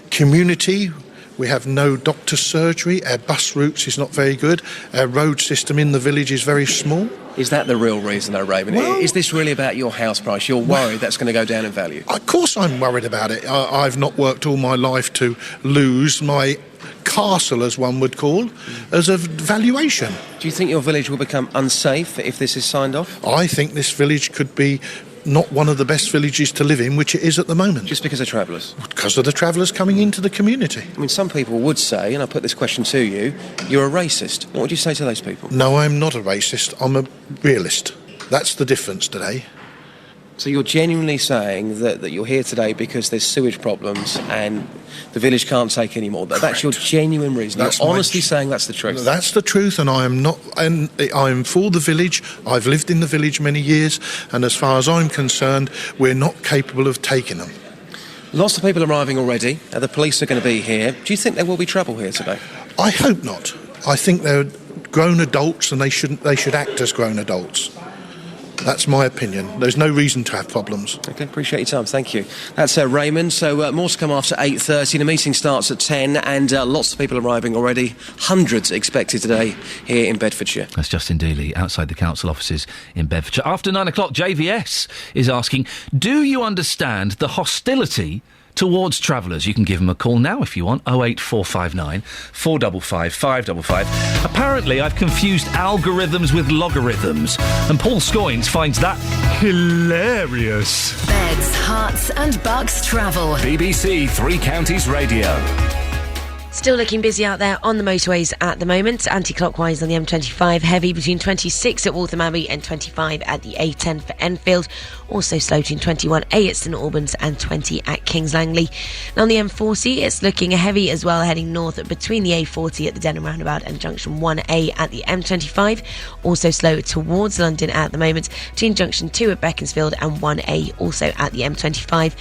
community. We have no doctor's surgery. Our bus routes is not very good. Our road system in the village is very small.
Is that the real reason, though, Raymond? Well, is this really about your house price? You're worried that's going to go down in value?
Of course I'm worried about it. I've not worked all my life to lose my castle, as one would call, as a valuation.
Do you think your village will become unsafe if this is signed off?
I think this village could be not one of the best villages to live in, which it is at the moment.
Just because of travellers?
Because of the travellers coming into the community.
I mean, some people would say, and I put this question to you, you're a racist. What would you say to those people?
No, I'm not a racist. I'm a realist. That's the difference today.
So you're genuinely saying that you're here today because there's sewage problems and the village can't take any more. That's your genuine reason. You're honestly saying that's the truth.
That's the truth, and I am not. And I am for the village. I've lived in the village many years, and as far as I'm concerned, we're not capable of taking them.
Lots of people arriving already. The police are going to be here. Do you think there will be trouble here today?
I hope not. I think they're grown adults, and they should act as grown adults. That's my opinion. There's no reason to have problems.
OK, appreciate your time. Thank you. That's Raymond. So more to come after 8:30. The meeting starts at 10 and lots of people arriving already. Hundreds expected today here in Bedfordshire.
That's Justin Dealey outside the council offices in Bedfordshire. After 9 o'clock, JVS is asking, do you understand the hostility towards travellers? You can give them a call now if you want, 08459 455 555. Apparently, I've confused algorithms with logarithms, and Paul Scoynes finds that hilarious.
Beds, hearts and bucks travel.
BBC Three Counties Radio.
Still looking busy out there on the motorways at the moment. Anti-clockwise on the M25, heavy between 26 at Waltham Abbey and 25 at the A10 for Enfield. Also slow between 21A at St Albans and 20 at Kings Langley. And on the M40, it's looking heavy as well, heading north between the A40 at the Denham Roundabout and Junction 1A at the M25. Also slow towards London at the moment, between Junction 2 at Beaconsfield and 1A also at the M25.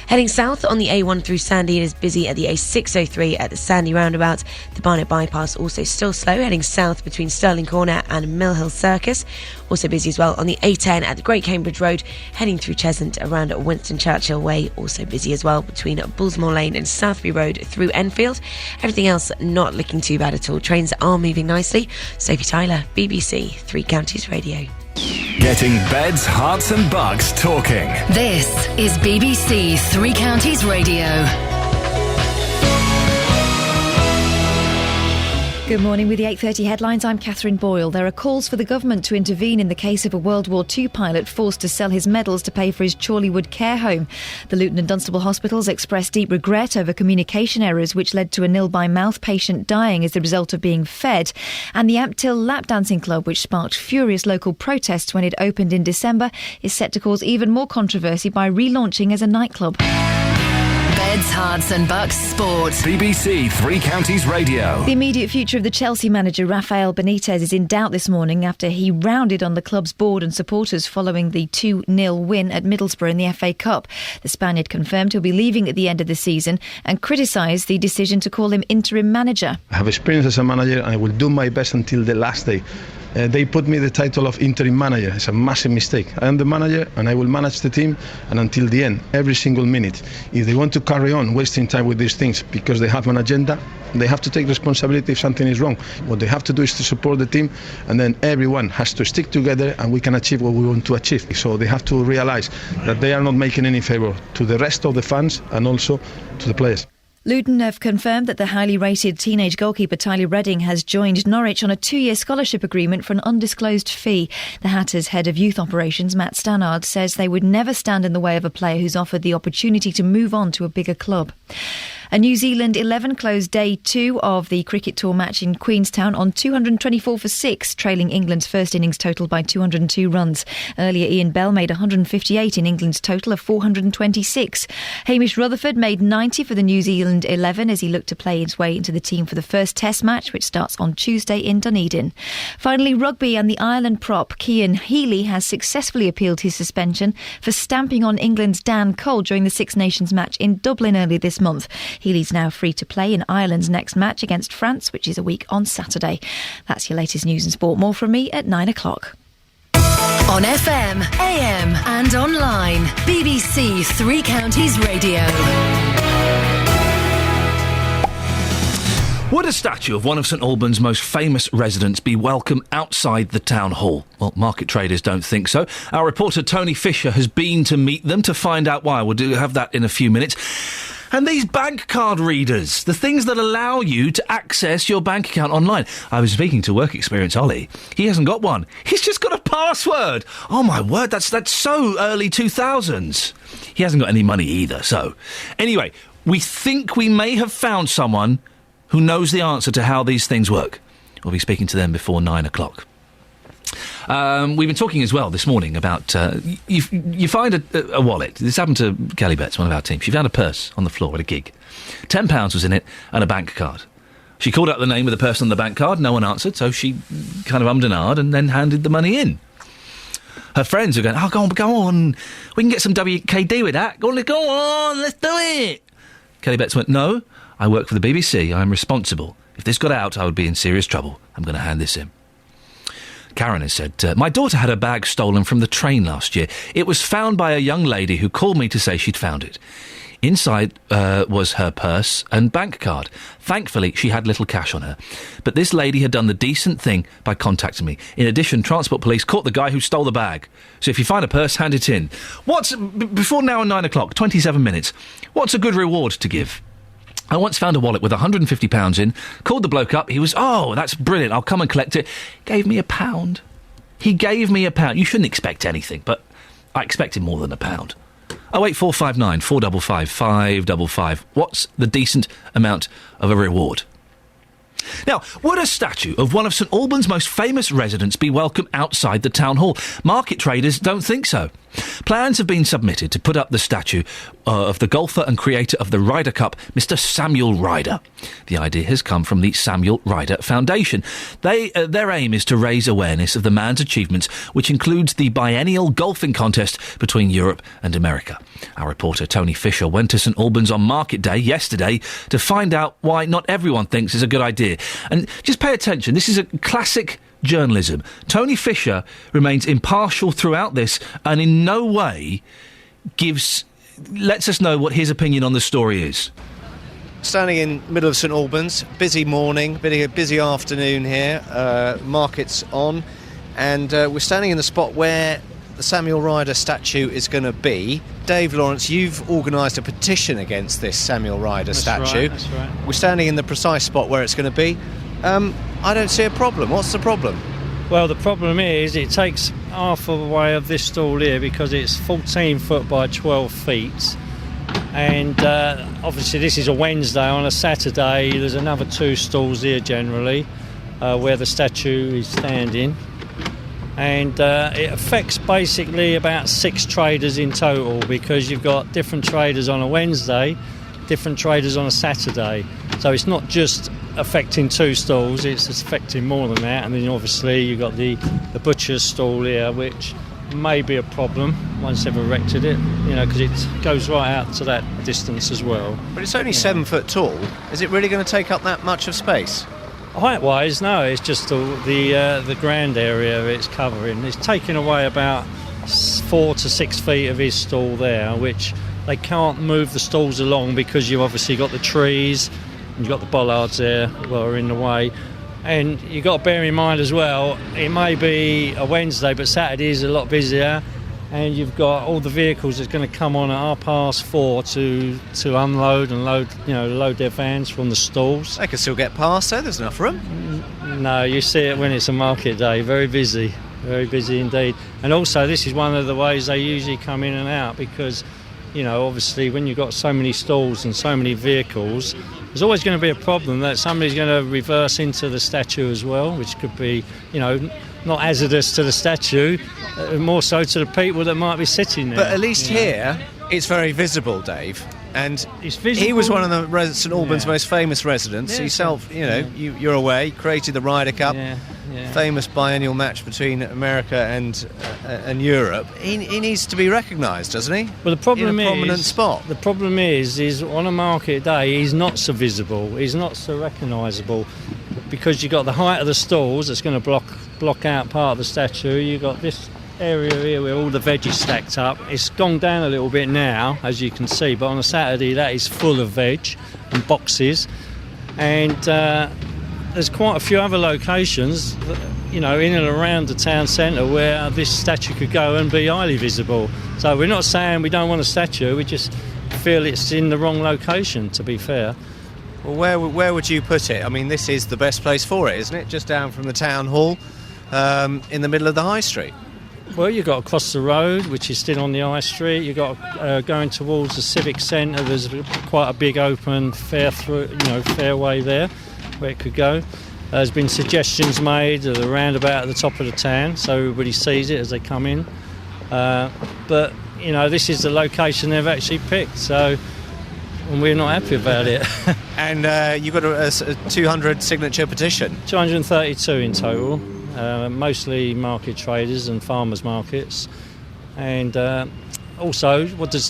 Heading south on the A1 through Sandy, it is busy at the A603 at the Sandy Roundabout. The Barnet Bypass also still slow, heading south between Stirling Corner and Mill Hill Circus. Also busy as well on the A10 at the Great Cambridge Road, heading through Cheshunt around Winston Churchill Way. Also busy as well between Bullsmore Lane and Southbury Road through Enfield. Everything else not looking too bad at all. Trains are moving nicely. Sophie Tyler, BBC Three Counties Radio.
Getting beds, hearts and bugs talking.
This is BBC Three Counties Radio.
Good morning. With the 8:30 headlines, I'm Catherine Boyle. There are calls for the government to intervene in the case of a World War II pilot forced to sell his medals to pay for his Chorleywood care home. The Luton and Dunstable hospitals expressed deep regret over communication errors which led to a nil-by-mouth patient dying as the result of being fed. And the Amptill Lap Dancing Club, which sparked furious local protests when it opened in December, is set to cause even more controversy by relaunching as a nightclub.
Beds, Hearts and Bucks Sport.
BBC Three Counties Radio.
The immediate future of the Chelsea manager Rafael Benitez is in doubt this morning after he rounded on the club's board and supporters following the 2-0 win at Middlesbrough in the FA Cup. The Spaniard confirmed he'll be leaving at the end of the season and criticised the decision to call him interim manager.
I have experience as a manager and I will do my best until the last day. They put me the title of interim manager. It's a massive mistake. I am the manager and I will manage the team and until the end, every single minute. If they want to carry on wasting time with these things because they have an agenda, they have to take responsibility if something is wrong. What they have to do is to support the team and then everyone has to stick together and we can achieve what we want to achieve. So they have to realise that they are not making any favour to the rest of the fans and also to the players.
Luton have confirmed that the highly rated teenage goalkeeper Tyler Redding has joined Norwich on a 2-year scholarship agreement for an undisclosed fee. The Hatters' head of youth operations, Matt Stannard, says they would never stand in the way of a player who's offered the opportunity to move on to a bigger club. A New Zealand 11 closed day 2 of the cricket tour match in Queenstown on 224 for 6, trailing England's first innings total by 202 runs. Earlier, Ian Bell made 158 in England's total of 426. Hamish Rutherford made 90 for the New Zealand 11 as he looked to play his way into the team for the first Test match, which starts on Tuesday in Dunedin. Finally, rugby and the Ireland prop Cian Healy has successfully appealed his suspension for stamping on England's Dan Cole during the Six Nations match in Dublin earlier this month. Healy's now free to play in Ireland's next match against France, which is a week on Saturday. That's your latest news and sport. More from me at 9 o'clock.
On FM, AM and online. BBC Three Counties Radio.
Would a statue of one of St Albans' most famous residents be welcome outside the town hall? Well, market traders don't think so. Our reporter Tony Fisher has been to meet them to find out why. We'll have that in a few minutes. And these bank card readers, the things that allow you to access your bank account online. I was speaking to work experience Ollie. He hasn't got one. He's just got a password. Oh, my word, that's so early 2000s. He hasn't got any money either, so... Anyway, we think we may have found someone who knows the answer to how these things work. We'll be speaking to them before 9 o'clock. We've been talking as well this morning about you find a wallet. This happened to Kelly Betts, one of our team. She found a purse on the floor at a gig. £10 was in it and a bank card. She called out the name of the person on the bank card. No one answered, so she kind of ummed and ahed and then handed the money in. Her friends are going, oh, go on. We can get some WKD with that. Go on, let's do it. Kelly Betts went, no, I work for the BBC. I'm responsible. If this got out, I would be in serious trouble. I'm going to hand this in. Karen has said, my daughter had her bag stolen from the train last year. It was found by a young lady who called me to say she'd found it. Inside was her purse and bank card. Thankfully, she had little cash on her. But this lady had done the decent thing by contacting me. In addition, Transport Police caught the guy who stole the bag. So if you find a purse, hand it in. Before now and 9 o'clock, 27 minutes, what's a good reward to give? I once found a wallet with £150 in, called the bloke up, he was, oh, that's brilliant, I'll come and collect it. Gave me £1. He gave me £1. You shouldn't expect anything, but I expected more than £1. 08459 455 555. What's the decent amount of a reward? Now, would a statue of one of St Albans' most famous residents be welcome outside the town hall? Market traders don't think so. Plans have been submitted to put up the statue of the golfer and creator of the Ryder Cup, Mr Samuel Ryder. The idea has come from the Samuel Ryder Foundation. Their aim is to raise awareness of the man's achievements, which includes the biennial golfing contest between Europe and America. Our reporter Tony Fisher went to St Albans on Market Day yesterday to find out why not everyone thinks it's a good idea. And just pay attention, this is a classic journalism. Tony Fisher remains impartial throughout this and in no way lets us know what his opinion on the story is.
Standing in the middle of St Albans, busy morning, busy afternoon here, market's on, and we're standing in the spot where the Samuel Ryder statue is going to be. Dave Lawrence, you've organised a petition against this Samuel Ryder statue.
That's right.
We're standing in the precise spot where it's going to be. I don't see a problem. What's the problem?
Well, the problem is it takes half of the way of this stall here because it's 14 foot by 12 feet. And obviously this is a Wednesday. On a Saturday there's another 2 stalls here generally where the statue is standing. And it affects basically about 6 traders in total because you've got different traders on a Wednesday, different traders on a Saturday. So it's not just affecting 2 stalls, it's affecting more than that. And then obviously you've got the butcher's stall here, which may be a problem once they've erected it, because it goes right out to that distance as well.
But it's only 7 foot tall. Is it really going to take up that much of space?
Height-wise, no, it's just the ground area it's covering. It's taking away about 4 to 6 feet of his stall there, which they can't move the stalls along because you've obviously got the trees and you've got the bollards there that are in the way. And you've got to bear in mind as well, it may be a Wednesday, but Saturday is a lot busier, and you've got all the vehicles that's going to come on at 4:30 to unload and load their vans from the stalls.
They can still get past there, there's enough room.
No, you see it when it's a market day, very busy indeed. And also this is one of the ways they usually come in and out because, obviously when you've got so many stalls and so many vehicles, there's always going to be a problem that somebody's going to reverse into the statue as well, which could be, not hazardous to the statue, more so to the people that might be sitting there.
But at least here, it's very visible, Dave. And he was one of the St Albans' most famous residents. Yourself, you're aware, he created the Ryder Cup, famous biennial match between America and Europe. He needs to be recognised, doesn't he?
Well, the problem
in a prominent spot.
The problem is on a market day, he's not so visible, he's not so recognisable, because you've got the height of the stalls that's going to block out part of the statue. You've got this area here where all the veg is stacked up. It's gone down a little bit now, as you can see, but on a Saturday that is full of veg and boxes. And there's quite a few other locations, in and around the town centre where this statue could go and be highly visible. So we're not saying we don't want a statue, we just feel it's in the wrong location, to be fair.
Well, where would you put it? I mean, this is the best place for it, isn't it? Just down from the town hall, in the middle of the high street.
Well, you've got across the road, which is still on the high street. You've got going towards the civic centre. There's quite a big open fairway there where it could go. There's been suggestions made of the roundabout at the top of the town, so everybody sees it as they come in. But this is the location they've actually picked, so and we're not happy about it.
And you've got a 200 signature petition.
232 in total. Mostly market traders and farmers markets, and also what does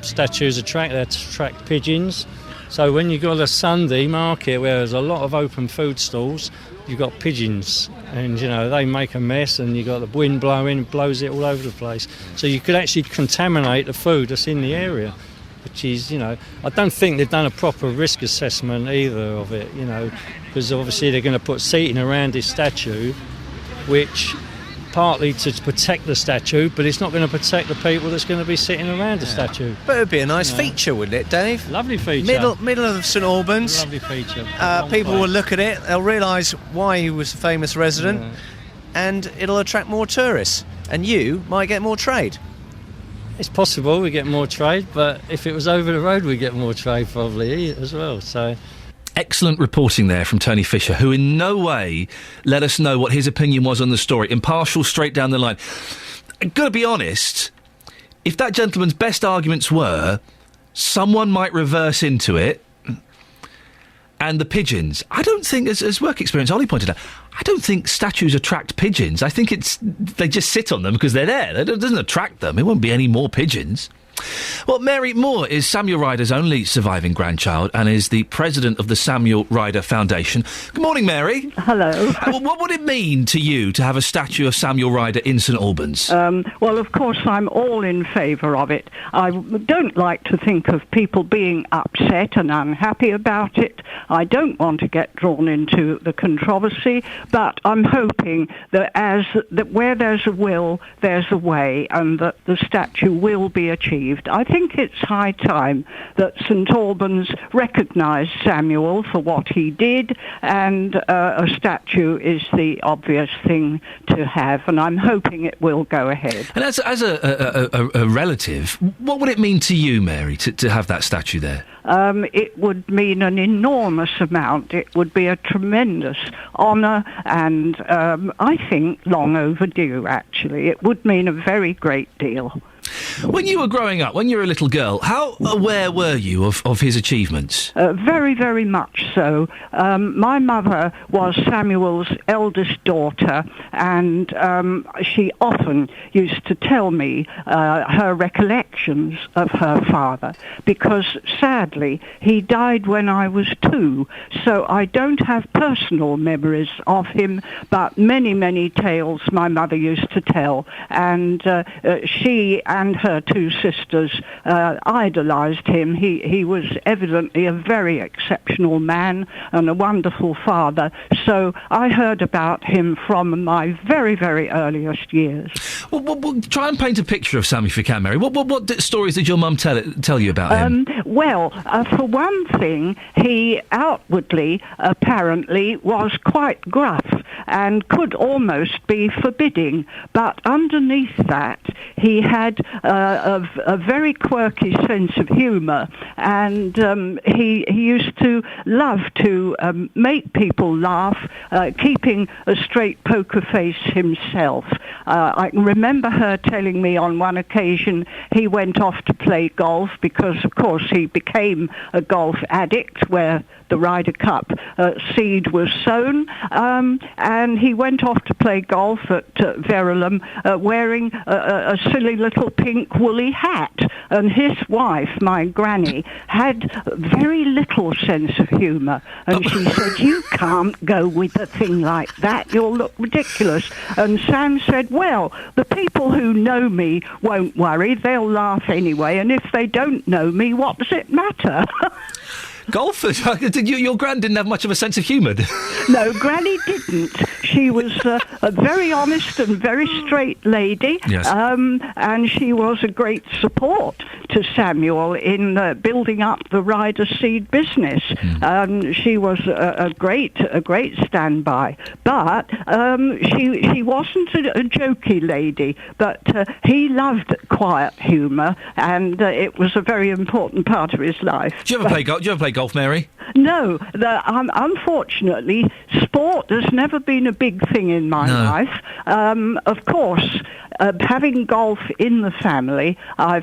statues attract? They attract pigeons. So when you've got a Sunday market where there's a lot of open food stalls, you've got pigeons, and they make a mess, and you've got the wind blowing, and blows it all over the place. So you could actually contaminate the food that's in the area, which is, I don't think they've done a proper risk assessment either of it, because obviously they're going to put seating around this statue, which partly to protect the statue, but it's not going to protect the people that's going to be sitting around the statue.
But it would be a nice feature, wouldn't it, Dave?
Lovely feature.
Middle of St Albans.
Lovely feature.
People will look at it, they'll realise why he was a famous resident, and it'll attract more tourists, and you might get more trade.
It's possible we get more trade, but if it was over the road, we get more trade probably as well. So,
excellent reporting there from Tony Fisher, who in no way let us know what his opinion was on the story. Impartial, straight down the line. I've got to be honest, if that gentleman's best arguments were someone might reverse into it, and the pigeons, I don't think, as work experience Ollie pointed out, I don't think statues attract pigeons. I think they just sit on them because they're there. It doesn't attract them. It won't be any more pigeons. Well, Mary Moore is Samuel Ryder's only surviving grandchild and is the president of the Samuel Ryder Foundation. Good morning, Mary.
Hello.
What would it mean to you to have a statue of Samuel Ryder in St Albans?
Well, of course, I'm all in favour of it. I don't like to think of people being upset and unhappy about it. I don't want to get drawn into the controversy, but I'm hoping that where there's a will, there's a way, and that the statue will be achieved. I think it's high time that St Albans recognised Samuel for what he did, and a statue is the obvious thing to have, and I'm hoping it will go ahead.
And as a relative, what would it mean to you, Mary, to have that statue there?
It would mean an enormous amount. It would be a tremendous honour, and I think long overdue, actually. It would mean a very great deal.
When you were growing up, when you were a little girl, how aware were you of his achievements?
Very, very much so. My mother was Samuel's eldest daughter, and she often used to tell me her recollections of her father, because sadly he died when I was 2, so I don't have personal memories of him, but many, many tales my mother used to tell, and she and her 2 sisters idolised him. He was evidently a very exceptional man and a wonderful father, so I heard about him from my very, very earliest years.
Well, try and paint a picture of Sammy if you can, Mary. What stories did your mum tell you about him?
Well, for one thing, he outwardly, apparently, was quite gruff and could almost be forbidding, but underneath that, he had a very quirky sense of humour, and he used to love to make people laugh, keeping a straight poker face himself. I can remember her telling me on one occasion he went off to play golf because, of course, he became a golf addict where the Ryder Cup seed was sown, and he went off to play golf at Verulam wearing a silly little pink woolly hat, and his wife, my granny, had very little sense of humour, and she said, "You can't go with a thing like that, you'll look ridiculous." And Sam said, "Well, the people who know me won't worry, they'll laugh anyway, and if they don't know me, what does it matter?"
Golfers? Your gran didn't have much of a sense of humour?
No, Granny didn't. She was a very honest and very straight lady,
yes.
And she was a great support to Samuel in building up the Ryder seed business. She was a great standby, but she wasn't a jokey lady, but he loved quiet humour, and it was a very important part of his life.
Do you ever play golf, Mary?
No, unfortunately, sport has never been a big thing in my life. Of course, having golf in the family, I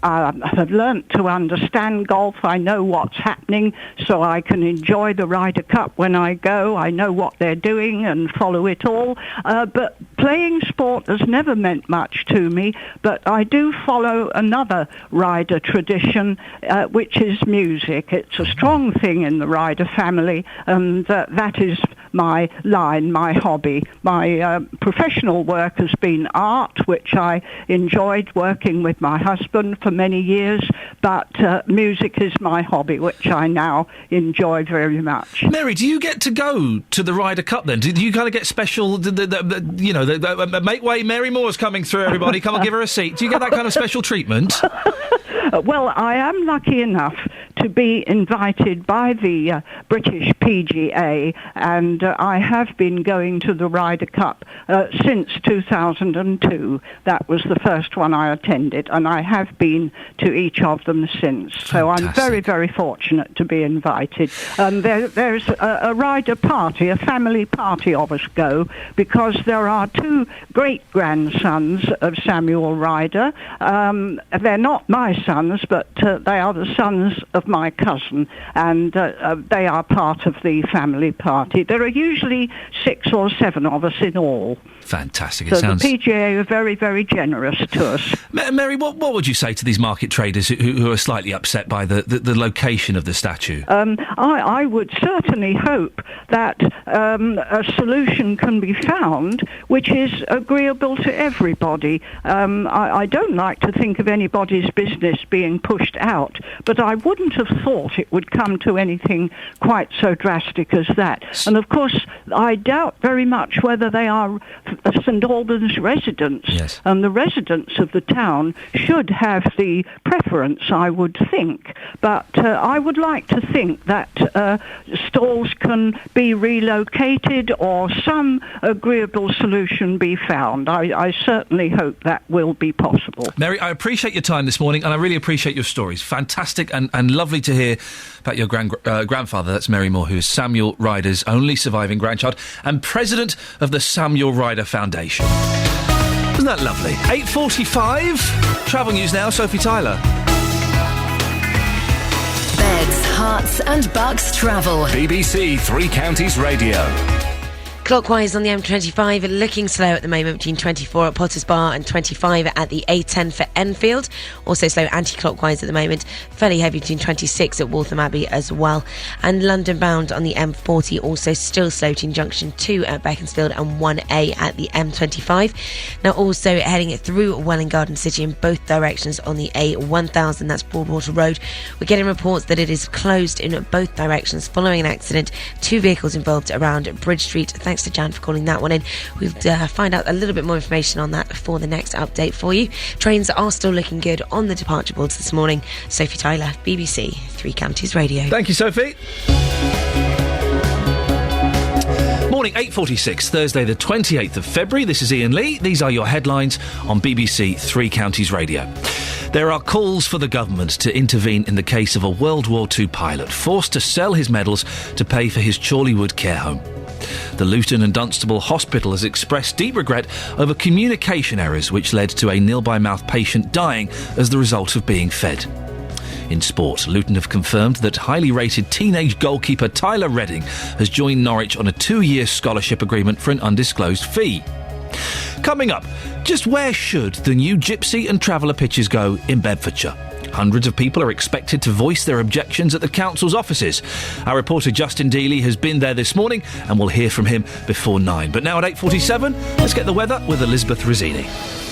have learnt to understand golf. I know what's happening, so I can enjoy the Ryder Cup when I go. I know what they're doing and follow it all. But playing sport has never meant much to me, but I do follow another Ryder tradition, which is music. It's a strong thing in the Ryder family, and that is my line, my hobby. My professional work has been art, which I enjoyed working with my husband for many years, but music is my hobby, which I now enjoy very much.
Mary, do you get to go to the Ryder Cup then? Do you kind of get special, make way, Mary Moore's coming through, everybody, come and give her a seat. Do you get that kind of special treatment?
Well, I am lucky enough to be invited by the British PGA, and I have been going to the Ryder Cup since 2002. That was the first one I attended, and I have been to each of them since. So I'm very, very fortunate to be invited. There's a Ryder party, a family party of us go, because there are two great-grandsons of Samuel Ryder. They're not my sons, but they are the sons of my cousin, and they are part of the family party. There are usually 6 or 7 of us in all.
Fantastic.
So the PGA are very, very generous to us.
Mary, what would you say to these market traders who are slightly upset by the location of the statue?
I would certainly hope that a solution can be found which is agreeable to everybody. I don't like to think of anybody's business being pushed out, but I wouldn't have thought it would come to anything quite so drastic as that. And of course, I doubt very much whether they are St Albans residents.
Yes.
And the residents of the town should have the preference, I would think. But I would like to think that stalls can be relocated or some agreeable solution be found. I certainly hope that will be possible.
Mary, I appreciate your time this morning, and I really appreciate your stories. Fantastic and lovely to hear about your grandfather. That's Mary Moore, who is Samuel Ryder's only surviving grandchild and president of the Samuel Ryder Foundation. Isn't that lovely? 8:45. Travel news now, Sophie Tyler.
Beds, Hearts and Bucks travel.
BBC Three Counties Radio.
Clockwise on the M25, looking slow at the moment between 24 at Potters Bar and 25 at the A10 for Enfield. Also slow anti-clockwise at the moment. Fairly heavy between 26 at Waltham Abbey as well. And London bound on the M40, also still slow between Junction 2 at Beaconsfield and 1A at the M25. Now also heading it through Welwyn Garden City in both directions on the A1000, that's Broadwater Road. We're getting reports that it is closed in both directions following an accident. 2 vehicles involved around Bridge Street. Thanks to Jan for calling that one in. We'll find out a little bit more information on that for the next update for you. Trains are still looking good on the departure boards this morning. Sophie Tyler, BBC Three Counties Radio.
Thank you, Sophie. Morning, 8:46, Thursday the 28th of February. This is Iain Lee. These are your headlines on BBC Three Counties Radio. There are calls for the government to intervene in the case of a World War II pilot forced to sell his medals to pay for his Chorleywood care home. The Luton and Dunstable Hospital has expressed deep regret over communication errors which led to a nil-by-mouth patient dying as the result of being fed. In sport, Luton have confirmed that highly rated teenage goalkeeper Tyler Redding has joined Norwich on a 2-year scholarship agreement for an undisclosed fee. Coming up, just where should the new Gypsy and Traveller pitches go in Bedfordshire? Hundreds of people are expected to voice their objections at the council's offices. Our reporter Justin Dealey has been there this morning and we'll hear from him before 9. But now at 8:47, let's get the weather with Elizabeth Rizzini.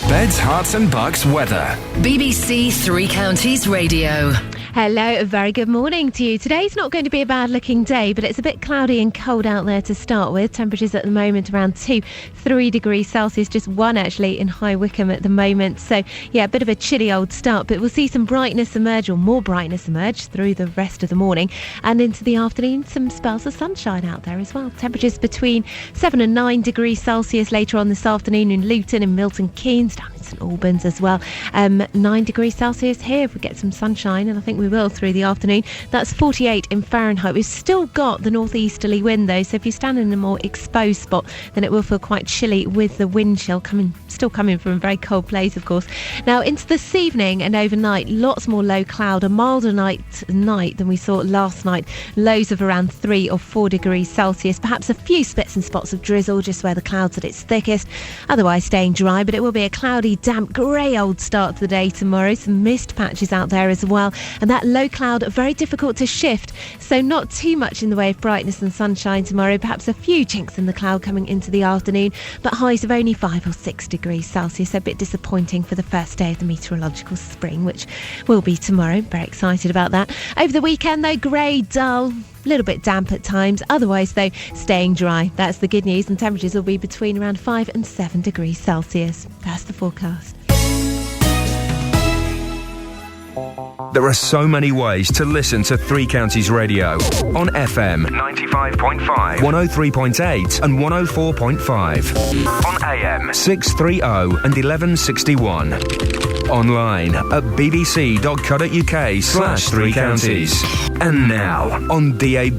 Beds, Hearts and Bucks weather.
BBC Three Counties Radio.
Hello, a very good morning to you. Today's not going to be a bad looking day, but it's a bit cloudy and cold out there to start with. Temperatures at the moment around 2-3 degrees Celsius, just 1 actually in High Wycombe at the moment. So yeah, a bit of a chilly old start, but we'll see some brightness emerge, or more brightness emerge through the rest of the morning and into the afternoon. Some spells of sunshine out there as well. Temperatures between 7 and 9 degrees Celsius later on this afternoon in Luton and Milton Keynes, down in St Albans as well. 9 degrees Celsius here if we get some sunshine, and I think we will through the afternoon. That's 48 in Fahrenheit. We've still got the northeasterly wind though, so if you stand in a more exposed spot, then it will feel quite chilly with the wind chill still coming from a very cold place, of course. Now into this evening and overnight, lots more low cloud, a milder night than we saw last night. Lows of around 3 or 4 degrees Celsius. Perhaps a few spits and spots of drizzle just where the cloud's at its thickest. Otherwise staying dry, but it will be a cloudy, damp, grey old start to the day tomorrow. Some mist patches out there as well, and that low cloud very difficult to shift, so not too much in the way of brightness and sunshine tomorrow. Perhaps a few chinks in the cloud coming into the afternoon, but highs of only 5 or 6 degrees Celsius. A bit disappointing for the first day of the meteorological spring, which will be tomorrow. Very excited about that. Over the weekend though, grey, dull, a little bit damp at times. Otherwise though, staying dry. That's the good news, and temperatures will be between around 5 and 7 degrees Celsius. That's the forecast.
There are so many ways to listen to Three Counties Radio. On FM 95.5, 103.8 and 104.5. On AM 630 and 1161. Online at bbc.co.uk/Three Counties. And now on DAB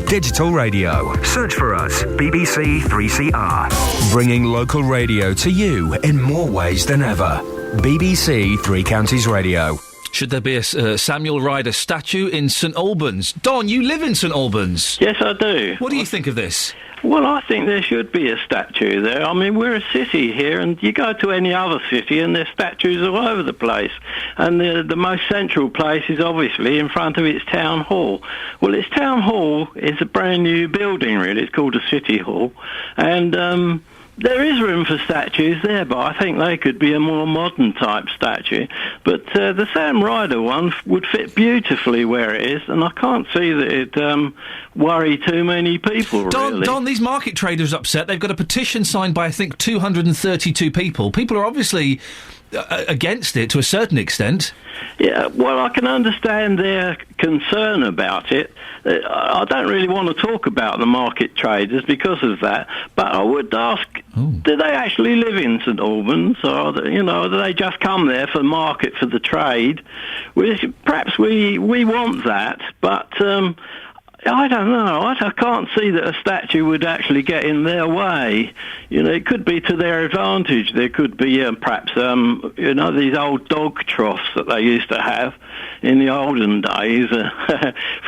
Digital Radio. Search for us, BBC 3CR. Bringing local radio to you in more ways than ever. BBC Three Counties Radio.
Should there be a Samuel Ryder statue in St Albans? Don, you live in St Albans.
Yes, I do.
What do you think of this?
Well, I think there should be a statue there. I mean, we're a city here, and you go to any other city and there's statues all over the place. And the most central place is obviously in front of its town hall. Well, its town hall is a brand new building, really. It's called a city hall. And there is room for statues there, but I think they could be a more modern type statue. But the Sam Ryder one would fit beautifully where it is, and I can't see that it worry too many people, really.
Don, these market traders are upset. They've got a petition signed by, I think, 232 people. People are obviously against it to a certain extent.
Yeah, well, I can understand their concern about it. I don't really want to talk about the market traders because of that, but I would ask, do they actually live in St Albans, or do they just come there for the market, for the trade? Perhaps we want that, but I don't know. I can't see that a statue would actually get in their way. It could be to their advantage. There could be perhaps, these old dog troughs that they used to have in the olden days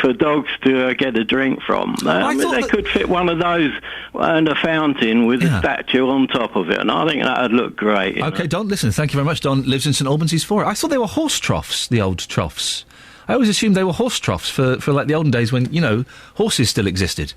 for dogs to get a drink from. They could fit one of those and a fountain with a statue on top of it, and I think that would look great.
OK, Don, listen, thank you very much. Don lives in St Albans. He's for it. I thought they were horse troughs, the old troughs. I always assumed they were horse troughs for like the olden days when, horses still existed.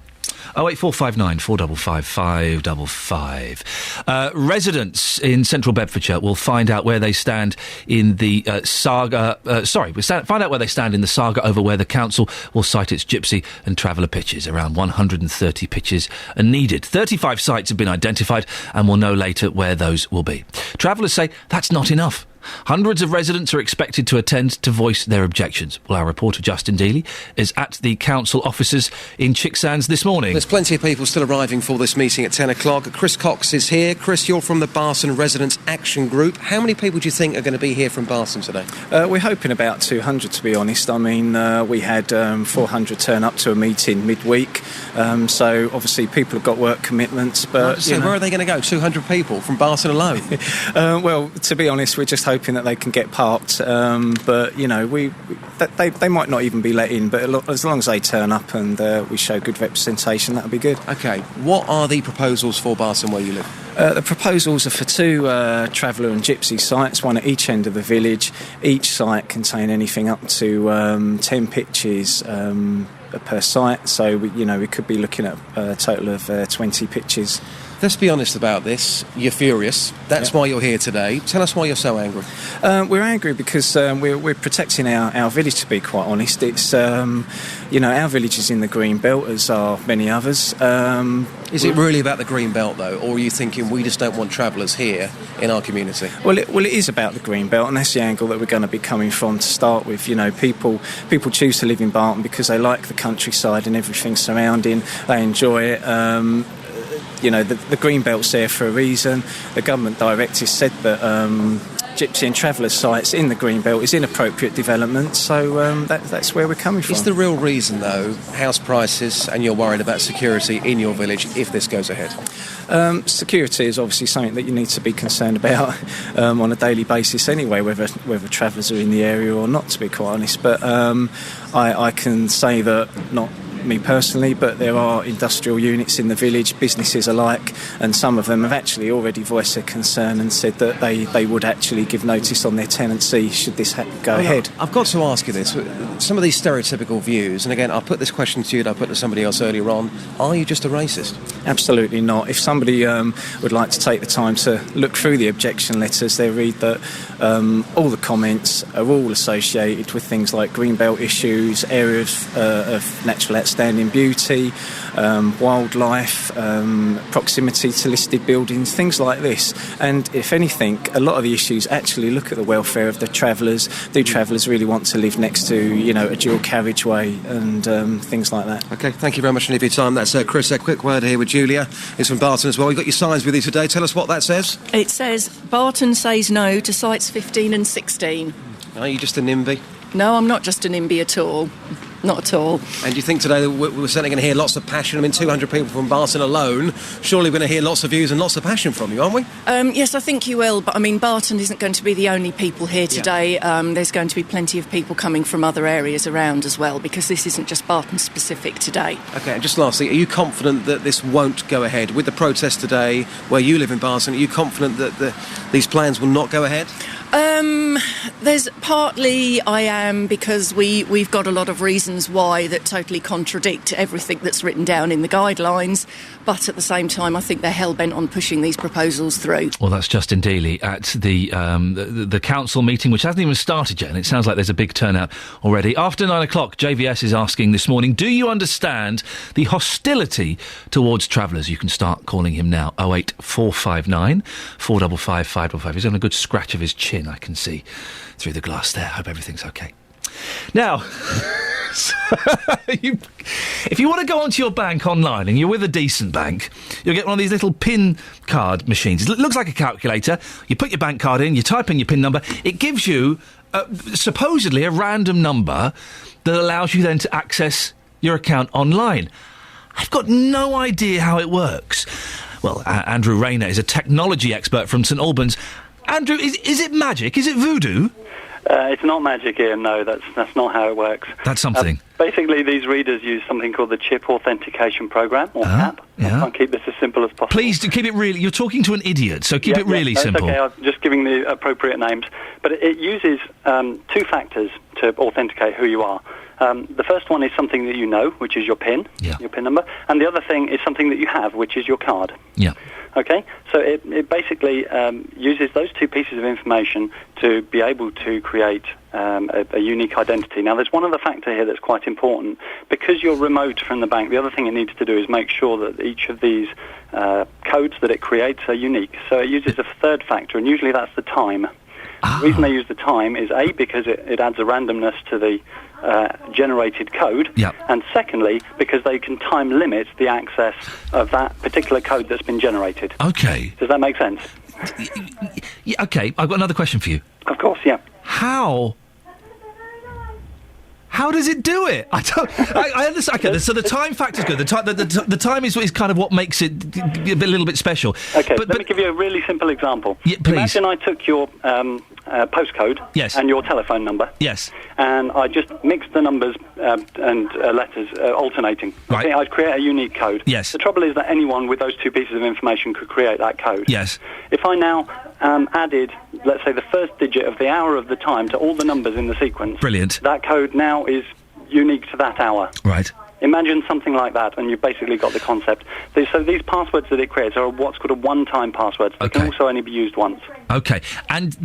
08459 455 555. Residents in central Bedfordshire will find out where they stand in the saga. Find out where they stand in the saga over where the council will site its gypsy and traveller pitches. Around 130 pitches are needed. 35 sites have been identified, and we'll know later where those will be. Travellers say that's not enough. Hundreds of residents are expected to attend to voice their objections. Well, our reporter Justin Dealey is at the council offices in Chicksands this morning.
There's plenty of people still arriving for this meeting at 10 o'clock. Chris Cox is here. Chris, you're from the Barson Residents Action Group. How many people do you think are going to be here from Barson today?
We're hoping about 200, to be honest. I mean, we had 400 turn up to a meeting midweek, so obviously people have got work commitments. But
so where are they going to go? 200 people from Barson alone?
Well, to be honest, we're just hoping that they can get parked, but they might not even be let in, but as long as they turn up and we show good representation, that'll be good.
OK, what are the proposals for Barson where you live?
The proposals are for 2 traveller and gypsy sites, one at each end of the village. Each site contain anything up to 10 pitches per site, so we could be looking at a total of 20 pitches.
Let's be honest about this. You're furious. That's why you're here today. Tell us why you're so angry.
We're angry because we're protecting our village, to be quite honest. It's, our village is in the green belt, as are many others.
Is it really about the green belt, though, or are you thinking we just don't want travellers here in our community?
Well, it is about the green belt, and that's the angle that we're going to be coming from to start with. People choose to live in Barton because they like the countryside and everything surrounding. They enjoy it. The green belt's there for a reason. The government directive said that gypsy and traveller sites in the green belt is inappropriate development, so that's where we're coming from.
Is the real reason, though, house prices, and you're worried about security in your village if this goes ahead?
Security is obviously something that you need to be concerned about on a daily basis anyway, whether travellers are in the area or not, to be quite honest. But I can say that, not me personally, but there are industrial units in the village, businesses alike, and some of them have actually already voiced their concern and said that they would actually give notice on their tenancy should this go ahead.
I've got to ask you this. Some of these stereotypical views, and again, I'll put this question to you and I put it to somebody else earlier on, are you just a racist?
Absolutely not. If somebody would like to take the time to look through the objection letters, they read that all the comments are all associated with things like greenbelt issues, areas of natural outstanding beauty, wildlife, proximity to listed buildings, things like this. And if anything, a lot of the issues actually look at the welfare of the travellers. Do travellers really want to live next to, a dual carriageway and things like that?
OK, thank you very much for your time. That's Chris. A quick word here with Julia. It's from Barton as well. You've got your signs with you today. Tell us what that says.
It says, Barton says no to sites 15 and 16.
Are you just a NIMBY?
No, I'm not just a NIMBY at all. Not at all.
And do you think today that we're certainly going to hear lots of passion? I mean, 200 people from Barton alone. Surely we're going to hear lots of views and lots of passion from you, aren't we?
Yes, I think you will. But, I mean, Barton isn't going to be the only people here today. Yeah. There's going to be plenty of people coming from other areas around as well, because this isn't just Barton-specific today. OK, and just lastly, are you confident that this won't go ahead? With the protest today, where you live in Barton, are you confident that these plans will not go ahead? There's partly I am, because we've got a lot of reasons why that totally contradict everything that's written down in the guidelines, but at the same time I think they're hell-bent on pushing these proposals through.
Well, that's Justin Dealey at the council meeting, which hasn't even started yet, and it sounds like there's a big turnout already. After 9 o'clock, JVS is asking this morning, do you understand the hostility towards travellers? You can start calling him now, 08459 455 555. He's on a good scratch of his chin, I can see through the glass there. Hope everything's okay. Now, if you want to go onto your bank online and you're with a decent bank, you'll get one of these little PIN card machines. It looks like a calculator. You put your bank card in, you type in your PIN number. It gives you, supposedly, a random number that allows you then to access your account online. I've got no idea how it works. Well, Andrew Rayner is a technology expert from St Albans. Andrew, is it magic? Is it voodoo?
It's not magic, Ian, no, that's not how it works.
That's something.
Basically, these readers use something called the Chip Authentication Program, or CAP.
Yeah.
I'll try and keep this as simple as possible.
Please do keep it really... You're talking to an idiot, so keep it really simple.
Okay, I'm just giving the appropriate names. But it uses two factors to authenticate who you are. The first one is something that you know, which is your PIN, your PIN number, and the other thing is something that you have, which is your card.
Yeah.
Okay, so it basically uses those two pieces of information to be able to create a unique identity. Now, there's one other factor here that's quite important. Because you're remote from the bank, the other thing it needs to do is make sure that each of these codes that it creates are unique. So it uses a third factor, and usually that's the time. The reason they use the time is, A, because it adds a randomness to the generated code, and secondly, because they can time limit the access of that particular code that's been generated.
Okay.
Does that make sense?
Yeah, okay, I've got another question for you.
Of course, yeah.
How does it do it? I understand. Okay, so the time factor's good. The time is kind of what makes it a little bit special.
Okay, let me give you a really simple example.
Yeah, please.
Imagine I took your postcode and your telephone number.
Yes.
And I just mixed the numbers and letters alternating.
Right.
Okay, I'd create a unique code.
Yes.
The trouble is that anyone with those two pieces of information could create that code.
Yes.
If I now added, let's say, the first digit of the hour of the time to all the numbers in the sequence...
Brilliant.
That code now is unique to that hour.
Right.
Imagine something like that, and you've basically got the concept. So these passwords that it creates are what's called a one-time password. They can also only be used once.
Okay. And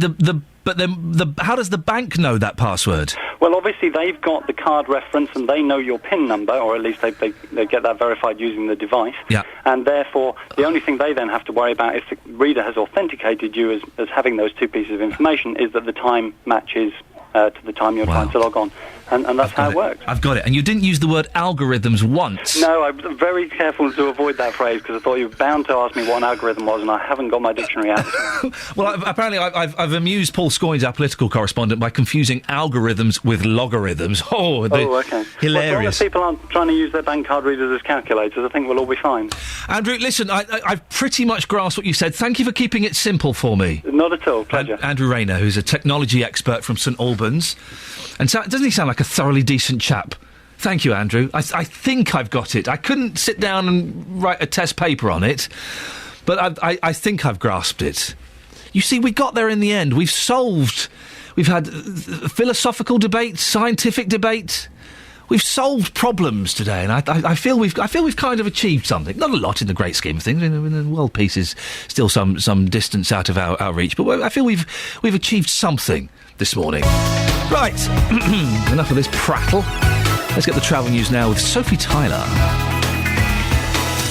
but then how does the bank know that password?
Well, obviously they've got the card reference and they know your PIN number, or at least they get that verified using the device.
Yeah.
And therefore, the only thing they then have to worry about, if the reader has authenticated you as having those two pieces of information, is that the time matches to the time you're trying to log on. And that's how it works.
I've got it. And you didn't use the word algorithms once.
No, I'm very careful to avoid that phrase because I thought you were bound to ask me what an algorithm was, and I haven't got my dictionary out.
Well, apparently I've amused Paul Scoynes, our political correspondent, by confusing algorithms with logarithms.
Okay.
Hilarious.
Well, as long as people aren't trying to use their bank card readers as calculators, I think we'll all be fine.
Andrew, listen, I've pretty much grasped what you said. Thank you for keeping it simple for me.
Not at all. Pleasure.
Andrew Rayner, who's a technology expert from St Albans. And doesn't he sound like a thoroughly decent chap? Thank you, Andrew. I think I've got it. I couldn't sit down and write a test paper on it, but I think I've grasped it. You see, we got there in the end. We've had philosophical debate, scientific debate. We've solved problems today, and I feel we've kind of achieved something. Not a lot in the great scheme of things. World peace is still some distance out of our reach, but I feel we've achieved something this morning. Right, enough of this prattle. Let's get the travel news now with Sophie Tyler.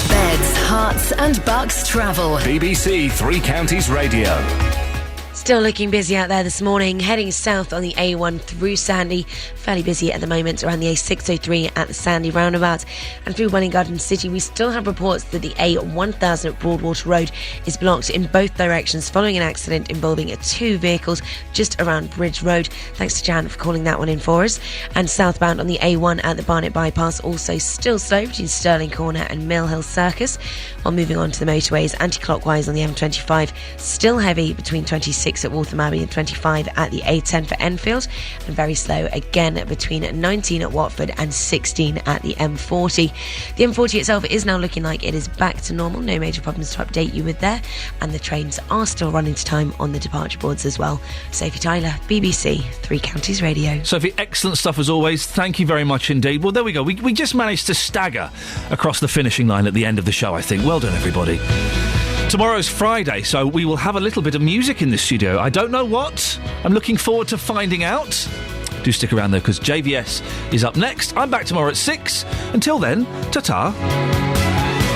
Beds, Hearts and Bucks travel.
BBC Three Counties Radio.
Still looking busy out there this morning, heading south on the A1 through Sandy. Fairly busy at the moment around the A603 at the Sandy roundabout. And through Welwyn Garden City, we still have reports that the A1000 at Broadwater Road is blocked in both directions following an accident involving 2 vehicles just around Bridge Road. Thanks to Jan for calling that one in for us. And southbound on the A1 at the Barnet Bypass, also still slow between Stirling Corner and Mill Hill Circus. While moving on to the motorways, anti-clockwise on the M25, still heavy between 26 at Waltham Abbey and 25 at the A10 for Enfield, and very slow again between 19 at Watford and 16 at the M40. The M40 itself is now looking like it is back to normal, no major problems to update you with there, and the trains are still running to time on the departure boards as well. Sophie Tyler, BBC Three Counties Radio.
Sophie, excellent stuff as always. Thank you very much indeed. Well, there we go. We just managed to stagger across the finishing line at the end of the show, I think. Well done, everybody. Tomorrow's Friday, so we will have a little bit of music in the studio. I don't know what. I'm looking forward to finding out. Do stick around though, because JVS is up next. I'm back tomorrow at 6. Until then, ta-ta.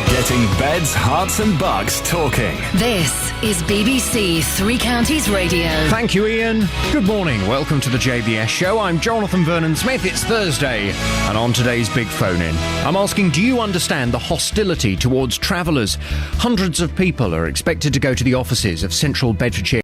Getting beds, hearts and bucks talking.
This is BBC Three Counties Radio.
Thank you, Iain. Good morning. Welcome to the JVS show. I'm Jonathan Vernon-Smith. It's Thursday. And on today's Big Phone-In, I'm asking, do you understand the hostility towards travellers? Hundreds of people are expected to go to the offices of Central Bedfordshire